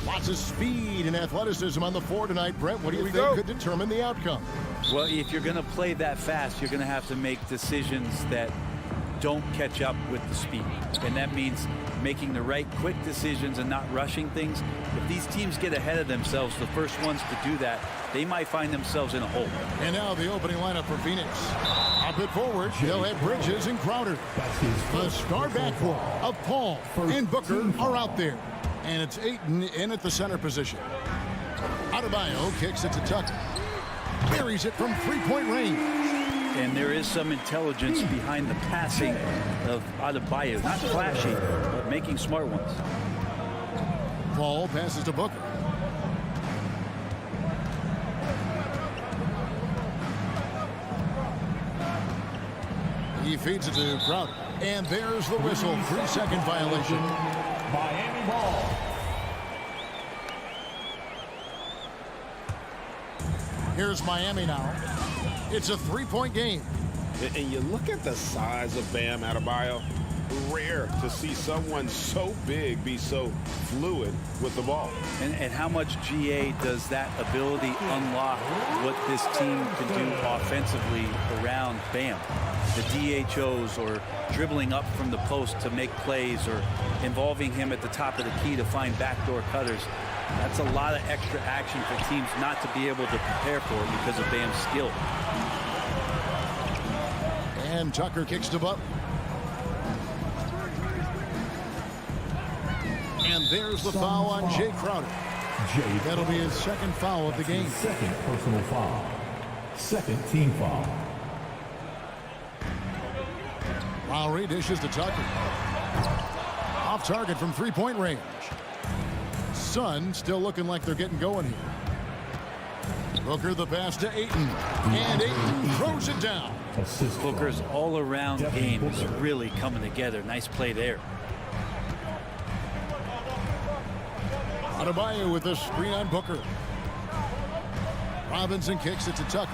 Lots of speed and athleticism on the floor tonight. Brett, what do you think could determine the outcome? Well, if you're going to play that fast, you're going to have to make decisions that don't catch up with the speed. And that means making the right quick decisions and not rushing things. If these teams get ahead of themselves, the first ones to do that, they might find themselves in a hole. And now the opening lineup for Phoenix. Up it forward, they'll have Bridges and Crowder. The star backcourt of Paul and Booker are out there. And it's Ayton in at the center position. Adebayo kicks it to Tucker. Buries it from three-point range. And there is some intelligence behind the passing of Adebayo. Not flashy, but making smart ones. Paul passes to Booker. He feeds it to Crowder. And there's the whistle. 3-second violation. Miami ball. Here's Miami now. It's a three-point game. And you look at the size of Bam Adebayo. Rare to see someone so big be so fluid with the ball. And how much GA does that ability unlock what this team can do offensively around Bam? The DHOs or dribbling up from the post to make plays or involving him at the top of the key to find backdoor cutters. That's a lot of extra action for teams not to be able to prepare for it because of Bam's skill. And Tucker kicks to Butler. And there's the foul on Jay Crowder. That'll be his second foul of the game. Second personal foul. Second team foul. Lowry dishes to Tucker. Off target from three-point range. Suns still looking like they're getting going here. Booker the pass to Ayton. And Ayton throws it down. Booker's all-around game is really coming together. Nice play there. Adebayo with the screen on Booker. Robinson kicks it to Tucker.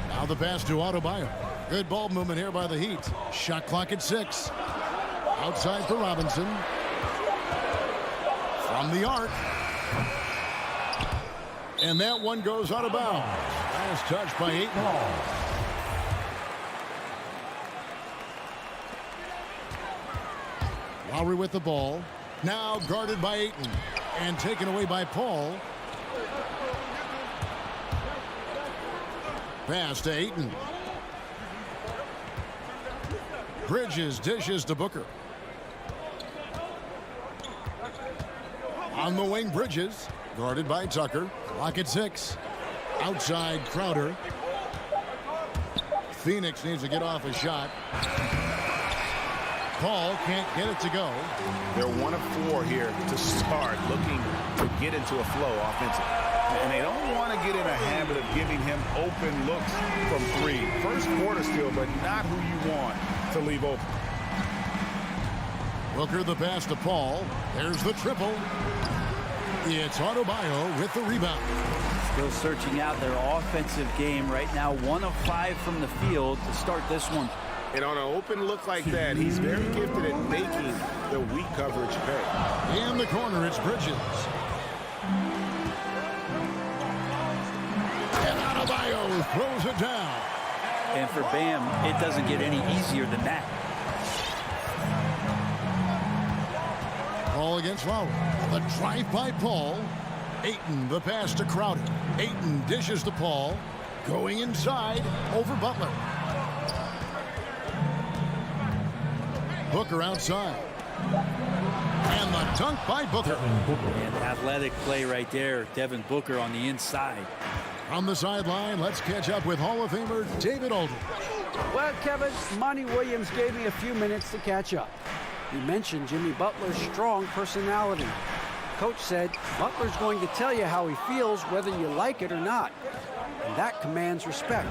Now the pass to Adebayo. Good ball movement here by the Heat. Shot clock at 6. Outside for Robinson. From the arc. And that one goes out of bounds. Last touch by Ayton. Lowry with the ball. Now guarded by Ayton. And taken away by Paul. Pass to Ayton. Bridges dishes to Booker. On the wing, Bridges. Guarded by Tucker. Clock at 6. Outside, Crowder. Phoenix needs to get off a shot. Paul can't get it to go. They're 1 of 4 here to start, looking to get into a flow offensively. And they don't want to get in a habit of giving him open looks from 3. First quarter still, but not who you want to leave open. Booker the pass to Paul. There's the triple. It's Adebayo with the rebound. Still searching out their offensive game right now. 1 of 5 from the field to start this one. And on an open look like that, he's very gifted at making the weak coverage pay. In the corner, it's Bridges. And Adebayo throws it down. And for Bam, it doesn't get any easier than that. Paul against Lowry. The drive by Paul. Ayton, the pass to Crowder. Ayton dishes to Paul. Going inside over Butler. Booker outside. And the dunk by Booker. And athletic play right there. Devin Booker on the inside. On the sideline, let's catch up with Hall of Famer David Aldridge. Well, Kevin, Monty Williams gave me a few minutes to catch up. He mentioned Jimmy Butler's strong personality. Coach said Butler's going to tell you how he feels whether you like it or not. And that commands respect.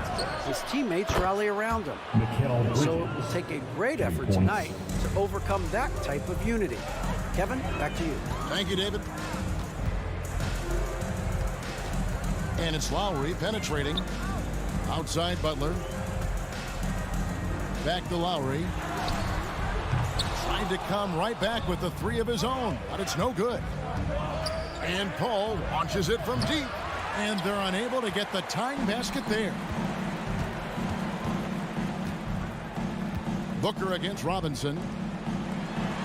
His teammates rally around him. So it will take a great effort tonight to overcome that type of unity. Kevin, back to you. Thank you, David. And it's Lowry penetrating. Outside Butler. Back to Lowry. Trying to come right back with the three of his own, but it's no good. And Paul launches it from deep, and they're unable to get the tying basket there. Booker against Robinson.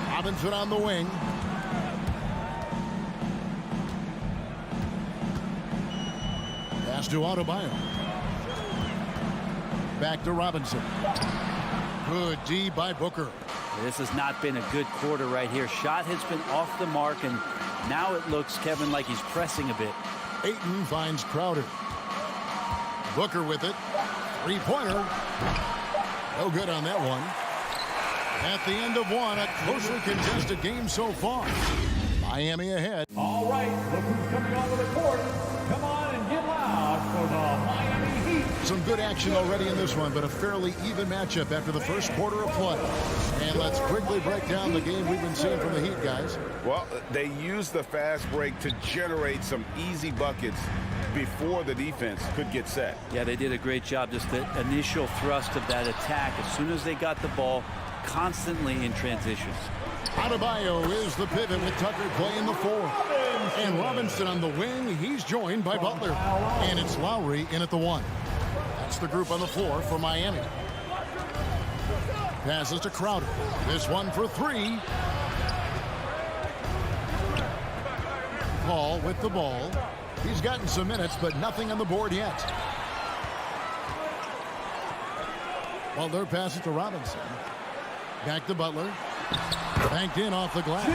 Robinson on the wing. Pass to Adebayo. Back to Robinson. Good D by Booker. This has not been a good quarter right here. Shot has been off the mark, and now it looks, Kevin, like he's pressing a bit. Ayton finds Crowder. Booker with it. Three-pointer. No good on that one. At the end of one, a closely contested game so far. Miami ahead. All right, look who's coming onto the court. Come on and get loud for the Miami Heat. Some good action already in this one, but a fairly even matchup after the first quarter of play. And let's quickly break down the game we've been seeing from the Heat, guys. Well, they used the fast break to generate some easy buckets before the defense could get set. Yeah, they did a great job. Just the initial thrust of that attack. As soon as they got the ball, constantly in transitions. Adebayo is the pivot with Tucker playing the four. And Robinson on the wing. He's joined by Butler. And it's Lowry in at the one. That's the group on the floor for Miami. Passes to Crowder. This one for three. Paul with the ball. He's gotten some minutes, but nothing on the board yet. Butler passes to Robinson. Back to Butler. Banked in off the glass.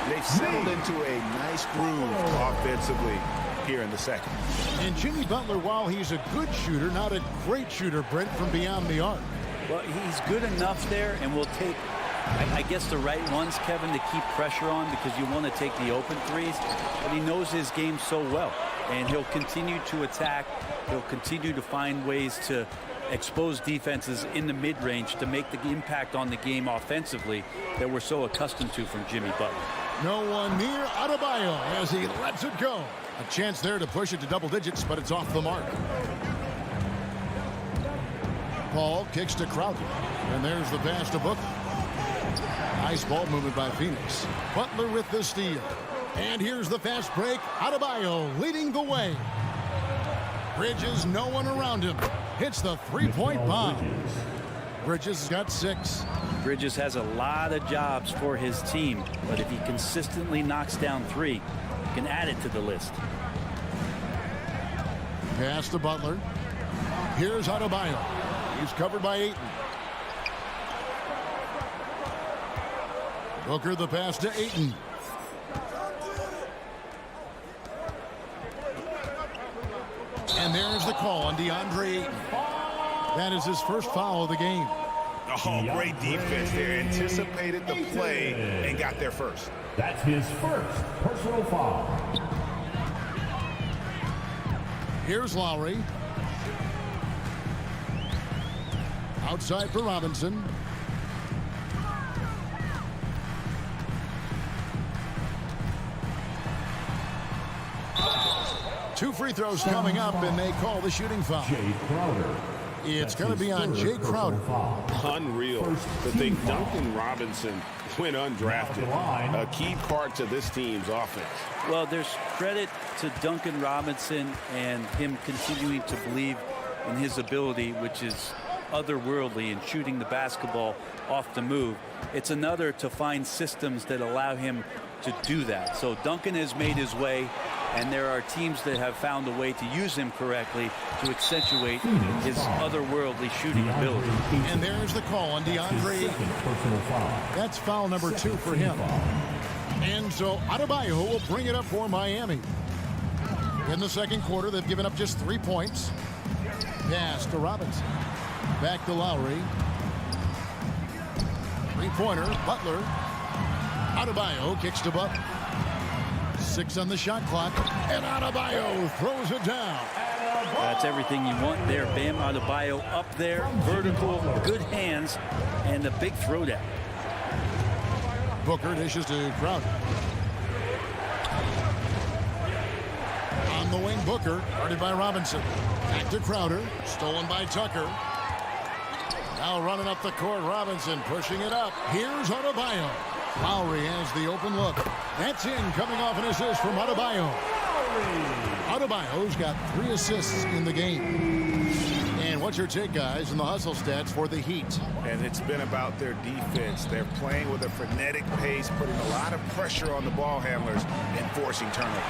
They've settled into a nice groove offensively here in the second. And Jimmy Butler, while he's a good shooter, not a great shooter, Brent, from beyond the arc. Well, he's good enough there, and will take, I guess, the right ones, Kevin, to keep pressure on, because you want to take the open threes. But he knows his game so well, and he'll continue to attack. He'll continue to find ways to expose defenses in the mid-range to make the impact on the game offensively that we're so accustomed to from Jimmy Butler. No one near Adebayo as he lets it go. A chance there to push it to double digits, but it's off the mark. Paul kicks to Crowder, and there's the pass to Booker. Nice ball movement by Phoenix. Butler with the steal. And here's the fast break. Adebayo leading the way. Bridges, no one around him. Hits the three-point bomb. Bridges has got 6. Bridges has a lot of jobs for his team, but if he consistently knocks down 3, he can add it to the list. Pass to Butler. Here's Adebayo. He's covered by Ayton. Booker the pass to Ayton. And there's the call on DeAndre Ayton. That is his first foul of the game. Oh, great defense there. Anticipated the play and got there first. That's his first personal foul. Here's Lowry. Outside for Robinson. Two free throws coming up, and they call the shooting foul. Jay Crowder. It's going to be on Jay Crowder. Unreal to think Duncan Robinson went undrafted. A key part to this team's offense. Well, there's credit to Duncan Robinson and him continuing to believe in his ability, which is otherworldly in shooting the basketball off the move. It's another to find systems that allow him to do that. So Duncan has made his way, and there are teams that have found a way to use him correctly to accentuate his otherworldly shooting ability. And there's the call on DeAndre. That's foul number 2 for him. And so Adebayo will bring it up for Miami. In the second quarter, they've given up just 3 points. Pass to Robinson. Back to Lowry. Three-pointer, Butler. Adebayo kicks to Butler. 6 on the shot clock, and Adebayo throws it down. That's everything you want there. Bam Adebayo up there, vertical, good hands, and a big throwdown. Booker dishes to Crowder. On the wing, Booker, guarded by Robinson. Back to Crowder, stolen by Tucker. Now running up the court, Robinson pushing it up. Here's Adebayo. Lowry has the open look. That's in, coming off an assist from Adebayo. Adebayo's got 3 assists in the game. And what's your take, guys, in the hustle stats for the Heat? And it's been about their defense. They're playing with a frenetic pace, putting a lot of pressure on the ball handlers and forcing turnovers.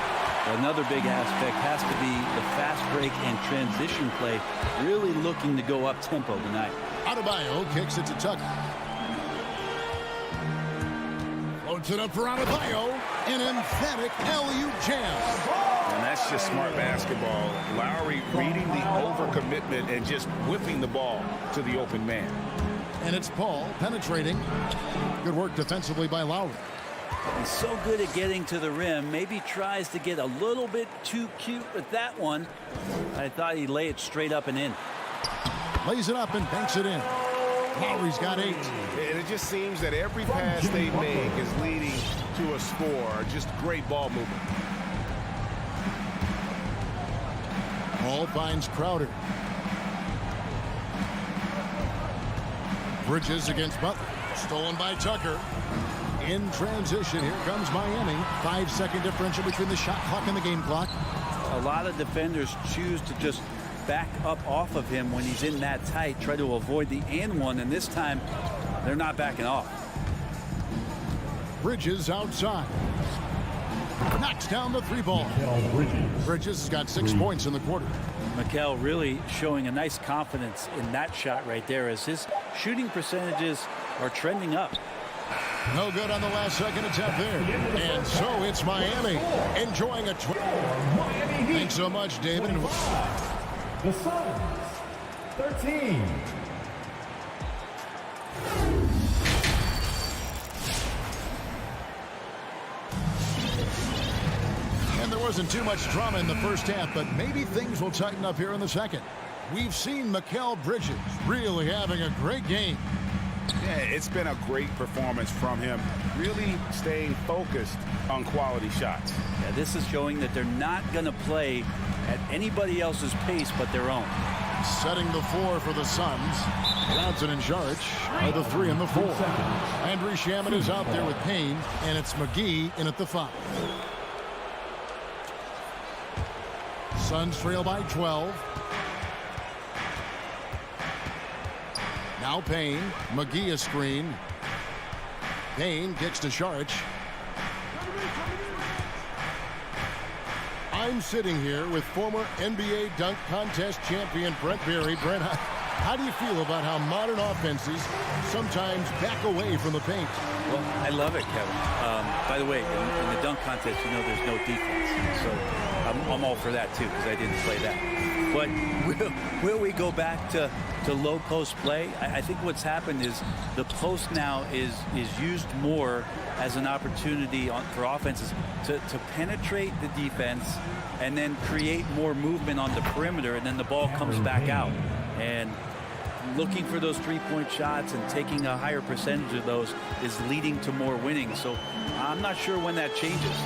Another big aspect has to be the fast break and transition play, really looking to go up tempo tonight. Adebayo kicks it to Tucker. Floats it up for Adebayo. An emphatic alley-oop jam. And that's just smart basketball. Lowry reading the overcommitment and just whipping the ball to the open man. And it's Paul penetrating. Good work defensively by Lowry. He's so good at getting to the rim. Maybe tries to get a little bit too cute with that one. I thought he'd lay it straight up and in. Lays it up and banks it in. Lowry's got 8. And it just seems that every pass they make is leading to a score. Just great ball movement. Paul finds Crowder. Bridges against Butler. Stolen by Tucker. In transition, here comes Miami. 5-second differential between the shot clock and the game clock. A lot of defenders choose to just back up off of him when he's in that tight, try to avoid the and one, and this time they're not backing off. Bridges outside. Knocks down the 3-ball. Bridges has got 6 points in the quarter. Mikal really showing a nice confidence in that shot right there as his shooting percentages are trending up. No good on the last second attempt there. And so it's Miami enjoying a Thanks so much, David. The Suns, 13. And there wasn't too much drama in the first half, but maybe things will tighten up here in the second. We've seen Mikal Bridges really having a great game. Yeah, it's been a great performance from him. Really staying focused on quality shots. Yeah, this is showing that they're not going to play at anybody else's pace but their own. Setting the floor for the Suns. Johnson and Jaric are the 3 and the 4. Andrew Shaman is out there with Payne, and it's McGee in at the 5. Suns trail by 12. Now Payne. McGee a screen. Payne kicks to Jaric. I'm sitting here with former NBA dunk contest champion Brent Berry. Brent, how do you feel about how modern offenses sometimes back away from the paint? Well, I love it, Kevin. By the way, in the dunk contest, you know there's no defense. So I'm all for that, too, because I didn't play that. But will we go back to low post play? I think what's happened is the post now is used more as an opportunity for offenses to penetrate the defense and then create more movement on the perimeter, and then the ball comes back out. And looking for those three-point shots and taking a higher percentage of those is leading to more winning. So I'm not sure when that changes.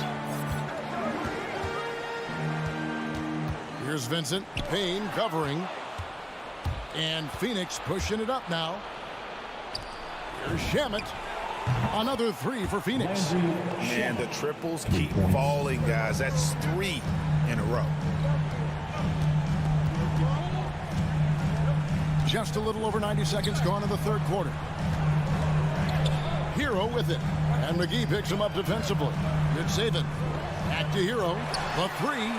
Here's Vincent. Payne covering. And Phoenix pushing it up now. Here's Shamet. Another 3 for Phoenix. And the triples keep falling, guys. That's 3 in a row. Just a little over 90 seconds gone in the third quarter. Hero with it. And McGee picks him up defensively. Good saving. Back to Hero. The 3.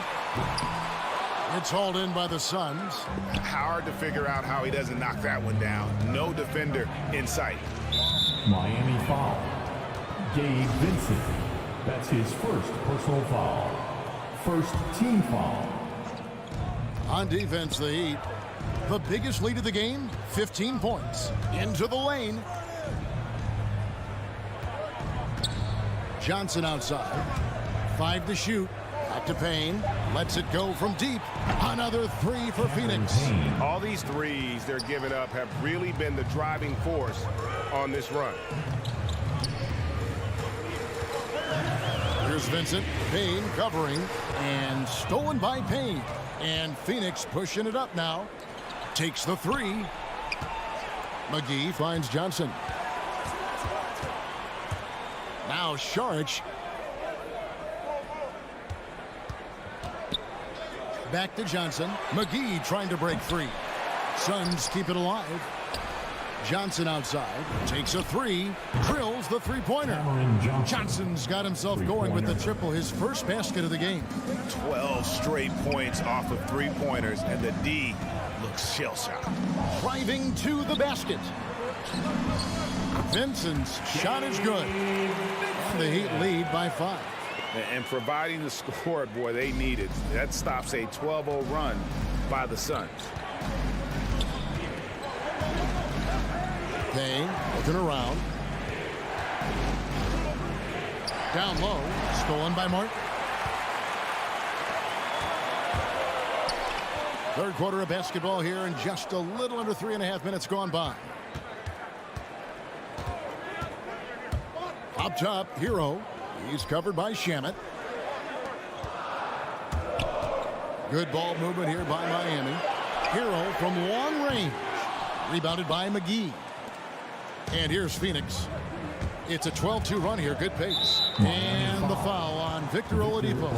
It's hauled in by the Suns. Hard to figure out how he doesn't knock that one down. No defender in sight. Miami foul. Gabe Vincent. That's his first personal foul. First team foul. On defense, the Heat. The biggest lead of the game, 15 points. Into the lane. Johnson outside. 5 to shoot. Back to Payne. Lets it go from deep. Another 3 for Phoenix. All these threes they're giving up have really been the driving force on this run. Here's Vincent. Payne covering. And stolen by Payne. And Phoenix pushing it up now. Takes the 3. McGee finds Johnson. Now Saric. Back to Johnson. McGee trying to break free. Suns keep it alive. Johnson outside. Takes a three. Drills the three-pointer. Johnson's got himself going with the triple. His first basket of the game. 12 straight points off of three-pointers, and the D looks shell-shocked. Driving to the basket. Vincent's shot is good. And the Heat lead by 5. And providing the score, boy, they needed. That stops a 12-0 run by the Suns. Payne looking around. Down low. Stolen by Martin. Third quarter of basketball here, and just a little under 3.5 minutes gone by. Up top, Hero. He's covered by Shamet. Good ball movement here by Miami. Hero from long range. Rebounded by McGee. And here's Phoenix. It's a 12-2 run here. Good pace. And the foul on Victor Oladipo.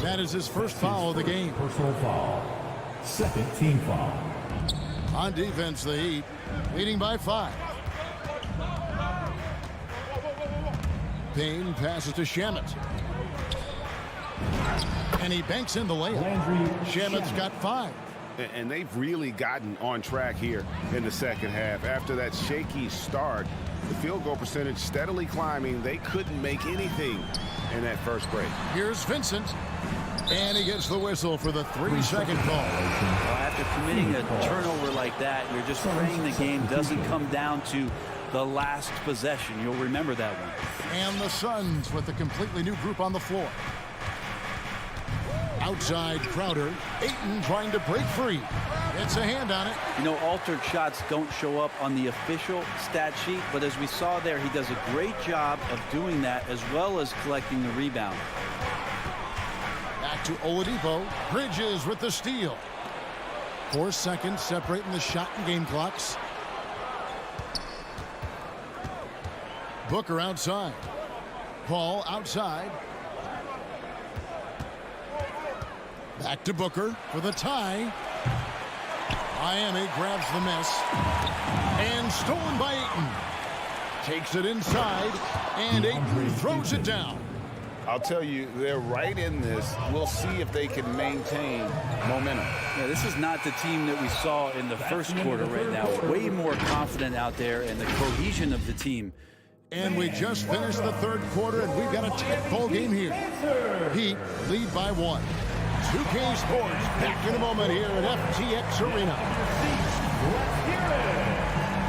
That is his first foul of the game. Personal foul. Second team foul. On defense, the Heat leading by 5. Payne passes to Shamet. And he banks in the layup. Shamet's got 5. And they've really gotten on track here in the second half. After that shaky start, the field goal percentage steadily climbing. They couldn't make anything in that first break. Here's Vincent. And he gets the whistle for the 3-second call. Well, after committing a turnover like that, you're just praying the game doesn't come down to the last possession. You'll remember that one. And the Suns with a completely new group on the floor. Outside Crowder. Ayton trying to break free. It's a hand on it. You know, altered shots don't show up on the official stat sheet, but as we saw there, he does a great job of doing that as well as collecting the rebound. Back to Oladipo. Bridges with the steal. 4 seconds separating the shot and game clocks. Booker outside. Paul outside. Back to Booker for the tie. Miami grabs the miss. And stolen by Ayton. Takes it inside. And Ayton throws it down. I'll tell you, they're right in this. We'll see if they can maintain momentum. Yeah, this is not the team that we saw in the first quarter right now. Way more confident out there, and the cohesion of the team. And we just finished the third quarter, and we've got a tight ball game here. Heat lead by 1. 2K Sports back in a moment here at FTX Arena.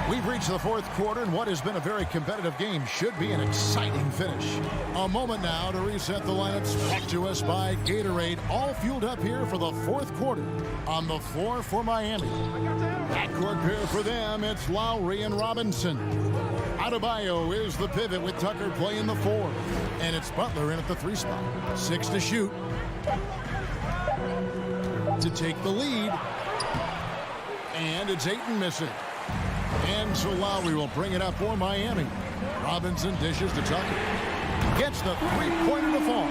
We've reached the fourth quarter, and what has been a very competitive game should be an exciting finish. A moment now to reset the lineups, brought to us by Gatorade, all fueled up here for the fourth quarter. On the floor for Miami. Backcourt pair for them, it's Lowry and Robinson. Adebayo is the pivot with Tucker playing the 4. And it's Butler in at the 3 spot. 6 to shoot. To take the lead. And it's Ayton missing. And so Lowry will bring it up for Miami. Robinson dishes to Tucker. Gets the three-pointer to fall.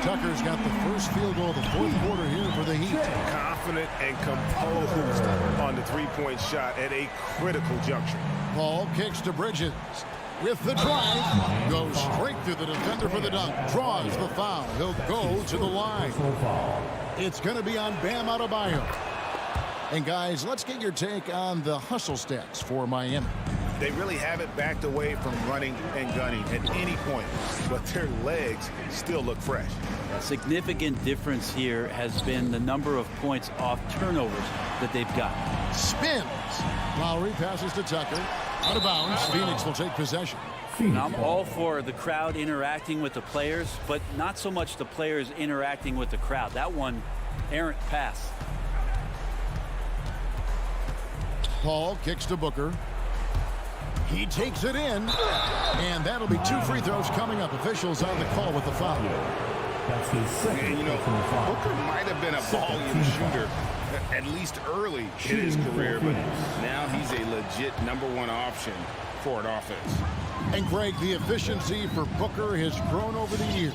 Tucker's got the first field goal of the fourth quarter here for the Heat. Confident and composed on the three-point shot at a critical juncture. Paul kicks to Bridges. With the drive, goes straight through the defender for the dunk. Draws the foul. He'll go to the line. It's going to be on Bam Adebayo. And guys, let's get your take on the hustle stats for Miami. They really haven't backed away from running and gunning at any point, but their legs still look fresh. A significant difference here has been the number of points off turnovers that they've got. Spins. Lowry passes to Tucker. Out of bounds. Phoenix will take possession. And I'm all for the crowd interacting with the players, but not so much the players interacting with the crowd. That one, errant pass. Paul kicks to Booker. He takes it in. And that'll be 2 free throws coming up. Officials on the call with the foul. That's his second. And, you know, Booker might have been a volume shooter at least early in his career, but now he's a legit #1 option for an offense. And Greg, the efficiency for Booker has grown over the years.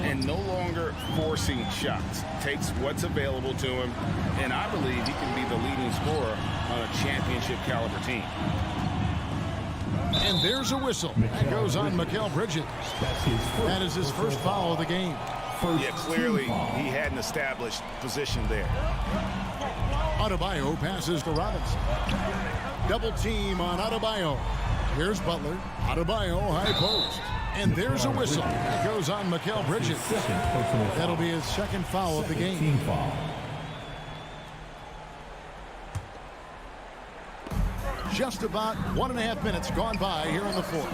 And no longer forcing shots. Takes what's available to him, and I believe he can be the leading scorer on a championship caliber team. And there's a whistle. That goes on Mikal Bridges. That is his first foul of the game. Yeah, clearly he had an established position there. Adebayo passes to Robinson. Double team on Adebayo. Here's Butler. Adebayo, high post. And there's a whistle. It goes on Mikal Bridges. That'll be his second foul of the game. Just about 1.5 minutes gone by here in the fourth.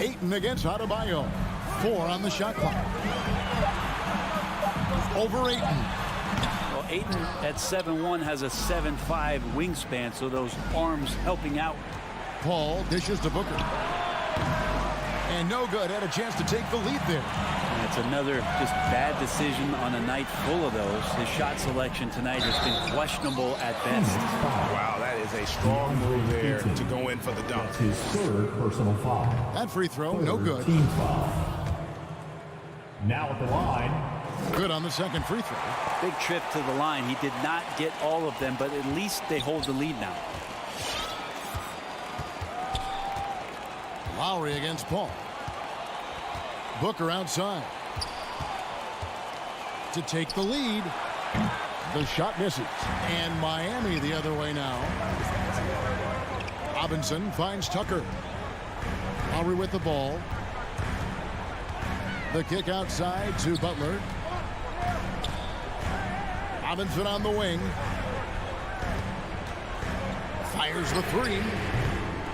Ayton against Adebayo. 4 on the shot clock. Over Ayton. Well, Ayton at 7'1" has a 7'5" wingspan, so those arms helping out. Paul dishes to Booker. And no good. Had a chance to take the lead there. That's another just bad decision on a night full of those. His shot selection tonight has been questionable at best. Wow, that is a strong move there to go in for the dunk. That's his third personal foul. That free throw, no good. Team foul. Now at the line. Good on the second free throw. Big trip to the line. He did not get all of them, but at least they hold the lead now. Lowry against Paul. Booker outside to take the lead. The shot misses. And Miami the other way now. Robinson finds Tucker. Lowry with the ball. The kick outside to Butler. Robinson on the wing. Fires the three.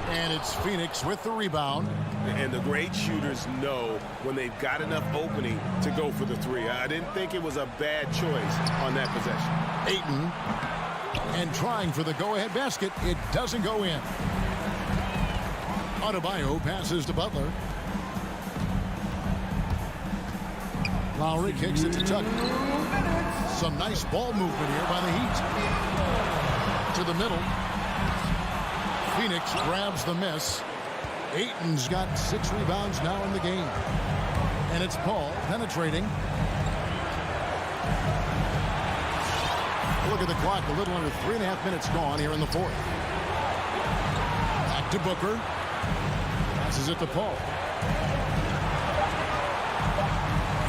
And it's Phoenix with the rebound. And the great shooters know when they've got enough opening to go for the three. I didn't think it was a bad choice on that possession. Ayton. And trying for the go-ahead basket. It doesn't go in. Adebayo passes to Butler. Lowry kicks it to Tucker. Some nice ball movement here by the Heat. To the middle. Phoenix grabs the miss. Ayton's got 6 rebounds now in the game. And it's Paul penetrating. Look at the clock. A little under 3.5 minutes gone here in the fourth. Back to Booker. Passes it to Paul.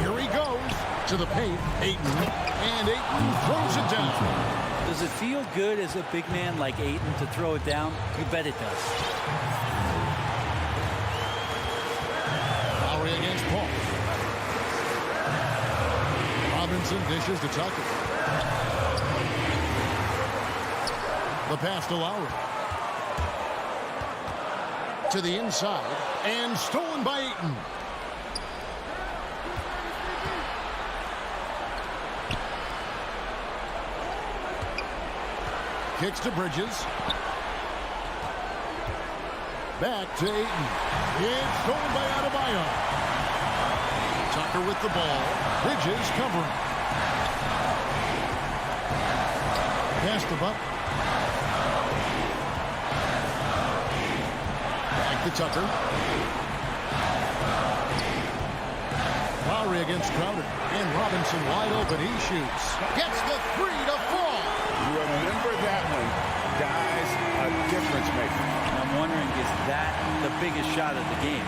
Here he goes to the paint. Ayton. And Ayton throws it down. Does it feel good as a big man like Ayton to throw it down? You bet it does. Lowry against Paul. Robinson dishes to Tucker. The pass to Lowry. To the inside. And stolen by Ayton. Kicks to Bridges. Back to Ayton. It's stolen by Adebayo. Tucker with the ball. Bridges covering. Pass to Buck. Back to Tucker. Lowry against Crowder. And Robinson wide open. He shoots. Gets the 3 to fall. Remember that one, guys, a difference maker. I'm wondering, is that the biggest shot of the game?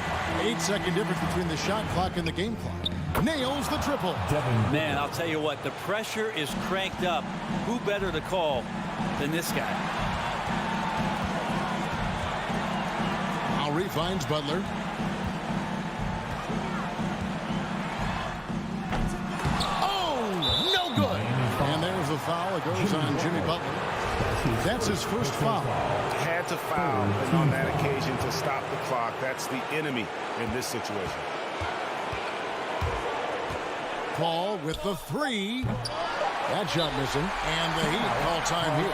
8-second difference between the shot clock and the game clock. Nails the triple. Man, I'll tell you what, the pressure is cranked up. Who better to call than this guy? Lowry finds Butler. The foul. It goes on Jimmy Butler. That's his first foul. Had to foul, and on that occasion to stop the clock. That's the enemy in this situation. Paul with the 3. That shot missing. And the Heat call time here.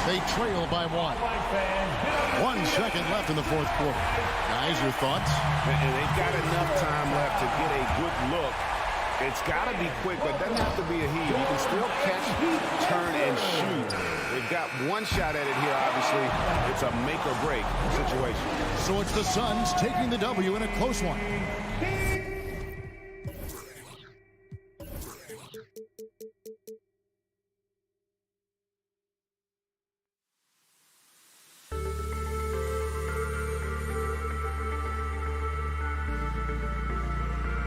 They trail by 1. 1 second left in the fourth quarter. Guys, your thoughts? And they've got enough time left to get a good look It's got to be quick, but it doesn't have to be a heave. You can still catch, turn, and shoot. They've got one shot at it here, obviously. It's a make-or-break situation. So it's the Suns taking the W in a close one.